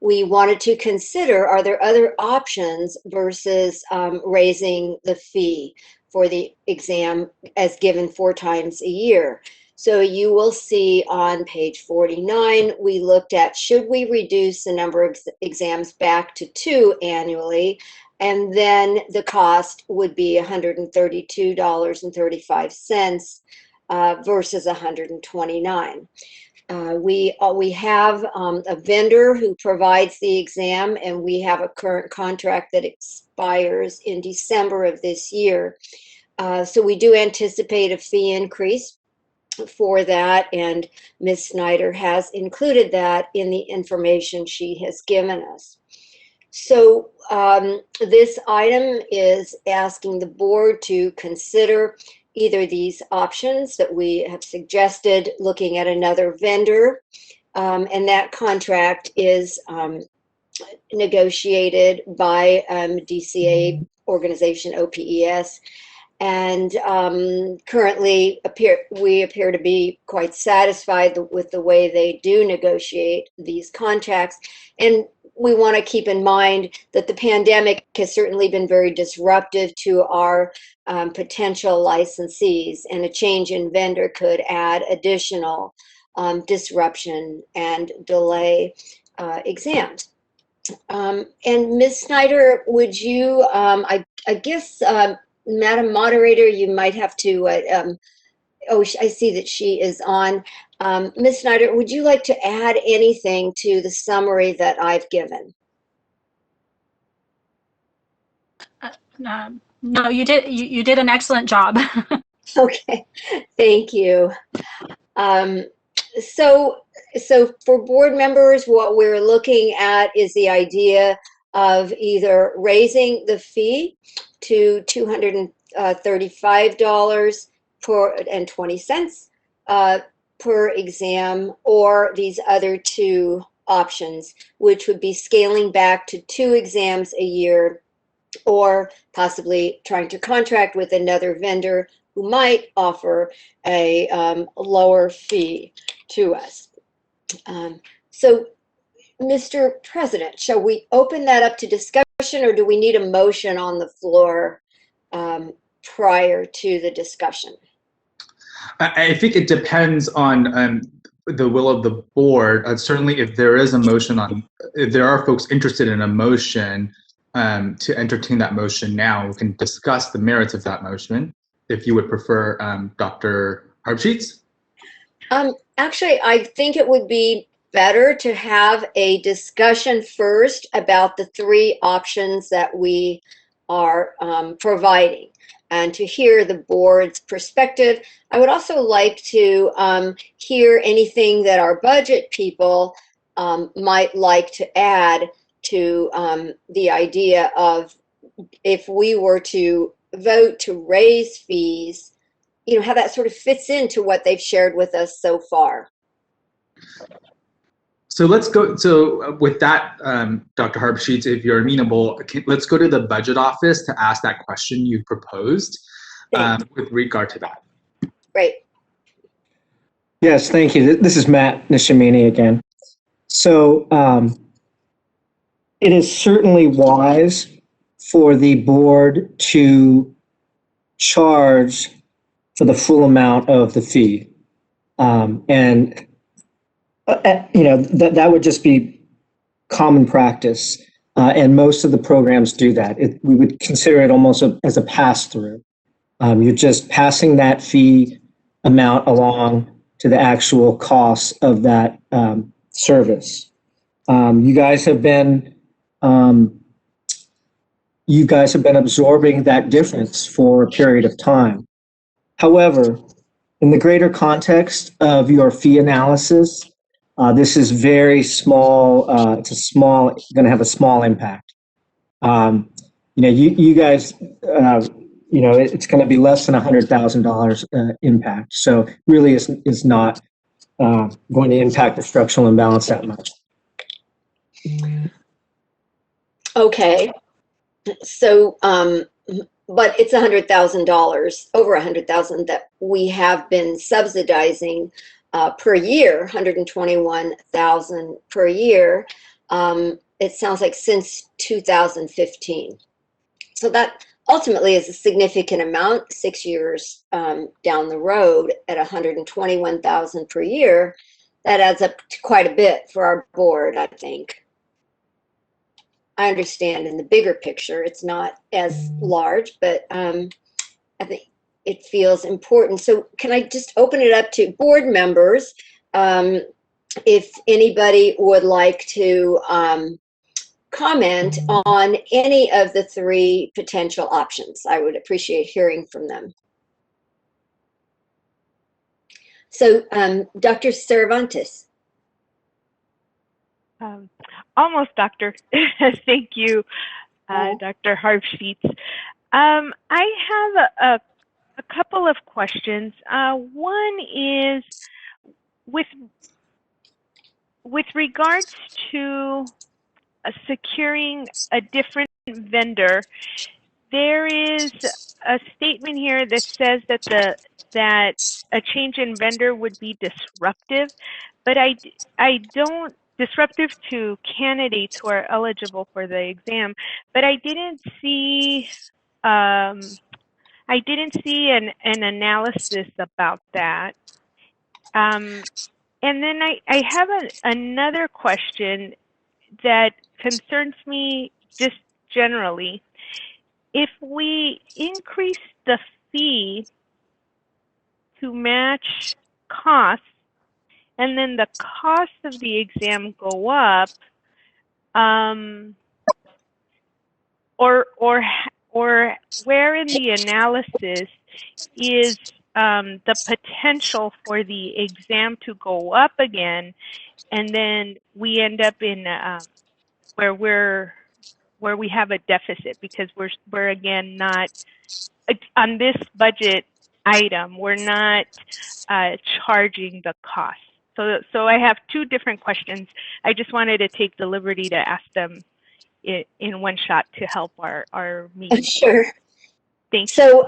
wanted to consider, are there other options versus raising the fee for the exam as given 4 times a year? So you will see on page 49, we looked at, should we reduce the number of exams back to 2 annually? And then the cost would be $132.35 versus $129. We have a vendor who provides the exam, and we have a current contract that expires in December of this year. So we do anticipate a fee increase for that, and Ms. Snyder has included that in the information she has given us. So this item is asking the board to consider either these options that we have suggested, looking at another vendor, and that contract is negotiated by DCA organization OPES. And currently we appear to be quite satisfied with the way they do negotiate these contracts. And we want to keep in mind that the pandemic has certainly been very disruptive to our potential licensees, and a change in vendor could add additional disruption and delay exams. And Ms. Snyder, would you, I guess, Madam Moderator, you might have to, I see that she is on. Ms. Snyder, would you like to add anything to the summary that I've given? No, you did. You did an excellent job. Okay, thank you. So for board members, what we're looking at is the idea of either raising the fee to $235.20 per exam, or these other two options, which would be scaling back to 2 exams a year, or possibly trying to contract with another vendor who might offer a lower fee to us. So, Mr. President, shall we open that up to discussion, or do we need a motion on the floor prior to the discussion? I think it depends on the will of the board. Certainly, if there is a motion if there are folks interested in a motion, to entertain that motion now, we can discuss the merits of that motion. If you would prefer, Dr. Harbsheets? Actually, I think it would be better to have a discussion first about the 3 options that we are providing, and to hear the board's perspective. I would also like to hear anything that our budget people might like to add to the idea of, if we were to vote to raise fees, you know, how that sort of fits into what they've shared with us so far. So let's go. So with that, Dr. Harbsheets, if you're amenable, let's go to the budget office to ask that question you proposed with regard to that. Great. Yes, thank you. This is Matt Nishimini again. So it is certainly wise for the board to charge for the full amount of the fee. And you know, that would just be common practice. And most of the programs do that. We would consider it almost as a pass-through. You're just passing that fee amount along to the actual cost of that service. You guys have been absorbing that difference for a period of time. However, in the greater context of your fee analysis, this is very small. It's going to have a small impact. You know, you guys, you know, it's going to be less than $100,000 impact. So really is not going to impact the structural imbalance that much. Okay. So, but it's $100,000, over $100,000 that we have been subsidizing per year, $121,000 per year. It sounds like since 2015. So that ultimately is a significant amount. 6 years down the road at $121,000 per year, that adds up to quite a bit for our board, I think. I understand in the bigger picture, it's not as large, but I think it feels important. So can I just open it up to board members? if anybody would like to comment on any of the three potential options, I would appreciate hearing from them. So, Dr. Cervantes. Almost, Doctor. Thank you, Dr. Harpsheets. I have a couple of questions. One is with regards to securing a different vendor. There is a statement here that says that that a change in vendor would be disruptive, but I don't disruptive to candidates who are eligible for the exam, but I didn't see an analysis about that. And then I have another question that concerns me just generally. If we increase the fee to match costs, and then the cost of the exam go up, or where in the analysis is the potential for the exam to go up again, and then we end up in where we have a deficit because we're again not on this budget item, we're not charging the cost. So I have two different questions. I just wanted to take the liberty to ask them in one shot to help our meeting. Sure. Thank you. So,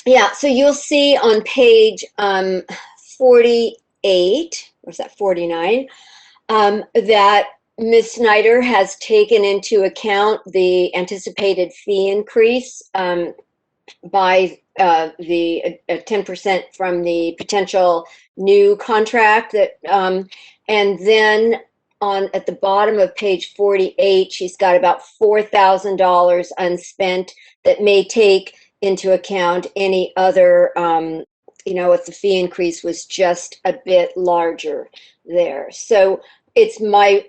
yeah, so you'll see on page 48, or is that 49, that Ms. Snyder has taken into account the anticipated fee increase by the 10% from the potential new contract that, and then at the bottom of page 48, she's got about $4,000 unspent that may take into account any other, if the fee increase was just a bit larger there. So it's my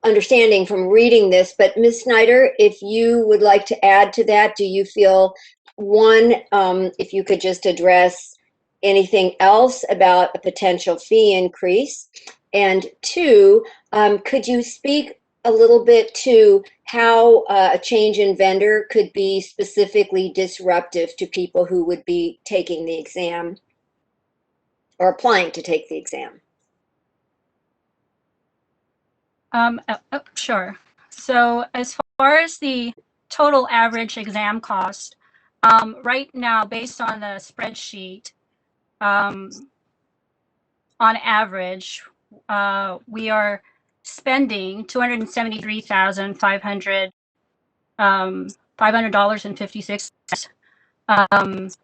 understanding from reading this, but Ms. Snyder, if you would like to add to that, do you feel, one, if you could just address anything else about a potential fee increase, and two, could you speak a little bit to how a change in vendor could be specifically disruptive to people who would be taking the exam or applying to take the exam? Sure. So as far as the total average exam cost, right now, based on the spreadsheet, on average, we are spending $273,500, $500.56.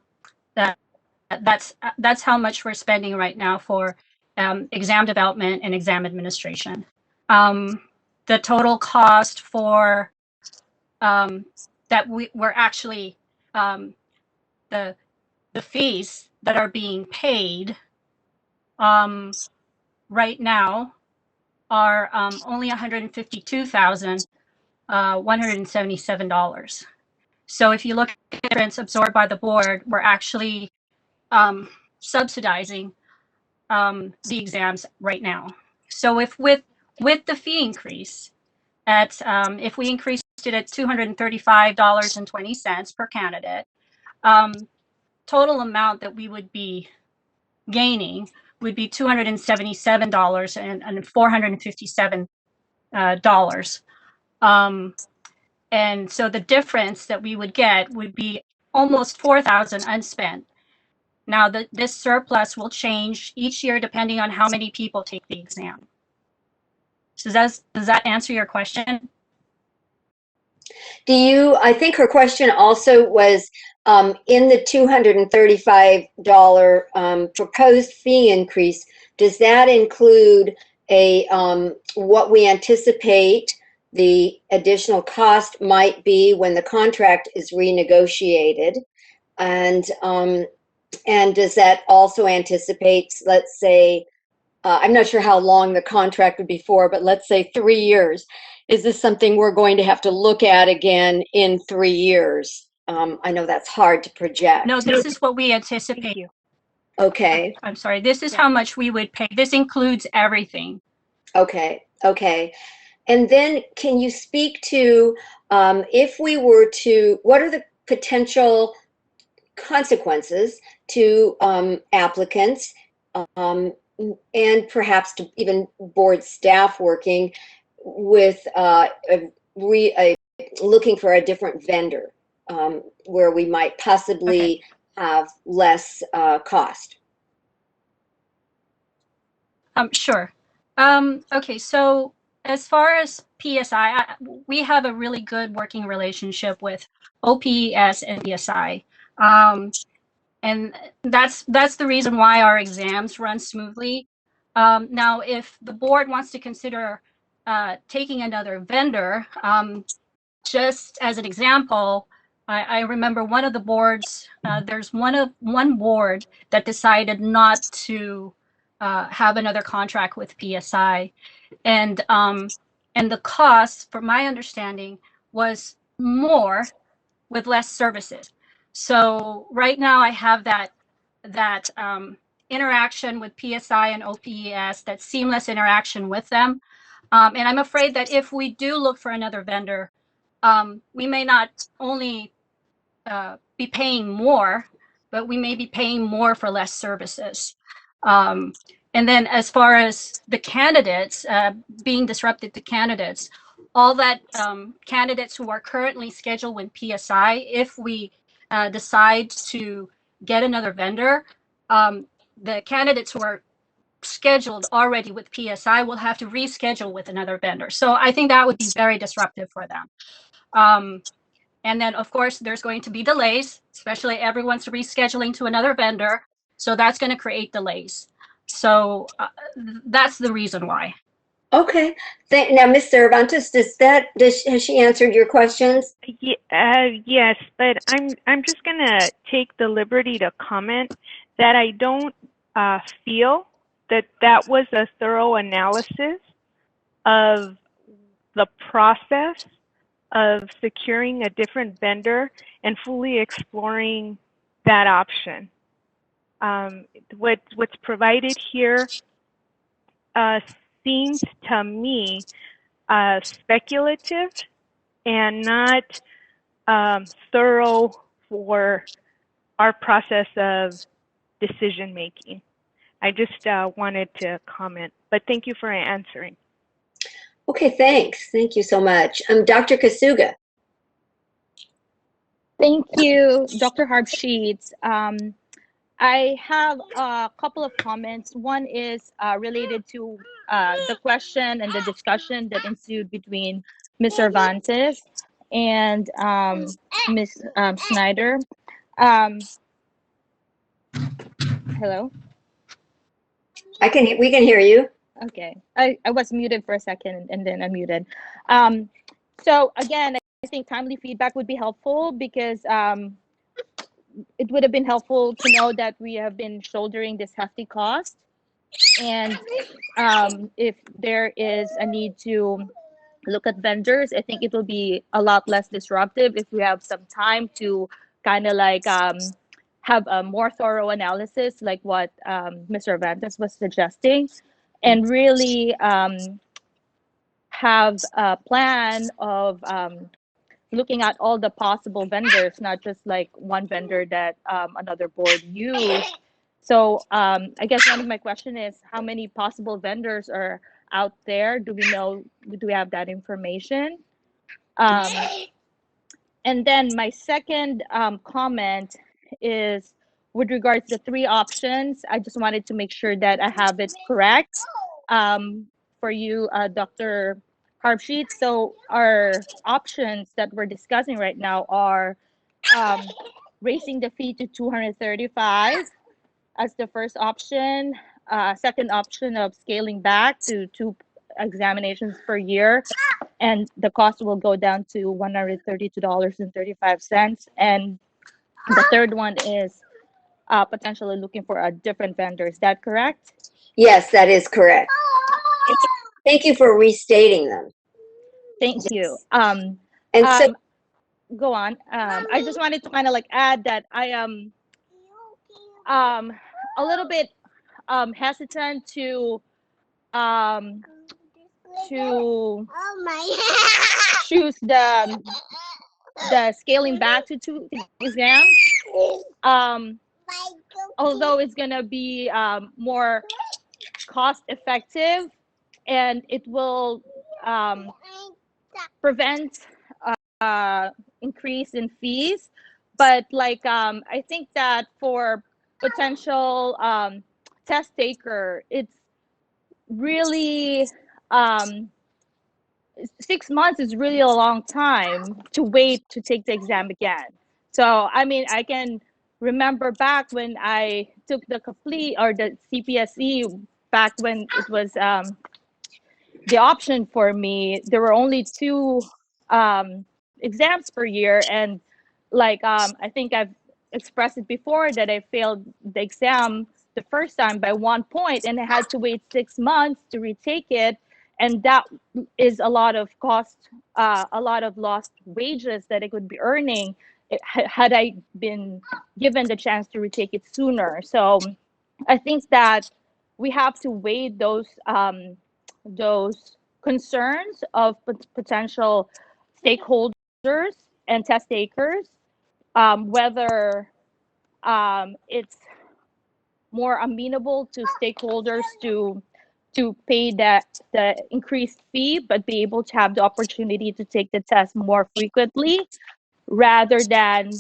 That's how much we're spending right now for exam development and exam administration. The total cost for that we're actually the fees that are being paid right now are only $152,177. So if you look at the difference absorbed by the board, we're actually subsidizing the exams right now. So if with the fee increase if we increased it at $235.20 per candidate, total amount that we would be gaining would be $277 and $457. And so the difference that we would get would be almost $4,000 unspent. Now, this surplus will change each year depending on how many people take the exam. So does that answer your question? I think her question also was, in the $235 proposed fee increase, does that include what we anticipate the additional cost might be when the contract is renegotiated? And And does that also anticipate, let's say, I'm not sure how long the contract would be for, but let's say 3 years. Is this something we're going to have to look at again in 3 years? I know that's hard to project. No, this is what we anticipate. Okay. I'm sorry. This is how much we would pay. This includes everything. Okay. Okay. And then can you speak to if we were to, what are the potential consequences to applicants and perhaps to even board staff working with looking for a different vendor where we might possibly have less cost? Sure. Okay, so as far as PSI, we have a really good working relationship with OPES and PSI. And that's the reason why our exams run smoothly. Now, if the board wants to consider taking another vendor, just as an example, I remember one of the boards, there's one board that decided not to have another contract with PSI. And the cost, from my understanding, was more with less services. So right now I have that interaction with PSI and OPES, that seamless interaction with them. And I'm afraid that if we do look for another vendor, we may not only be paying more, but we may be paying more for less services. And then as far as the candidates, being disrupted to candidates, all that candidates who are currently scheduled with PSI, if we decide to get another vendor, the candidates who are scheduled already with PSI will have to reschedule with another vendor. So I think that would be very disruptive for them. And then, of course, there's going to be delays, especially everyone's rescheduling to another vendor. So that's going to create delays. So that's the reason why. Okay. Now, Ms. Cervantes, has she answered your questions? Yes, but I'm just gonna take the liberty to comment that I don't feel that was a thorough analysis of the process of securing a different vendor and fully exploring that option. What's provided here seems to me speculative and not thorough for our process of decision making. I just wanted to comment, but thank you for answering. Okay, thanks. Thank you so much. Dr. Kasuga. Thank you, Dr. Harbsheets. I have a couple of comments. One is related to the question and the discussion that ensued between Ms. Cervantes and Ms. Snyder. Hello? We can hear you. Okay. I was muted for a second and then unmuted. So again, I think timely feedback would be helpful because it would have been helpful to know that we have been shouldering this hefty cost. And if there is a need to look at vendors, I think it will be a lot less disruptive if we have some time to kind of like have a more thorough analysis like what Ms. Cervantes was suggesting, and really have a plan of looking at all the possible vendors, not just like one vendor that another board used. So I guess one of my question is, how many possible vendors are out there? Do we have that information? And then my second comment is with regards to the 3 options. I just wanted to make sure that I have it correct for you, Dr. Harbsheets. So our options that we're discussing right now are raising the fee to $235 as the first option. Second option of scaling back to 2 examinations per year, and the cost will go down to $132.35. And the third one is potentially looking for a different vendor. Is that correct? Yes, that is correct. Thank you for restating them. Thank you. And so, Go on. I just wanted to kind of like add that I am a little bit hesitant to choose the scaling back to 2 exams. Although it's gonna be more cost effective, and it will prevent increase in fees, but like I think that for potential test taker, it's really 6 months is really a long time to wait to take the exam again. So I mean, I can remember back when I took the complete or the CPSE back when it was the option for me. There were only 2 exams per year, and like I think I've expressed it before that I failed the exam the first time by 1 point, and I had to wait 6 months to retake it, and that is a lot of cost, a lot of lost wages that I could be earning had I been given the chance to retake it sooner. So I think that we have to weigh those concerns of potential stakeholders and test takers, whether it's more amenable to stakeholders to pay the increased fee, but be able to have the opportunity to take the test more frequently, rather than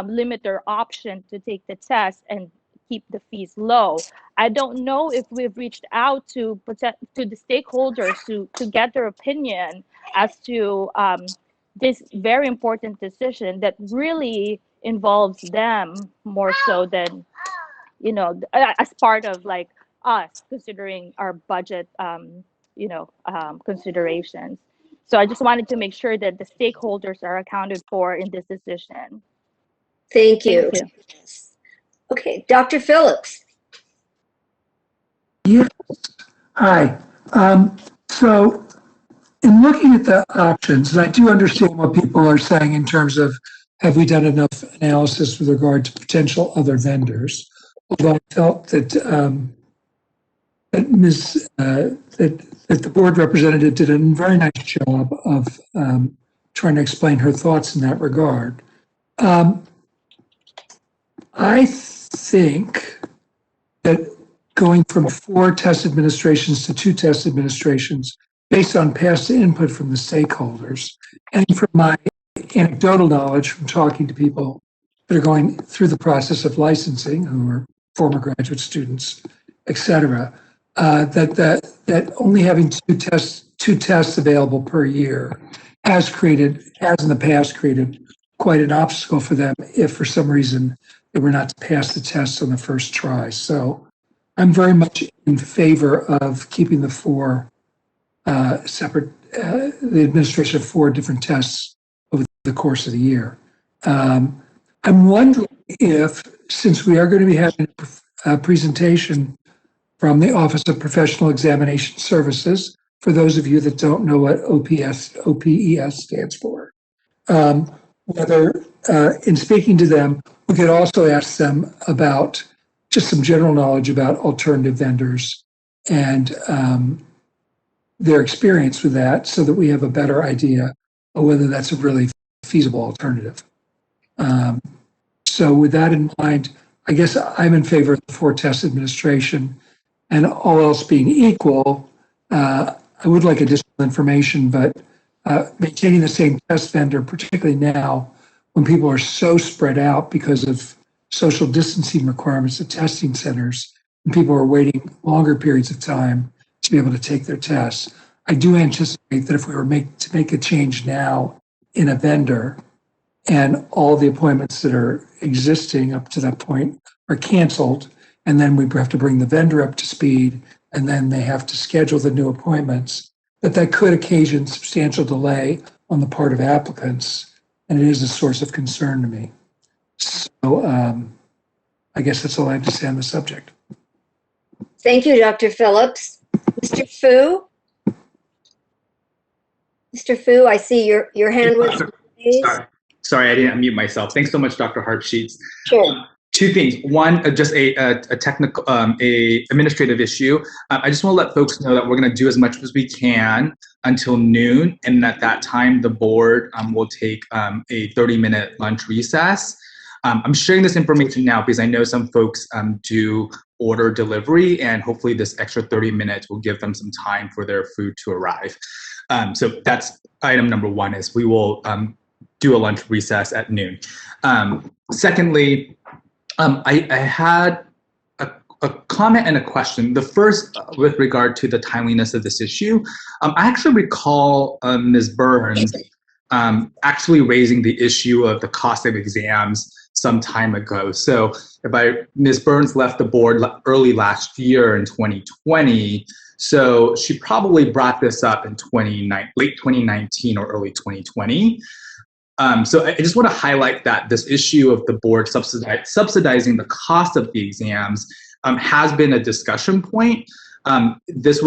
limit their option to take the test and keep the fees low. I don't know if we've reached out to the stakeholders to get their opinion as to this very important decision that really involves them more so than, you know, as part of like us considering our budget, considerations. So I just wanted to make sure that the stakeholders are accounted for in this decision. thank you. Okay, Dr. Phillips. Yes. Hi. So in looking at the options, and I do understand what people are saying in terms of, have we done enough analysis with regard to potential other vendors? Although I felt that that the board representative did a very nice job of trying to explain her thoughts in that regard. I think that going from 4 test administrations to 2 test administrations, based on past input from the stakeholders and from my anecdotal knowledge from talking to people that are going through the process of licensing, who are former graduate students, et cetera, that only having two tests available per year has in the past created quite an obstacle for them if for some reason they were not to pass the tests on the first try. So I'm very much in favor of keeping the 4 separate, the administration of 4 different tests over the course of the year. I'm wondering if, since we are going to be having a presentation from the Office of Professional Examination Services, for those of you that don't know what OPES stands for, whether in speaking to them, we could also ask them about just some general knowledge about alternative vendors and their experience with that, so that we have a better idea of whether that's a really feasible alternative. So with that in mind, I guess I'm in favor of the 4 test administration, and all else being equal, I would like additional information, but maintaining the same test vendor, particularly now when people are so spread out because of social distancing requirements at testing centers, and people are waiting longer periods of time to be able to take their tests. I do anticipate that if we were to make a change now in a vendor, and all the appointments that are existing up to that point are canceled, and then we have to bring the vendor up to speed, and then they have to schedule the new appointments, that could occasion substantial delay on the part of applicants, and it is a source of concern to me. So I guess that's all I have to say on the subject. Thank you, Dr. Phillips. Mr. Fu? Mr. Fu, I see your hand was raised. Sorry, I didn't unmute myself. Thanks so much, Dr. Hartsheets. Sure. Two things. One, just a technical, a administrative issue. I just want to let folks know that we're going to do as much as we can until noon, and at that time, the board will take a 30-minute lunch recess. I'm sharing this information now because I know some folks do order delivery, and hopefully this extra 30 minutes will give them some time for their food to arrive. So that's item number one, is we will do a lunch recess at noon. Secondly, I had a comment and a question. The first, with regard to the timeliness of this issue, I actually recall Ms. Burns actually raising the issue of the cost of exams some time ago. So Ms. Burns left the board early last year in 2020, so she probably brought this up in late 2019 or early 2020. So I just want to highlight that this issue of the board subsidizing the cost of the exams has been a discussion point. This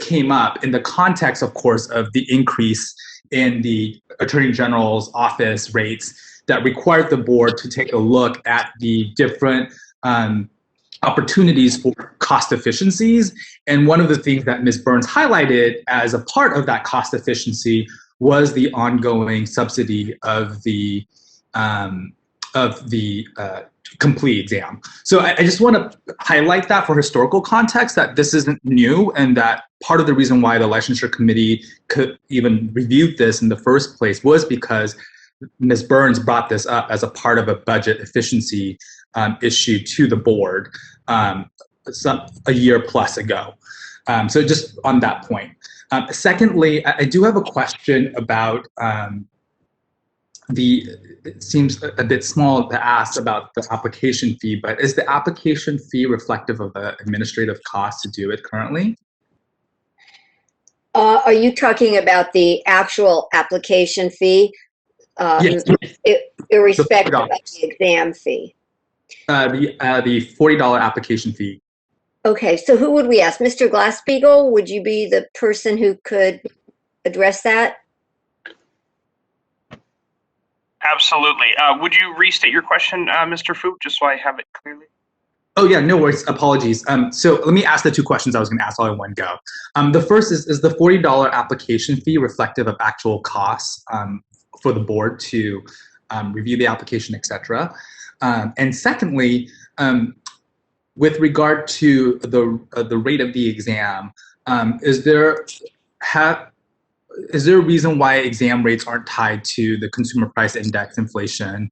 came up in the context, of course, of the increase in the Attorney General's office rates that required the board to take a look at the different opportunities for cost efficiencies. And one of the things that Ms. Burns highlighted as a part of that cost efficiency was the ongoing subsidy of the complete exam. So I just want to highlight that for historical context, that this isn't new, and that part of the reason why the licensure committee could even review this in the first place was because Ms. Burns brought this up as a part of a budget efficiency issue to the board a year plus ago. So just on that point. Secondly, I do have a question about it seems a bit small to ask about the application fee, but is the application fee reflective of the administrative cost to do it currently? Are you talking about the actual application fee? Yes. Irrespective of the exam fee? The $40 application fee. Okay, so who would we ask? Mr. Glasspiegel, would you be the person who could address that? Absolutely. Would you restate your question, Mr. Fu, just so I have it clearly? Oh yeah, no worries. Apologies. So let me ask the two questions I was going to ask all in one go. The first is the $40 application fee reflective of actual costs for the board to review the application, etc. And secondly, with regard to the rate of the exam, is there a reason why exam rates aren't tied to the consumer price index inflation,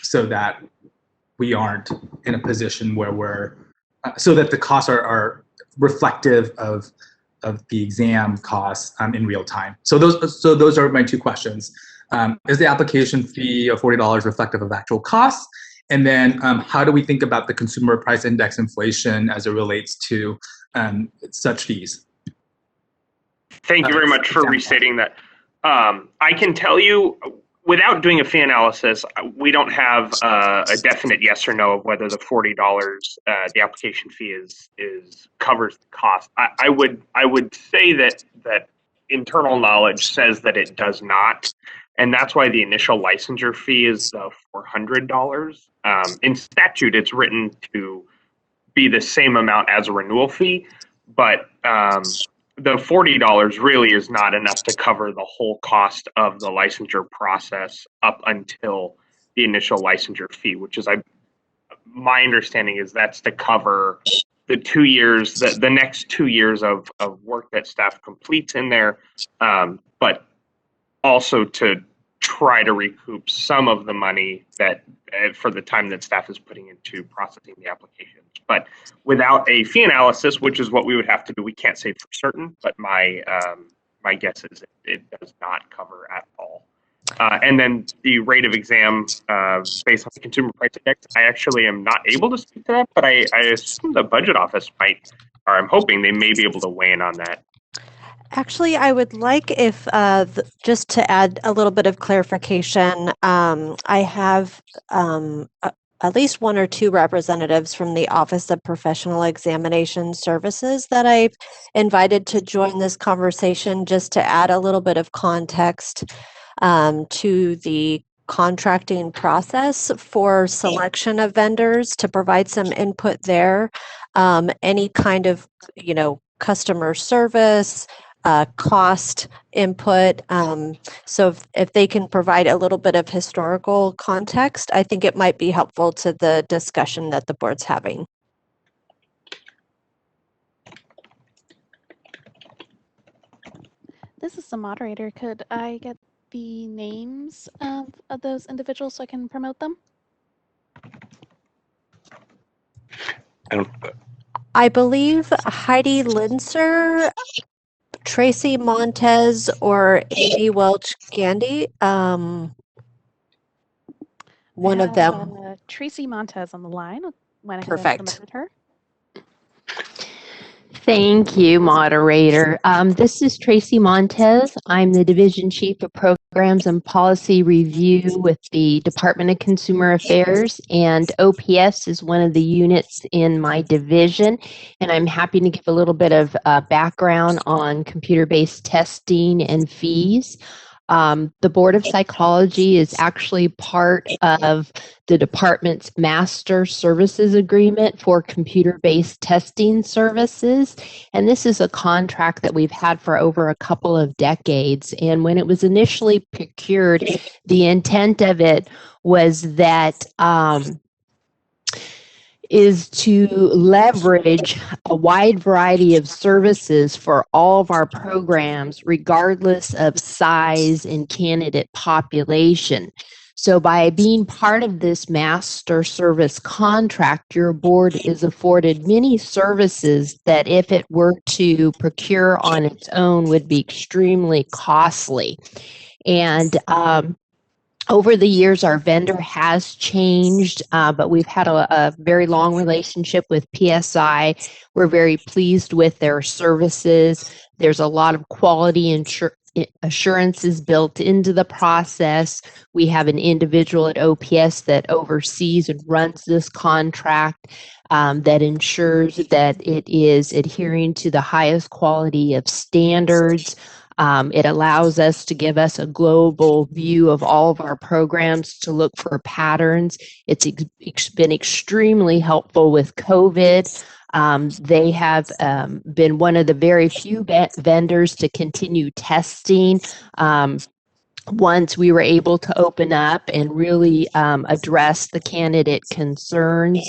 so that we aren't in a position where so that the costs are reflective of the exam costs in real time? So those are my two questions. Is the application fee of $40 reflective of actual costs? And then how do we think about the consumer price index inflation as it relates to such fees? Thank you very much for restating that. I can tell you, without doing a fee analysis, we don't have a definite yes or no of whether the $40 the application fee covers the cost. I would say that internal knowledge says that it does not, and that's why the initial licensure fee is $400. In statute, it's written to be the same amount as a renewal fee, but the $40 really is not enough to cover the whole cost of the licensure process up until the initial licensure fee, which is, my understanding is that's to cover the 2 years, the next 2 years of work that staff completes in there, but also to try to recoup some of the money that for the time that staff is putting into processing the applications. But without a fee analysis, which is what we would have to do, we can't say for certain, but my guess is it does not cover at all. And then the rate of exam based on the consumer price index, I actually am not able to speak to that, but I assume the budget office might, or I'm hoping they may be able to weigh in on that. Actually, I would like if, just to add a little bit of clarification, I have at least one or two representatives from the Office of Professional Examination Services that I've invited to join this conversation just to add a little bit of context to the contracting process for selection of vendors, to provide some input there. Any kind of, customer service, cost input. So if they can provide a little bit of historical context, I think it might be helpful to the discussion that the board's having. This is the moderator. Could I get the names of those individuals so I can promote them? I believe Heidi Linser, Tracy Montez, or Amy Welch Gandy. One of them. Tracy Montez on the line. Went ahead and Perfect. promoted her. Thank you, moderator. This is Tracy Montez. I'm the Division Chief of Programs and Policy Review with the Department of Consumer Affairs, and OPS is one of the units in my division, and I'm happy to give a little bit of background on computer-based testing and fees. The Board of Psychology is actually part of the department's master services agreement for computer-based testing services. And this is a contract that we've had for over a couple of decades. And when it was initially procured, the intent of it was that is to leverage a wide variety of services for all of our programs, regardless of size and candidate population. So by being part of this master service contract, your board is afforded many services that if it were to procure on its own would be extremely costly. And over the years, our vendor has changed, but we've had a very long relationship with PSI. We're very pleased with their services. There's a lot of quality assurances built into the process. We have an individual at OPS that oversees and runs this contract that ensures that it is adhering to the highest quality of standards. It allows us to give us a global view of all of our programs to look for patterns. It's been extremely helpful with COVID. They have been one of the very few vendors to continue testing once we were able to open up and really address the candidate concerns.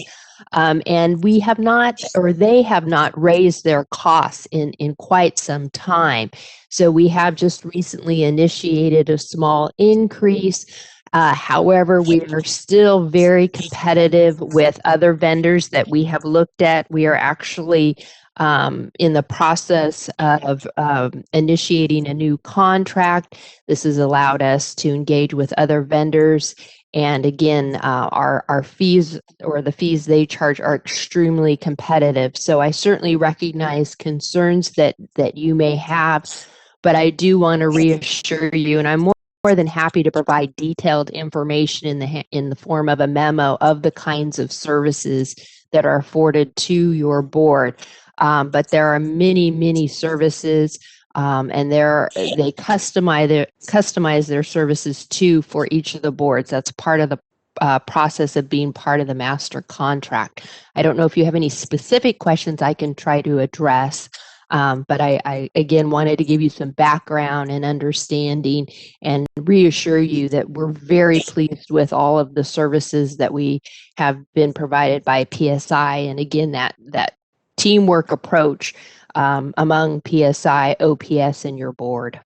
And we have not, or they have not raised their costs in quite some time. So we have just recently initiated a small increase. However, we are still very competitive with other vendors that we have looked at. We are actually in the process of initiating a new contract. This has allowed us to engage with other vendors. And again, our fees, or the fees they charge, are extremely competitive. So I certainly recognize concerns that you may have, but I do want to reassure you, and I'm more than happy to provide detailed information in the form of a memo of the kinds of services that are afforded to your board. But there are many services. And they customize their services too for each of the boards. That's part of the process of being part of the master contract. I don't know if you have any specific questions I can try to address, but I again wanted to give you some background and understanding and reassure you that we're very pleased with all of the services that we have been provided by PSI. And again, that teamwork approach among PSI, OPS, and your board.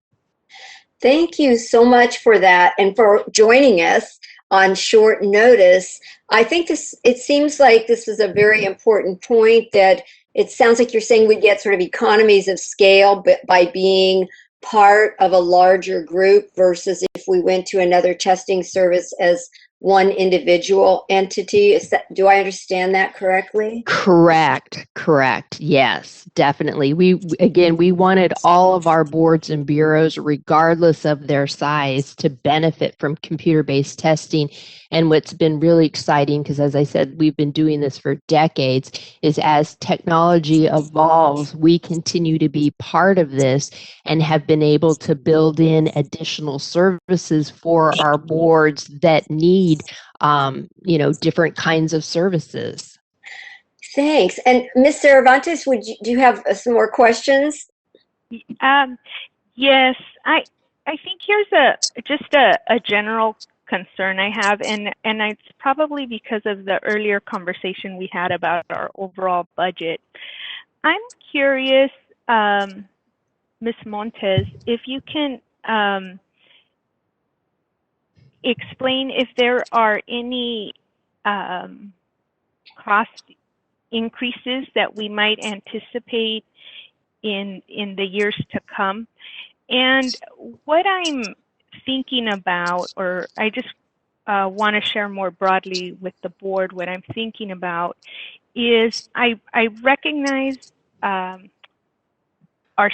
Thank you so much for that and for joining us on short notice. I think it seems like this is a very important point, that it sounds like you're saying we get sort of economies of scale by being part of a larger group versus if we went to another testing service as one individual entity. Do I understand that correctly? Correct. Yes, definitely. We wanted all of our boards and bureaus, regardless of their size, to benefit from computer-based testing. And what's been really exciting, because as I said, we've been doing this for decades, is as technology evolves, we continue to be part of this and have been able to build in additional services for our boards that need, different kinds of services. Thanks. And Ms. Cervantes, do you have some more questions? Yes, I think here's just a general concern I have, and it's probably because of the earlier conversation we had about our overall budget. I'm curious, Ms. Montes, if you can explain if there are any cost increases that we might anticipate in the years to come. And what I'm thinking about, or I just want to share more broadly with the board, what I'm thinking about is I recognize our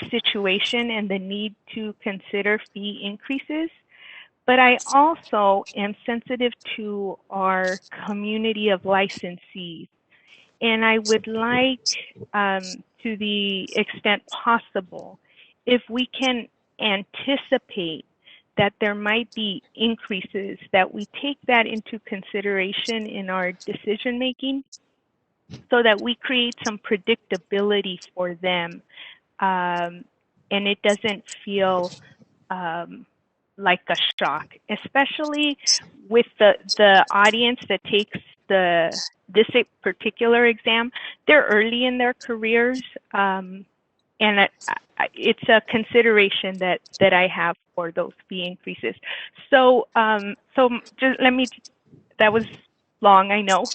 situation and the need to consider fee increases, but I also am sensitive to our community of licensees. And I would like, to the extent possible, if we can anticipate that there might be increases, that we take that into consideration in our decision making so that we create some predictability for them, and it doesn't feel like a shock, especially with the audience that takes this particular exam. They're early in their careers, and it's a consideration that I have for those fee increases. So just let me. That was long, I know,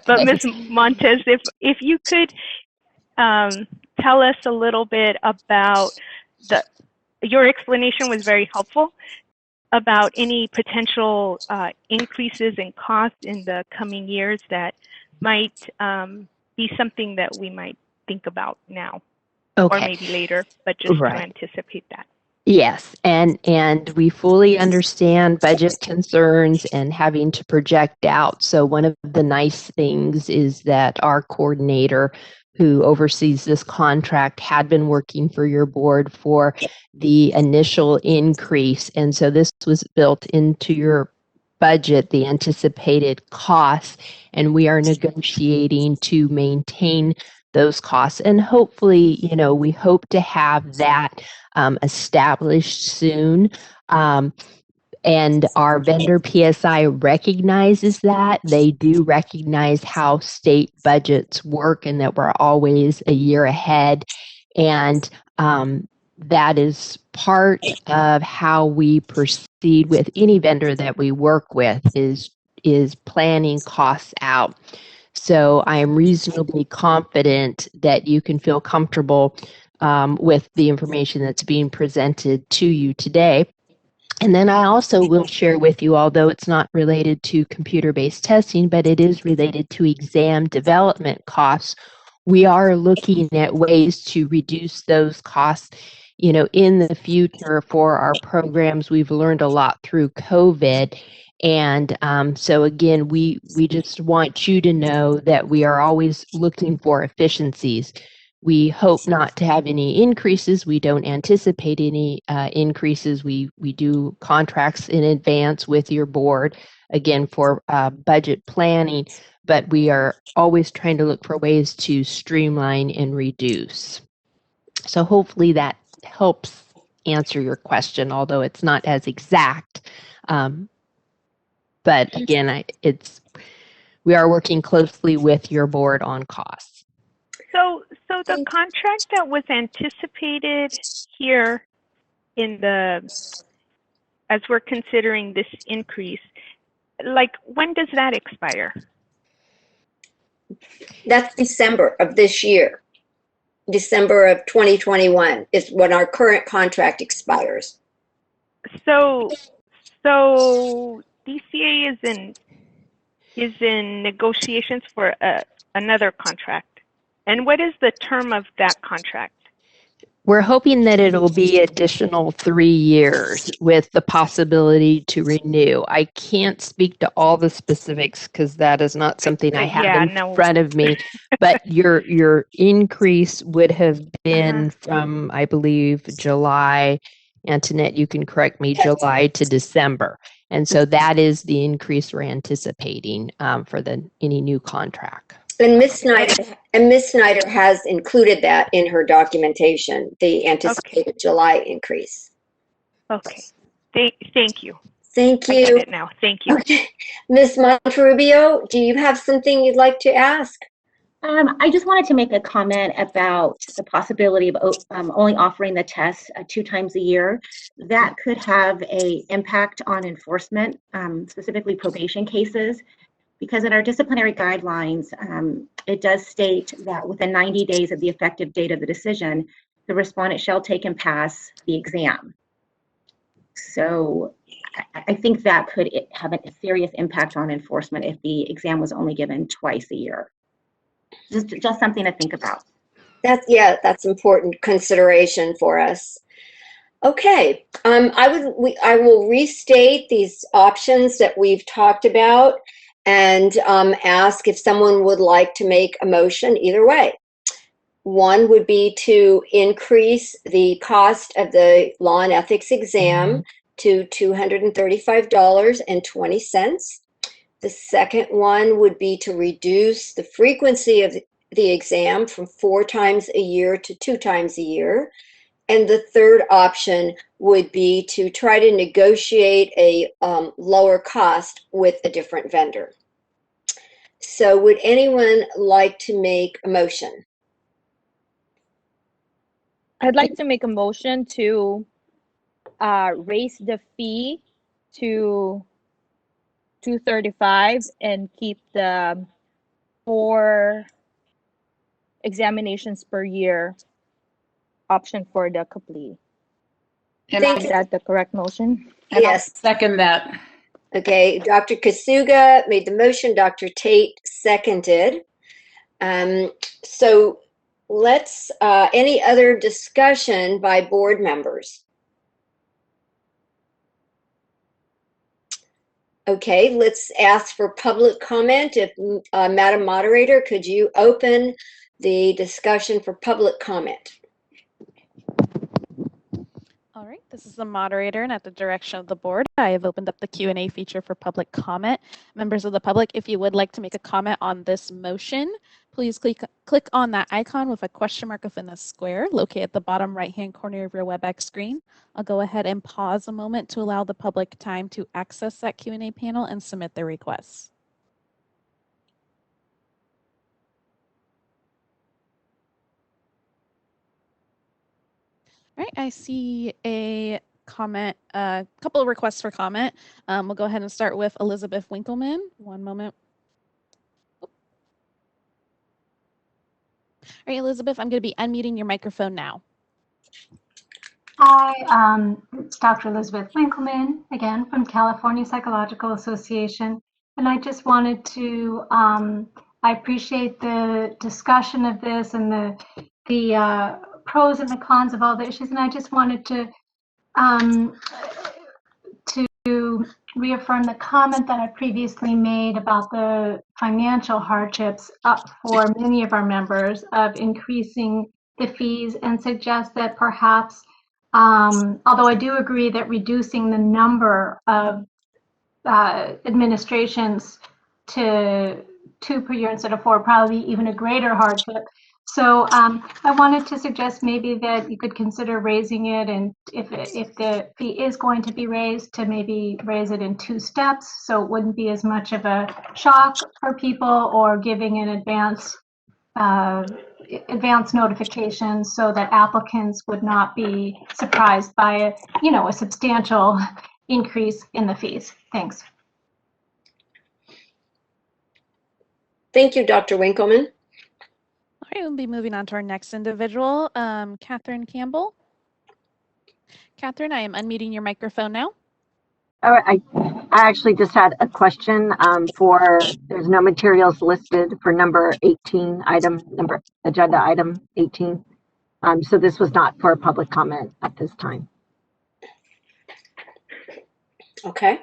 but Ms. Montes, if you could tell us a little bit about your explanation was very helpful about any potential increases in cost in the coming years that might be something that we might think about now, or maybe later, but just to anticipate that. Yes, and we fully understand budget concerns and having to project out. So one of the nice things is that our coordinator who oversees this contract had been working for your board for the initial increase. And so this was built into your budget, the anticipated costs, and we are negotiating to maintain those costs. And hopefully, we hope to have that established soon. And our vendor PSI recognizes that. They do recognize how state budgets work and that we're always a year ahead. And that is part of how we proceed with any vendor that we work with is planning costs out. So I am reasonably confident that you can feel comfortable with the information that's being presented to you today. And then I also will share with you, although it's not related to computer-based testing, but it is related to exam development costs. We are looking at ways to reduce those costs, in the future for our programs. We've learned a lot through COVID. And so again, we just want you to know that we are always looking for efficiencies. We hope not to have any increases. We don't anticipate any increases. We do contracts in advance with your board, again, for budget planning, but we are always trying to look for ways to streamline and reduce. So hopefully that helps answer your question, although it's not as exact. But again, we are working closely with your board on costs. So the contract that was anticipated here as we're considering this increase, when does that expire? That's December of this year. December of 2021 is when our current contract expires. So DCA is in negotiations for another contract. And what is the term of that contract? We're hoping that it'll be additional 3 years with the possibility to renew. I can't speak to all the specifics because that is not something I have in front of me. But your increase would have been from, I believe, July. Antoinette, you can correct me, July to December. And so that is the increase we're anticipating for any new contract. And Ms. Snyder has included that in her documentation, the anticipated July increase. Okay. Thank you. Thank you. I get it now. Thank you. Okay. Ms. Monterrubio, do you have something you'd like to ask? I just wanted to make a comment about the possibility of only offering the test 2 times a year. That could have an impact on enforcement, specifically probation cases, because in our disciplinary guidelines, it does state that within 90 days of the effective date of the decision, the respondent shall take and pass the exam. So I think that could have a serious impact on enforcement if the exam was only given twice a year. Just something to think about. That's important consideration for us. Okay, I will restate these options that we've talked about and ask if someone would like to make a motion either way. One would be to increase the cost of the law and ethics exam to $235.20. The second one would be to reduce the frequency of the exam from 4 times a year to 2 times a year. And the third option would be to try to negotiate a lower cost with a different vendor. So would anyone like to make a motion? I'd like to make a motion to raise the fee to $235 and keep the 4 examinations per year option for the CAPLE. Is that the correct motion? Yes. Second that. Okay, Dr. Kasuga made the motion, Dr. Tate seconded. So let's, any other discussion by board members? Okay, let's ask for public comment. If Madam Moderator, could you open the discussion for public comment? All right, this is the moderator, and at the direction of the board, I have opened up the Q&A feature for public comment. Members of the public, if you would like to make a comment on this motion, please click on that icon with a question mark within a square located at the bottom right-hand corner of your WebEx screen. I'll go ahead and pause a moment to allow the public time to access that Q&A panel and submit their requests. All right, I see a comment, a couple of requests for comment. We'll go ahead and start with Elizabeth Winkleman. One moment. All right, Elizabeth, I'm going to be unmuting your microphone now. Hi, it's Dr. Elizabeth Winkleman, again, from California Psychological Association. And I just wanted to, I appreciate the discussion of this and the pros and the cons of all the issues. And I just wanted to reaffirm the comment that I previously made about the financial hardships up for many of our members of increasing the fees, and suggest that perhaps, although I do agree that reducing the number of administrations to 2 per year instead of 4 probably even a greater hardship. So I wanted to suggest maybe that you could consider raising it, and if the fee is going to be raised, to maybe raise it in 2 steps, so it wouldn't be as much of a shock for people, or giving an advance notification so that applicants would not be surprised by a substantial increase in the fees. Thanks. Thank you, Dr. Winkleman. All right, we'll be moving on to our next individual, Catherine Campbell. Catherine, I am unmuting your microphone now. I actually just had a question there's no materials listed for number 18, agenda item 18. So this was not for public comment at this time. Okay.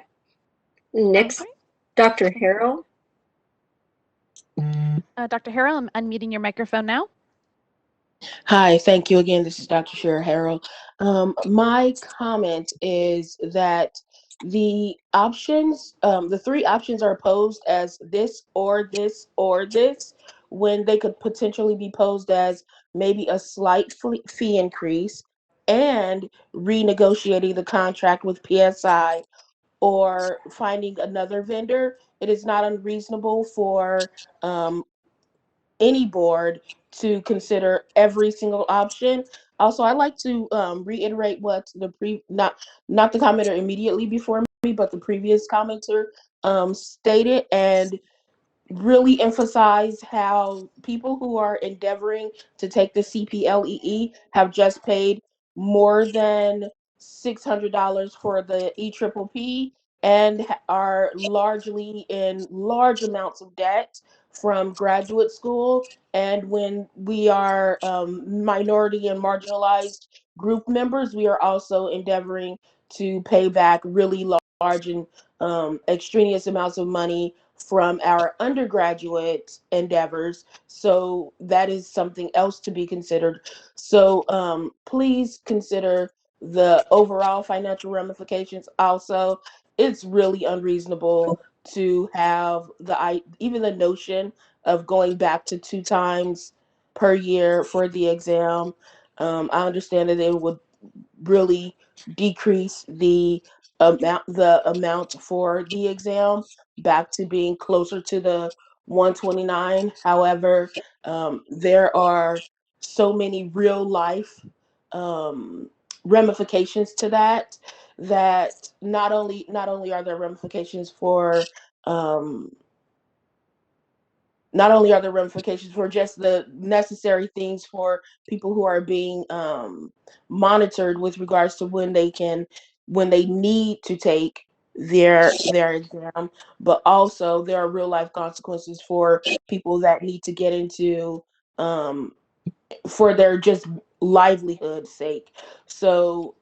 Next, Dr. Harrell. Dr. Harrell, I'm unmuting your microphone now. Hi, thank you again. This is Dr. Shara Harrell. My comment is that the options, the three options are posed as this or this or this, when they could potentially be posed as maybe a slight fee increase and renegotiating the contract with PSI or finding another vendor. It is not unreasonable for any board to consider every single option. Also, I'd like to reiterate what not the commenter immediately before me, but the previous commenter stated, and really emphasize how people who are endeavoring to take the CPLEE have just paid more than $600 for the EPPP and are largely in large amounts of debt from graduate school. And when we are minority and marginalized group members, we are also endeavoring to pay back really large and extraneous amounts of money from our undergraduate endeavors. So that is something else to be considered. So please consider the overall financial ramifications. Also, it's really unreasonable to have even the notion of going back to 2 times per year for the exam. I understand that it would really decrease the amount for the exam back to being closer to the 129. However, there are so many real life ramifications to that not only are there ramifications for not only are there ramifications for just the necessary things for people who are being monitored with regards to when they need to take their exam, but also there are real life consequences for people that need to get into for their just livelihood's sake. So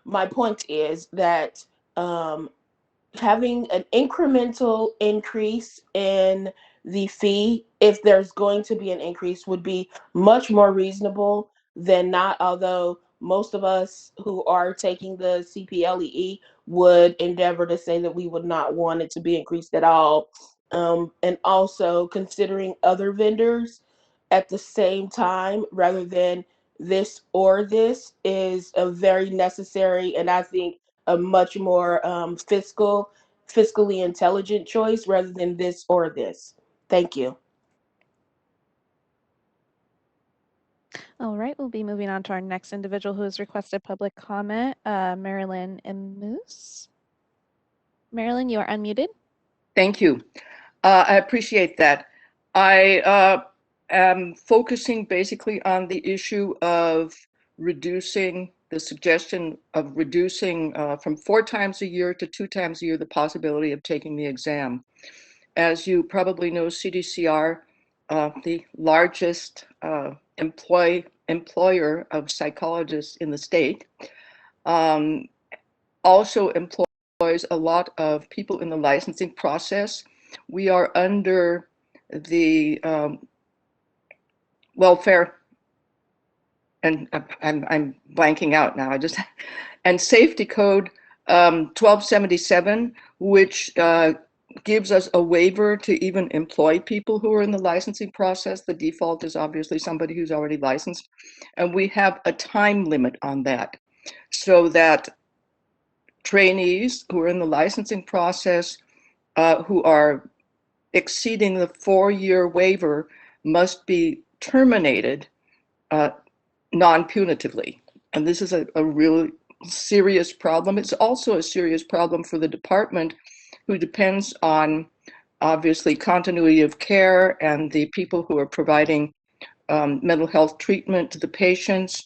my point is that having an incremental increase in the fee, if there's going to be an increase, would be much more reasonable than not, although most of us who are taking the CPLEE would endeavor to say that we would not want it to be increased at all. And also considering other vendors at the same time rather than this or this is a very necessary, and I think a much more fiscally intelligent choice rather than this or this. Thank you. All right, we'll be moving on to our next individual who has requested public comment, Marilyn M. Moose. Marilyn, you are unmuted. Thank you. I appreciate that. I am focusing basically on the issue of reducing the suggestion of reducing from 4 times a year to 2 times a year the possibility of taking the exam. As you probably know, CDCR, the largest employer of psychologists in the state, also employs a lot of people in the licensing process. We are under the welfare, and I'm blanking out now. And safety code 1277, which gives us a waiver to even employ people who are in the licensing process. The default is obviously somebody who's already licensed, and we have a time limit on that, so that trainees who are in the licensing process who are exceeding the 4-year waiver must be terminated non-punitively. And this is a really serious problem. It's also a serious problem for the department, who depends on, obviously, continuity of care and the people who are providing mental health treatment to the patients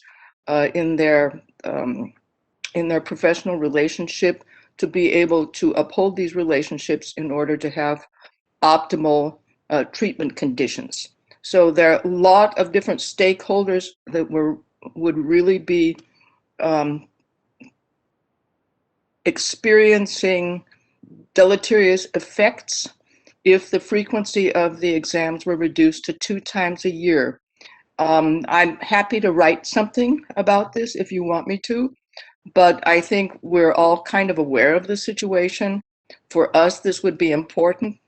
in their professional relationship to be able to uphold these relationships in order to have optimal treatment conditions. So there are a lot of different stakeholders that would really be experiencing deleterious effects if the frequency of the exams were reduced to 2 times a year. I'm happy to write something about this if you want me to, but I think we're all kind of aware of the situation. For us, this would be important.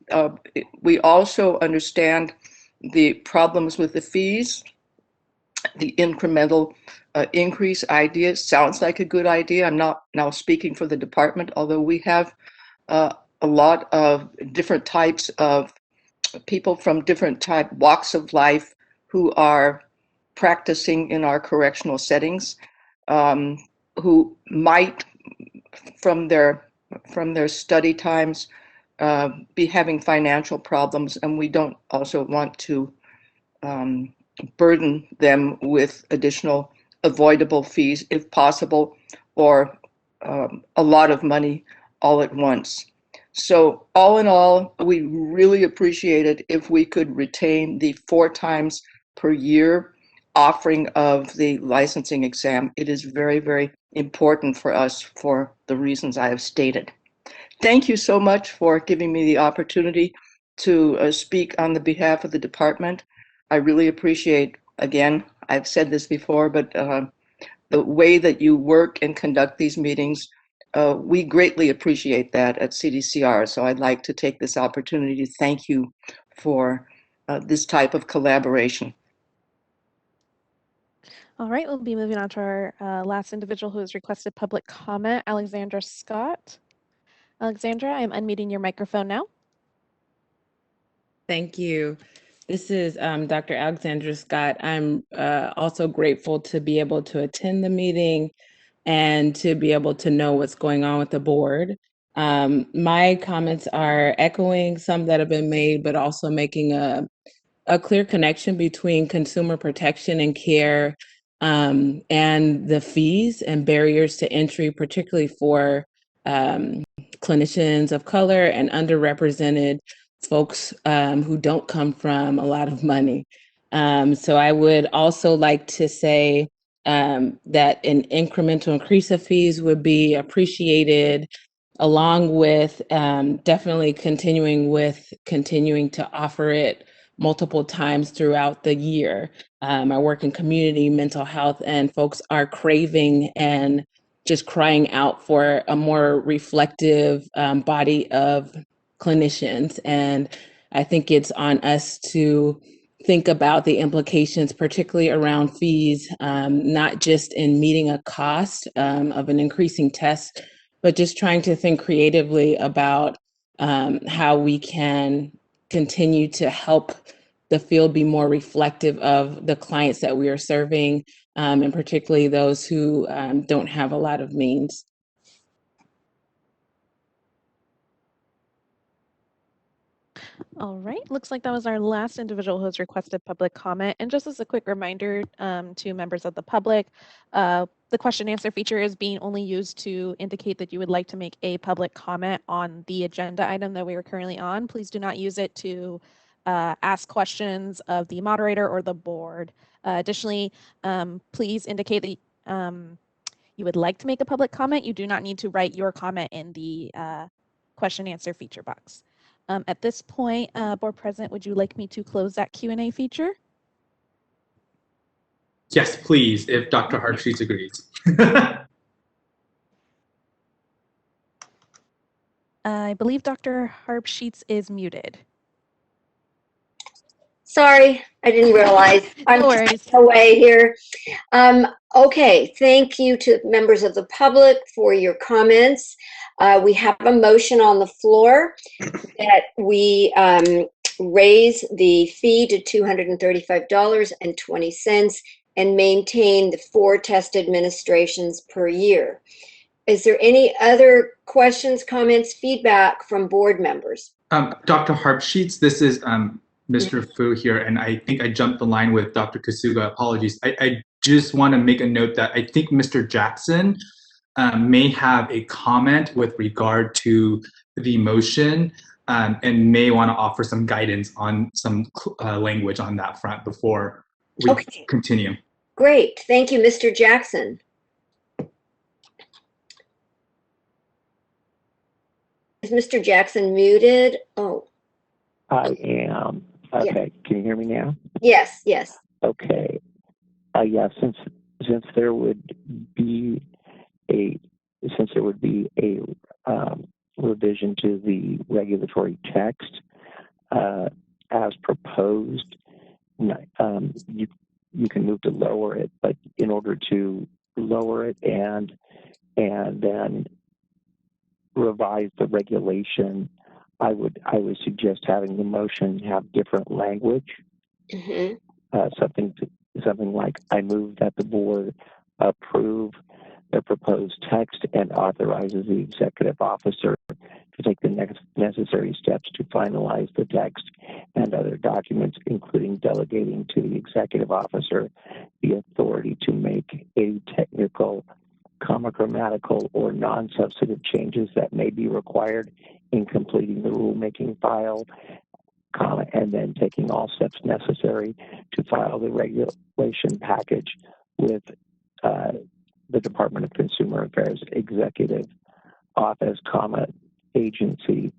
We also understand the problems with the fees. The incremental increase idea sounds like a good idea. I'm not now speaking for the department, although we have a lot of different types of people from different walks of life who are practicing in our correctional settings, who might, from their study times, be having financial problems, and we don't also want to burden them with additional avoidable fees if possible, or a lot of money all at once. So all in all, we really appreciate it if we could retain the 4 times per year offering of the licensing exam. It is very, very important for us for the reasons I have stated. Thank you so much for giving me the opportunity to speak on the behalf of the department. I really appreciate, again, I've said this before, but the way that you work and conduct these meetings, we greatly appreciate that at CDCR. So I'd like to take this opportunity to thank you for this type of collaboration. All right, we'll be moving on to our last individual who has requested public comment, Alexandra Scott. Alexandra, I am unmuting your microphone now. Thank you. This is Dr. Alexandra Scott. I'm also grateful to be able to attend the meeting and to be able to know what's going on with the board. My comments are echoing some that have been made, but also making a clear connection between consumer protection and care, and the fees and barriers to entry, particularly for clinicians of color and underrepresented folks who don't come from a lot of money. So I would also like to say that an incremental increase of fees would be appreciated, along with definitely continuing to offer it multiple times throughout the year. I work in community mental health, and folks are craving and just crying out for a more reflective body of clinicians. And I think it's on us to think about the implications, particularly around fees, not just in meeting a cost of an increasing test, but just trying to think creatively about how we can continue to help the field be more reflective of the clients that we are serving, and particularly those who don't have a lot of means. All right, looks like that was our last individual who has requested public comment. And just as a quick reminder to members of the public, the question and answer feature is being only used to indicate that you would like to make a public comment on the agenda item that we are currently on. Please do not use it to ask questions of the moderator or the board. Additionally, please indicate that you would like to make a public comment. You do not need to write your comment in the question and answer feature box. At this point, Board President, would you like me to close that Q&A feature? Yes, please, if Dr. Harksheets agrees. I believe Dr. Harpsheets is muted. Sorry, I didn't realize. I'm No worries. just away here. Okay, thank you to members of the public for your comments. We have a motion on the floor that we raise the fee to $235.20 and maintain the 4 test administrations per year. Is there any other questions, comments, feedback from board members? Dr. Harpsheets, this is Mr. Fu here, and I think I jumped the line with Dr. Kasuga. Apologies. I just want to make a note that I think Mr. Jackson may have a comment with regard to the motion and may want to offer some guidance on some language on that front before we continue. Great. Thank you, Mr. Jackson. Is Mr. Jackson muted? Oh. I am. Okay. Yeah. Can you hear me now? Yes, yes. Okay. Yeah, since there would be a revision to the regulatory text as proposed, you can move to lower it, but in order to lower it and then revise the regulation, I would suggest having the motion have different language. Mm-hmm. Something like, I move that the board approve the proposed text and authorizes the executive officer to take the necessary steps to finalize the text and other documents, including delegating to the executive officer the authority to make a technical, grammatical, or non-substantive changes that may be required in completing the rulemaking file, and then taking all steps necessary to file the regulation package with the Department of Consumer Affairs Executive Office, agency,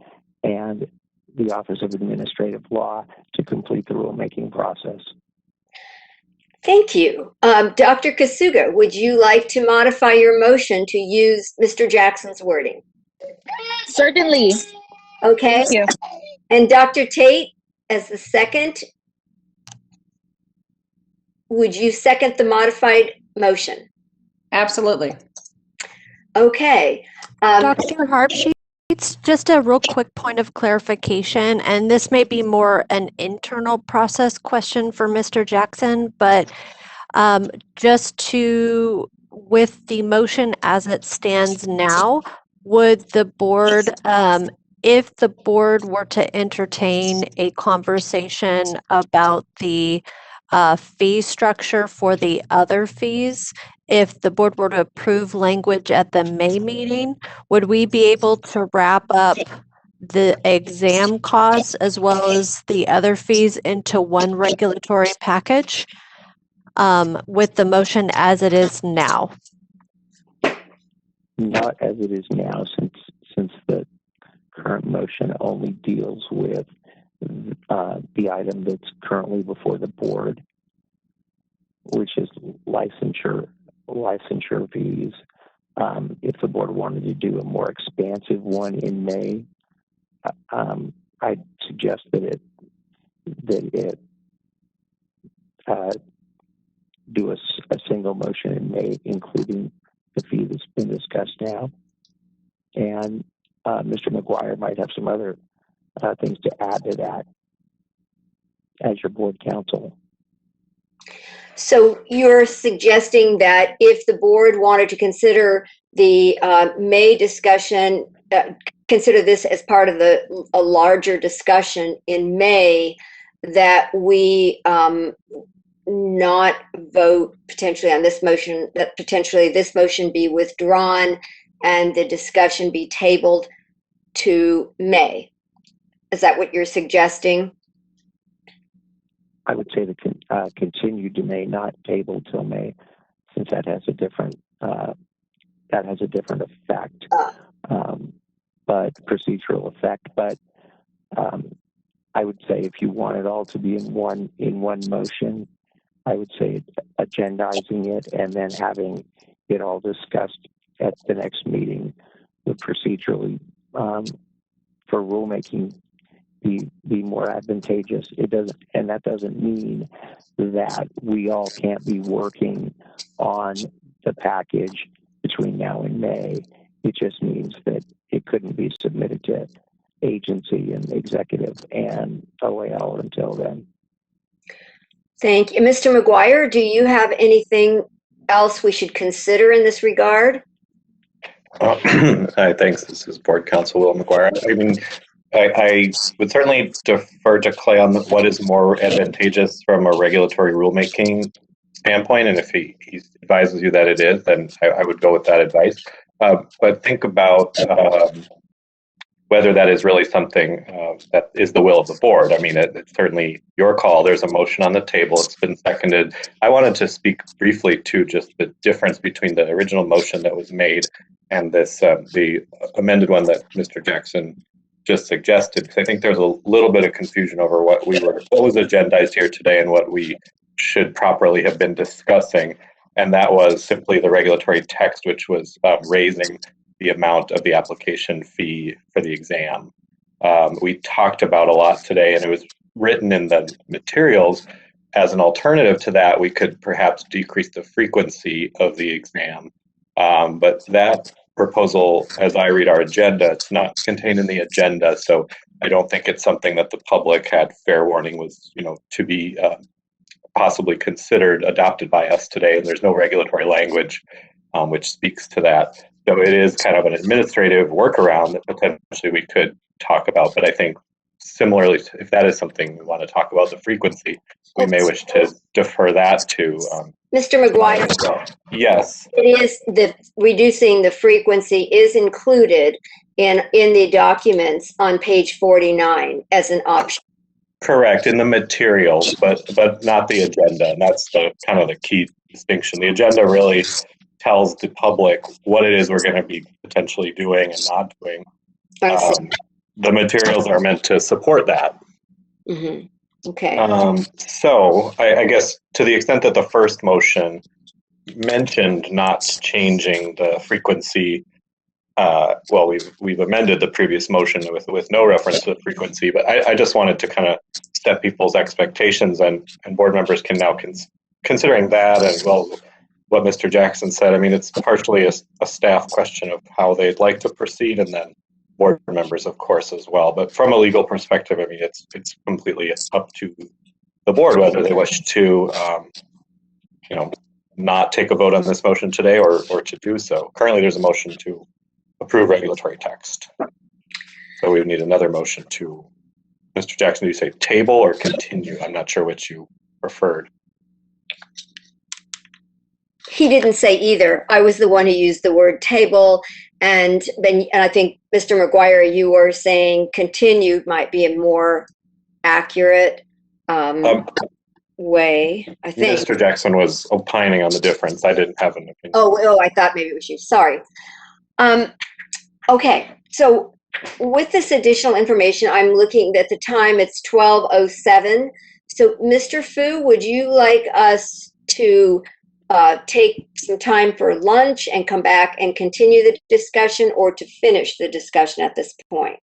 and the Office of Administrative Law to complete the rulemaking process. Thank you. Dr. Kasuga, would you like to modify your motion to use Mr. Jackson's wording? Certainly. Okay. Thank you. And Dr. Tate, as the second, would you second the modified motion? Absolutely. Okay. Dr. Harpsheets, just a real quick point of clarification, and this may be more an internal process question for Mr. Jackson, but with the motion as it stands now, would the board, if the board were to entertain a conversation about the fee structure for the other fees, if the board were to approve language at the May meeting, would we be able to wrap up the exam costs as well as the other fees into one regulatory package with the motion as it is now? Not as it is now, since the current motion only deals with the item that's currently before the board, which is licensure fees. If the board wanted to do a more expansive one in May, I'd suggest that it do a single motion in May, including the fee that's been discussed now. And Mr. McGuire might have some other things to add to that as your board counsel. So you're suggesting that if the board wanted to consider the May discussion, consider this as part of a larger discussion in May, that we not vote potentially on this motion, that potentially this motion be withdrawn and the discussion be tabled to May. Is that what you're suggesting? I would say the continued to May, not tabled till May, since that has a different effect, but procedural effect. But I would say if you want it all to be in one motion, I would say agendizing it and then having it all discussed at the next meeting would procedurally for rulemaking be more advantageous. It doesn't, and that doesn't mean that we all can't be working on the package between now and May. It just means that it couldn't be submitted to agency and executive and OAL until then. Thank you. Mr. McGuire, do you have anything else we should consider in this regard? Hi, thanks. This is Board Counsel Will McGuire. I mean, I would certainly defer to Clay on what is more advantageous from a regulatory rulemaking standpoint, and if he advises you that it is, then I would go with that advice. but think about whether that is really something that is the will of the board. I mean, it's certainly your call. There's a motion on the table. It's been seconded. I wanted to speak briefly to just the difference between the original motion that was made and this the amended one that Mr. Jackson just suggested, because I think there's a little bit of confusion over what was agendized here today and what we should properly have been discussing. And that was simply the regulatory text, which was raising the amount of the application fee for the exam. We talked about a lot today, and it was written in the materials as an alternative to that. We could perhaps decrease the frequency of the exam. But that proposal, as I read our agenda, it's not contained in the agenda. So I don't think it's something that the public had fair warning was, to be possibly considered adopted by us today. And there's no regulatory language which speaks to that. So it is kind of an administrative workaround that potentially we could talk about. But I think similarly, if that is something we want to talk about, the frequency, we may wish to defer that to Mr. McGuire. Yes. It is reducing the frequency is included in the documents on page 49 as an option. Correct, in the materials, but not the agenda. And that's the kind of the key distinction. The agenda really tells the public what it is we're going to be potentially doing and not doing. The materials are meant to support that. Mm-hmm. Okay. So I guess to the extent that the first motion mentioned not changing the frequency, well, we've amended the previous motion with no reference to the frequency, but I just wanted to kind of set people's expectations, and board members can now considering that, and well, what Mr. Jackson said. I mean, it's partially a staff question of how they'd like to proceed, and then board members, of course, as well. But from a legal perspective, I mean, it's completely up to the board whether they wish to, not take a vote on this motion today or to do so. Currently, there's a motion to approve regulatory text. So we would need another motion to, Mr. Jackson, do you say table or continue? I'm not sure which you preferred. He didn't say either. I was the one who used the word table. And I think, Mr. McGuire, you were saying continued might be a more accurate way, I think. Mr. Jackson was opining on the difference. I didn't have an opinion. Oh, I thought maybe it was you. Sorry. Okay, so with this additional information, I'm looking at the time, it's 12:07. So Mr. Fu, would you like us to take some time for lunch and come back and continue the discussion, or to finish the discussion at this point?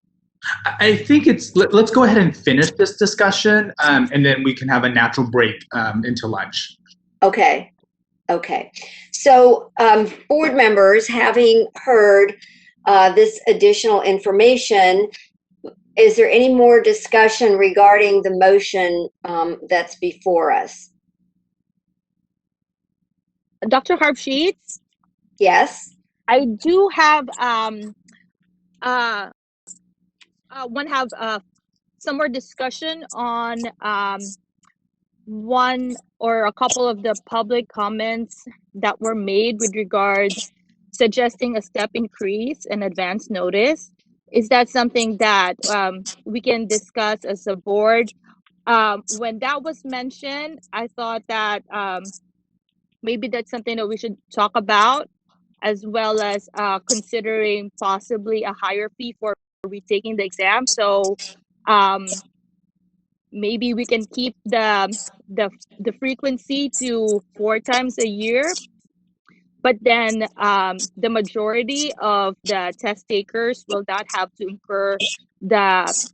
I think let's go ahead and finish this discussion, and then we can have a natural break into lunch. Okay. So board members, having heard this additional information, is there any more discussion regarding the motion that's before us? Dr. Harp-Sheets? Yes. I do have some more discussion on one or a couple of the public comments that were made with regards suggesting a step increase in advance notice. Is that something that we can discuss as a board? When that was mentioned, I thought that maybe that's something that we should talk about, as well as considering possibly a higher fee for retaking the exam. So maybe we can keep the frequency to 4 times a year, but then the majority of the test takers will not have to incur the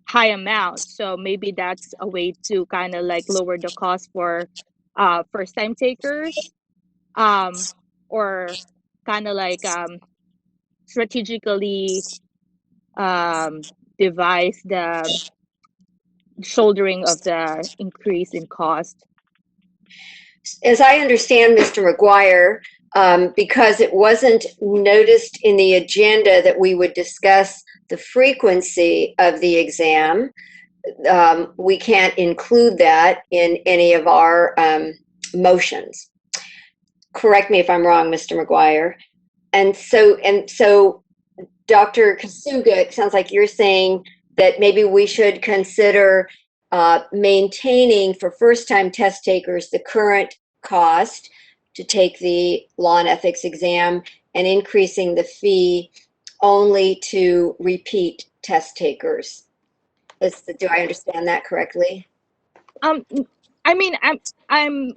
high amount. So maybe that's a way to kind of like lower the cost for first time takers, or kind of like strategically devise the shouldering of the increase in cost. As I understand, Mr. McGuire, because it wasn't noticed in the agenda that we would discuss the frequency of the exam, we can't include that in any of our motions. Correct me if I'm wrong, Mr. McGuire. And so, Dr. Kasuga, it sounds like you're saying that maybe we should consider maintaining for first-time test takers the current cost to take the law and ethics exam and increasing the fee only to repeat test takers. Do I understand that correctly? I mean, I'm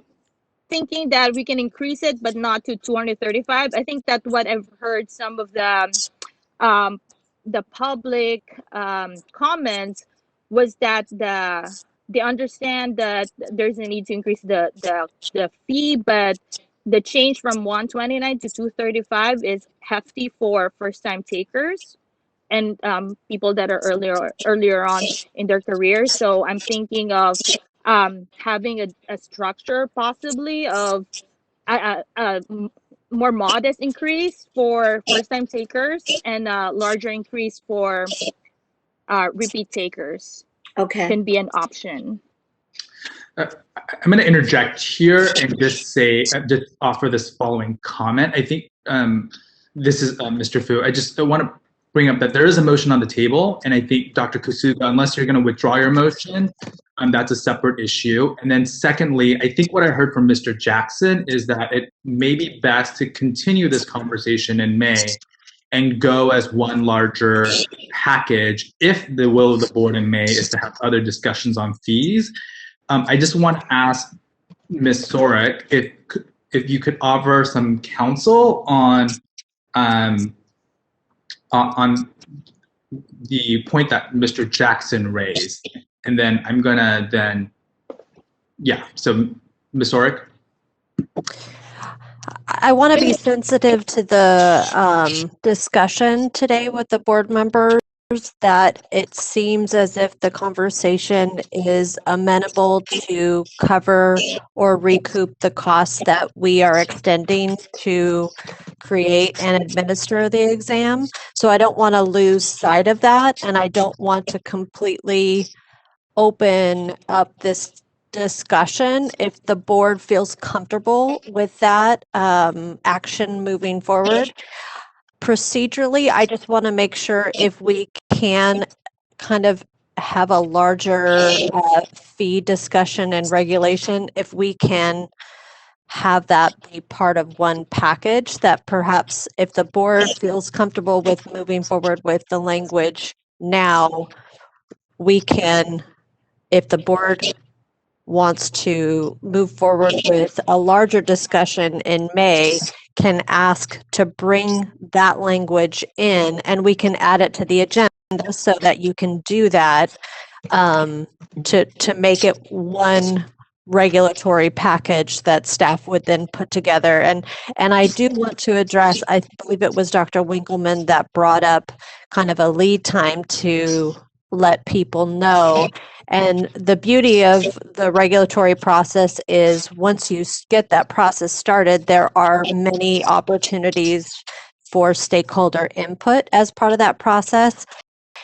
thinking that we can increase it, but not to 235. I think that's what I've heard some of the public comments was that they understand that there's a need to increase the fee, but the change from 129 to 235 is hefty for first-time takers and people that are earlier on in their career. So I'm thinking of having a structure possibly of a more modest increase for first-time takers and a larger increase for repeat takers. Okay. Can be an option. I'm going to interject here and just say, just offer this following comment. I think this is Mr. Fu. I just want to bring up that there is a motion on the table, and I think Dr. Kusuga, unless you're going to withdraw your motion, that's a separate issue. And then secondly, I think what I heard from Mr. Jackson is that it may be best to continue this conversation in May and go as one larger package if the will of the board in May is to have other discussions on fees. I just want to ask Ms. Sorrick if you could offer some counsel on the point that Mr. Jackson raised, and then I'm gonna so Ms. Sorrick. I want to be sensitive to the discussion today with the board members, that it seems as if the conversation is amenable to cover or recoup the costs that we are extending to create and administer the exam. So I don't want to lose sight of that, and I don't want to completely open up this discussion if the board feels comfortable with that action moving forward. Procedurally, I just want to make sure if we can kind of have a larger fee discussion and regulation, if we can have that be part of one package, that perhaps if the board feels comfortable with moving forward with the language now, we can, if the board wants to move forward with a larger discussion in May, can ask to bring that language in, and we can add it to the agenda so that you can do that to make it one regulatory package that staff would then put together. And I do want to address, I believe it was Dr. Winkleman that brought up kind of a lead time to let people know. And the beauty of the regulatory process is once you get that process started, there are many opportunities for stakeholder input as part of that process.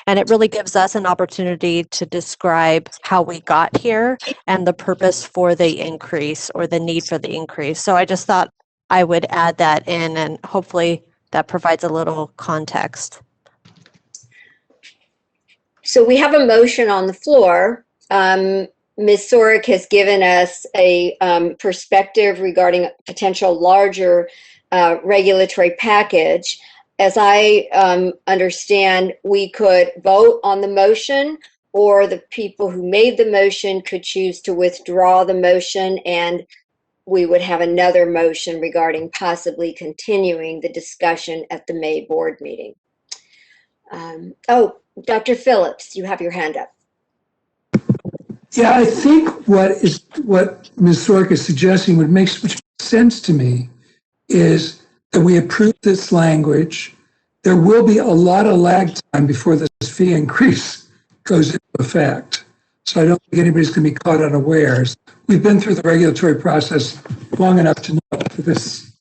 And it really gives us an opportunity to describe how we got here and the purpose for the increase or the need for the increase. So I just thought I would add that in, and hopefully that provides a little context. So we have a motion on the floor. Ms. Sorrick has given us a perspective regarding a potential larger regulatory package. As I understand, we could vote on the motion, or the people who made the motion could choose to withdraw the motion, and we would have another motion regarding possibly continuing the discussion at the May board meeting. Dr. Phillips, you have your hand up. Yeah, I think what Ms. Sorrick is suggesting, which makes sense to me, is that we approve this language. There will be a lot of lag time before this fee increase goes into effect. So I don't think anybody's going to be caught unawares. We've been through the regulatory process long enough to know that this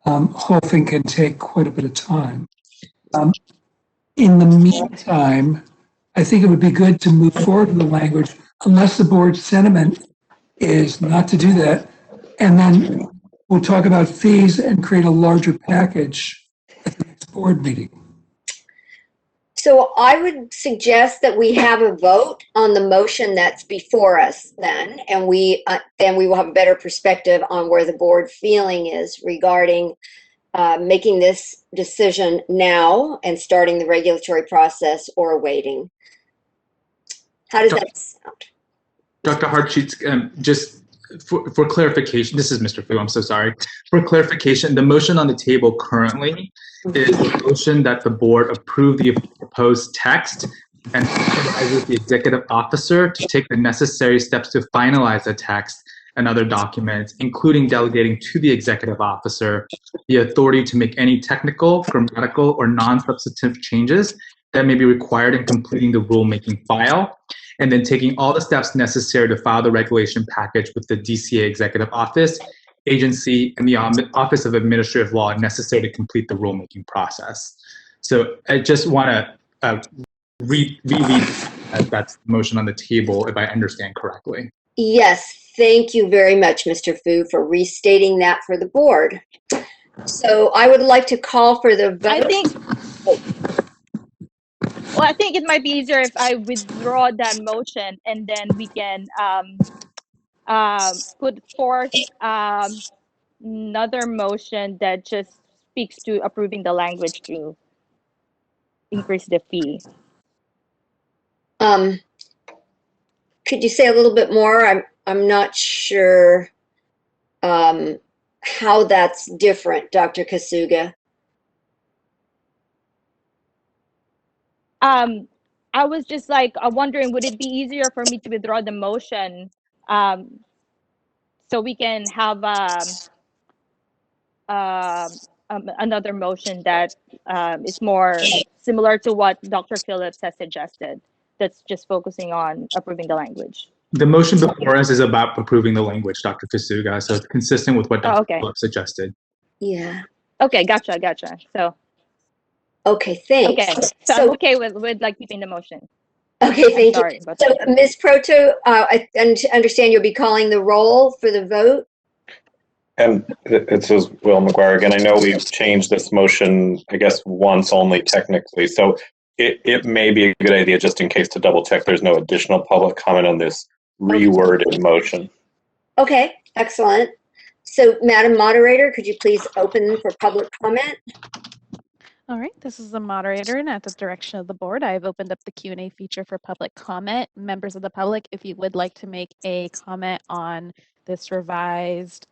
whole thing can take quite a bit of time. In the meantime, I think it would be good to move forward with the language unless the board's sentiment is not to do that. And then we'll talk about fees and create a larger package board meeting? So I would suggest that we have a vote on the motion that's before us then, and we will have a better perspective on where the board feeling is regarding making this decision now and starting the regulatory process or waiting. How does that sound? Dr. Hartsheets, just for clarification, this is Mr. Fu, I'm so sorry. For clarification, the motion on the table currently is a motion that the board approve the proposed text and authorizes the executive officer to take the necessary steps to finalize the text and other documents, including delegating to the executive officer the authority to make any technical, grammatical, or non-substantive changes that may be required in completing the rulemaking file, and then taking all the steps necessary to file the regulation package with the DCA Executive Office, agency, and the Office of Administrative Law necessary to complete the rulemaking process. So I just want to reread that's the motion on the table, if I understand correctly. Yes, thank you very much, Mr. Fu, for restating that for the board. So I would like to call for the vote. I think it might be easier if I withdraw that motion and then we can put forth another motion that just speaks to approving the language to increase the fee. Could you say a little bit more? I'm not sure how that's different, Dr. Kasuga. I was just like wondering, would it be easier for me to withdraw the motion so we can have another motion that is more similar to what Dr. Phillips has suggested, that's just focusing on approving the language? The motion before us is about approving the language, Dr. Kasuga, so it's consistent with what Dr. Phillips suggested. Yeah. Okay, gotcha. So. Okay, thanks. Okay, so I'm okay with like keeping the motion. Okay, thank Sorry, you. but So, Ms. Proto, I understand you'll be calling the roll for the vote. And it says Will McGuire again. I know we've changed this motion, I guess, once only technically. So it may be a good idea, just in case, to double check there's no additional public comment on this reworded motion. Okay, excellent. So, Madam Moderator, could you please open for public comment? All right, this is the moderator, and at the direction of the board, I've opened up the Q&A feature for public comment. Members of the public, if you would like to make a comment on this revised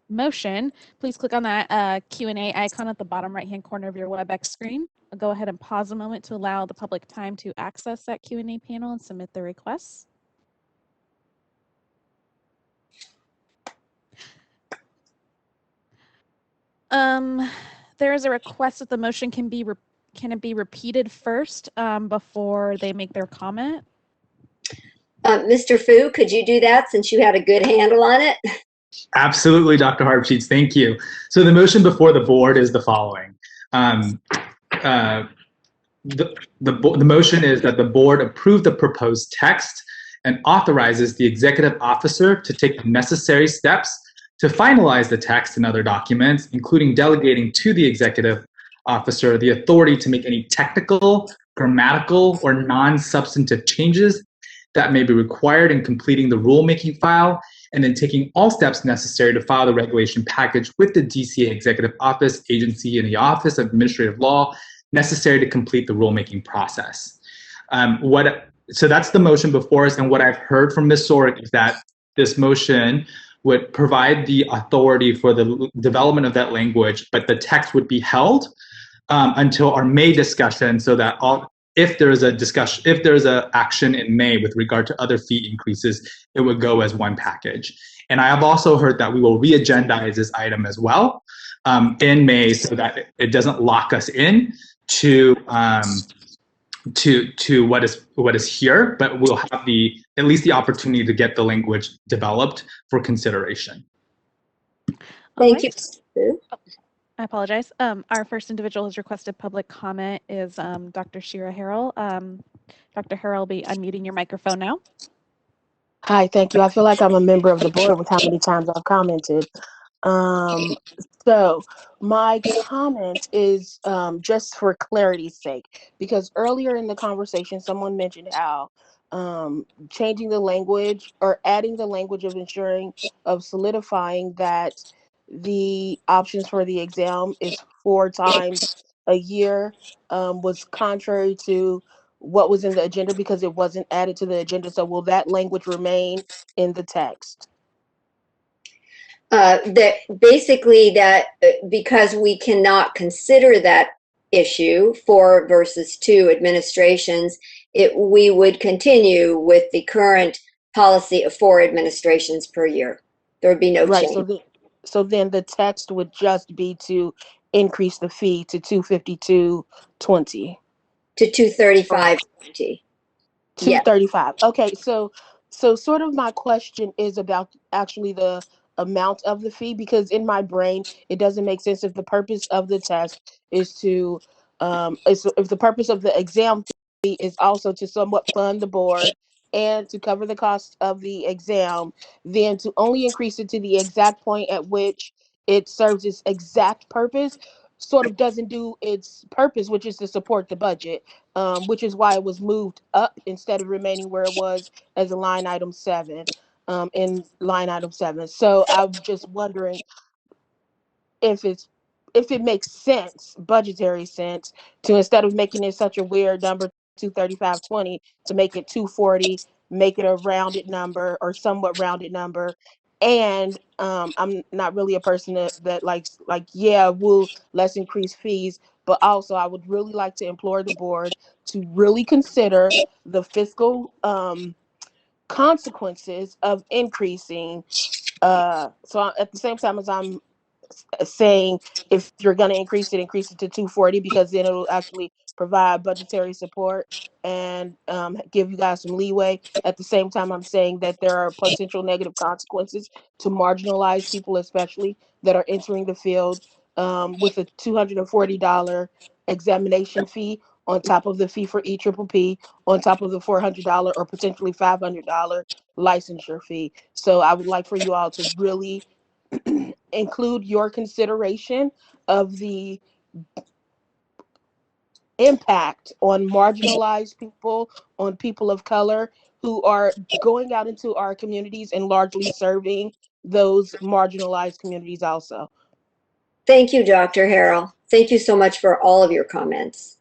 motion, please click on that Q&A icon at the bottom right-hand corner of your WebEx screen. I'll go ahead and pause a moment to allow the public time to access that Q&A panel and submit their requests. There is a request that the motion can it be repeated first before they make their comment? Mr. Fu, could you do that since you had a good handle on it? Absolutely, Dr. Hartsheets, thank you. So the motion before the board is the following. The motion is that the board approve the proposed text and authorizes the executive officer to take the necessary steps to finalize the text and other documents, including delegating to the executive officer the authority to make any technical, grammatical, or non-substantive changes that may be required in completing the rulemaking file, and then taking all steps necessary to file the regulation package with the DCA Executive Office, agency, and the Office of Administrative Law necessary to complete the rulemaking process. So that's the motion before us, and what I've heard from Ms. Sorrick is that this motion would provide the authority for the development of that language, but the text would be held until our May discussion, so that if there is a action in May with regard to other fee increases, it would go as one package. And I have also heard that we will re-agendize this item as well in May, so that it doesn't lock us in to what is here, but we'll have at least the opportunity to get the language developed for consideration. Thank you. I apologize. Our first individual who's requested public comment is Dr. Shira Harrell. Dr. Harrell will be unmuting your microphone now. Hi, thank you. I feel like I'm a member of the board with how many times I've commented. Um, so my comment is just for clarity's sake, because earlier in the conversation, someone mentioned how changing the language or adding the language of solidifying that the options for the exam is 4 times a year was contrary to what was in the agenda because it wasn't added to the agenda. So will that language remain in the text? That basically that because we cannot consider that issue 4 versus 2 administrations, we would continue with the current policy of 4 administrations per year. There would be no Right. change. So then the text would just be to increase the fee to $252.20. To $235.20. Yes. $235. Okay, so sort of my question is about actually the amount of the fee, because in my brain it doesn't make sense if the purpose of the test is to if the purpose of the exam fee is also to somewhat fund the board and to cover the cost of the exam, then to only increase it to the exact point at which it serves its exact purpose sort of doesn't do its purpose, which is to support the budget, which is why it was moved up instead of remaining where it was as a line item 7, in line item 7. So I'm just wondering if it makes sense, budgetary sense, to instead of making it such a weird number, 235.20, to make it 240, make it a rounded number or somewhat rounded number. And I'm not really a person that likes yeah, let's increase fees, but also I would really like to implore the board to really consider the fiscal consequences of increasing. So at the same time as I'm saying, if you're going to increase it to 240, because then it'll actually provide budgetary support and give you guys some leeway. At the same time, I'm saying that there are potential negative consequences to marginalized people, especially that are entering the field with a $240 examination fee on top of the fee for EPPP, on top of the $400 or potentially $500 licensure fee. So I would like for you all to really include your consideration of the impact on marginalized people, on people of color who are going out into our communities and largely serving those marginalized communities also. Thank you, Dr. Harrell. Thank you so much for all of your comments.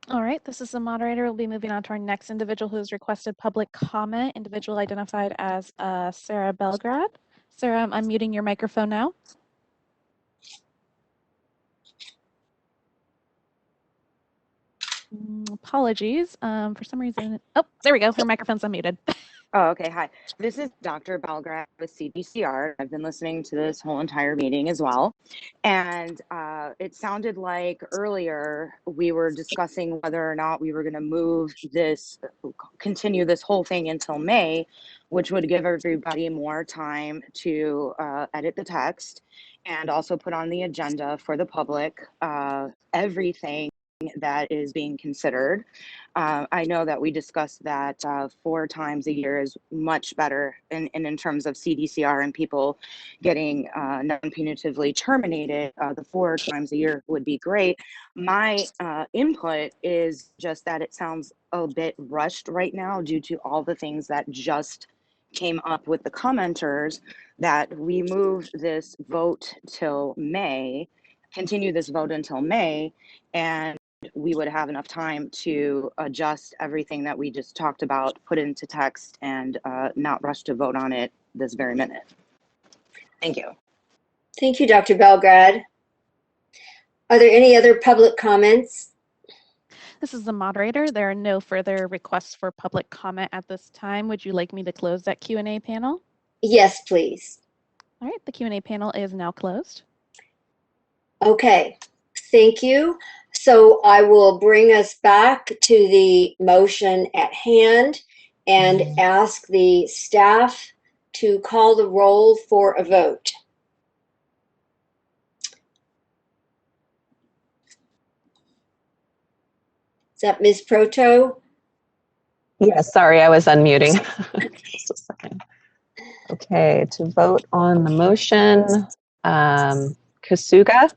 All right, this is the moderator. We'll be moving on to our next individual who has requested public comment, individual identified as Sarah Belgrad. Sarah, I'm unmuting your microphone now. Apologies. For some reason, oh, there we go. Her microphone's unmuted. Oh, okay. Hi, this is Dr. Belgrad with CDCR. I've been listening to this whole entire meeting as well. And it sounded like earlier we were discussing whether or not we were going to continue this whole thing until May, which would give everybody more time to edit the text and also put on the agenda for the public everything that is being considered. I know that we discussed that 4 times a year is much better in terms of CDCR and people getting non-punitively terminated. The 4 times a year would be great. My input is just that it sounds a bit rushed right now due to all the things that just came up with the commenters, that we move this vote till May, continue this vote until May, and we would have enough time to adjust everything that we just talked about, put it into text, and not rush to vote on it this very minute. Thank you. Thank you, Dr. Belgrad. Are there any other public comments? This is the moderator. There are no further requests for public comment at this time. Would you like me to close that Q&A panel? Yes, please. All right, the Q&A panel is now closed. Okay, thank you. So I will bring us back to the motion at hand and ask the staff to call the roll for a vote. Is that Ms. Proto? Yes, sorry, I was unmuting. Just a second. Okay, to vote on the motion, Kasuga,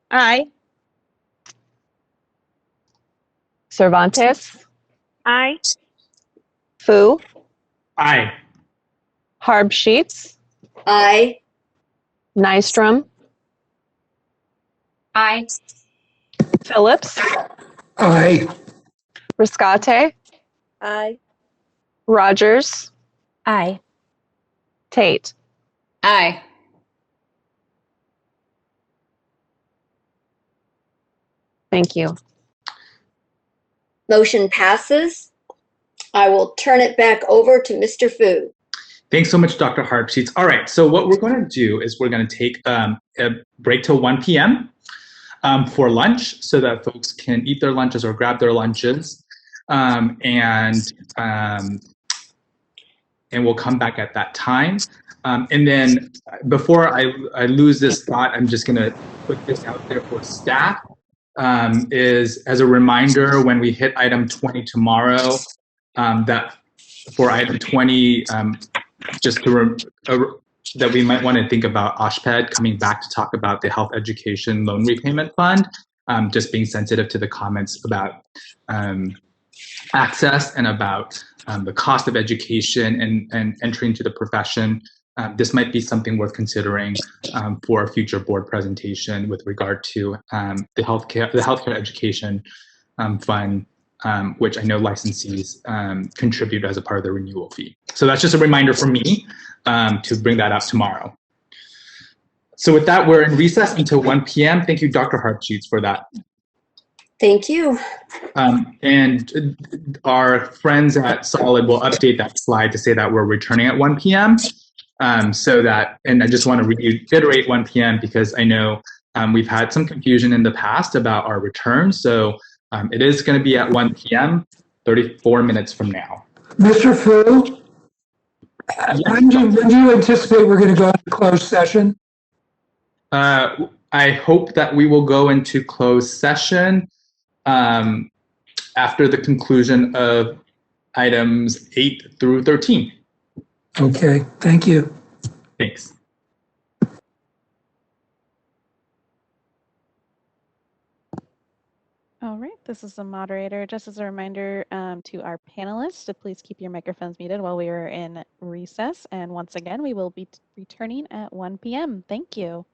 Aye. Cervantes, Aye. Fu, Aye. Harb Sheets, Aye. Nystrom, Aye. Phillips, Aye. Riscate, Aye. Rogers, Aye. Tate. Aye. Thank you. Motion passes. I will turn it back over to Mr. Fu. Thanks so much, Dr. Harpsheets. All right, so what we're going to do is we're going to take a break till 1 p.m. For lunch so that folks can eat their lunches or grab their lunches. And we'll come back at that time. And then before I lose this thought, I'm just going to put this out there for staff. Is as a reminder, when we hit item 20 tomorrow, that for item 20, just that we might want to think about OSHPD coming back to talk about the health education loan repayment fund, just being sensitive to the comments about access and about the cost of education and entry into the profession. This might be something worth considering for a future board presentation with regard to the healthcare education fund, which I know licensees contribute as a part of the renewal fee. So that's just a reminder for me to bring that up tomorrow. So with that, we're in recess until 1 p.m. Thank you, Dr. Harpsheets, for that. Thank you. And our friends at Solid will update that slide to say that we're returning at 1 p.m. So that, and I just want to reiterate 1 p.m. because I know we've had some confusion in the past about our return. So it is going to be at 1 p.m., 34 minutes from now. Mr. Fu, when do you anticipate we're going to go into closed session? I hope that we will go into closed session after the conclusion of items 8 through 13. Okay, thank you. Thanks. All right, this is the moderator. Just as a reminder to our panelists to please keep your microphones muted while we are in recess. And once again, we will be returning at 1 p.m. Thank you.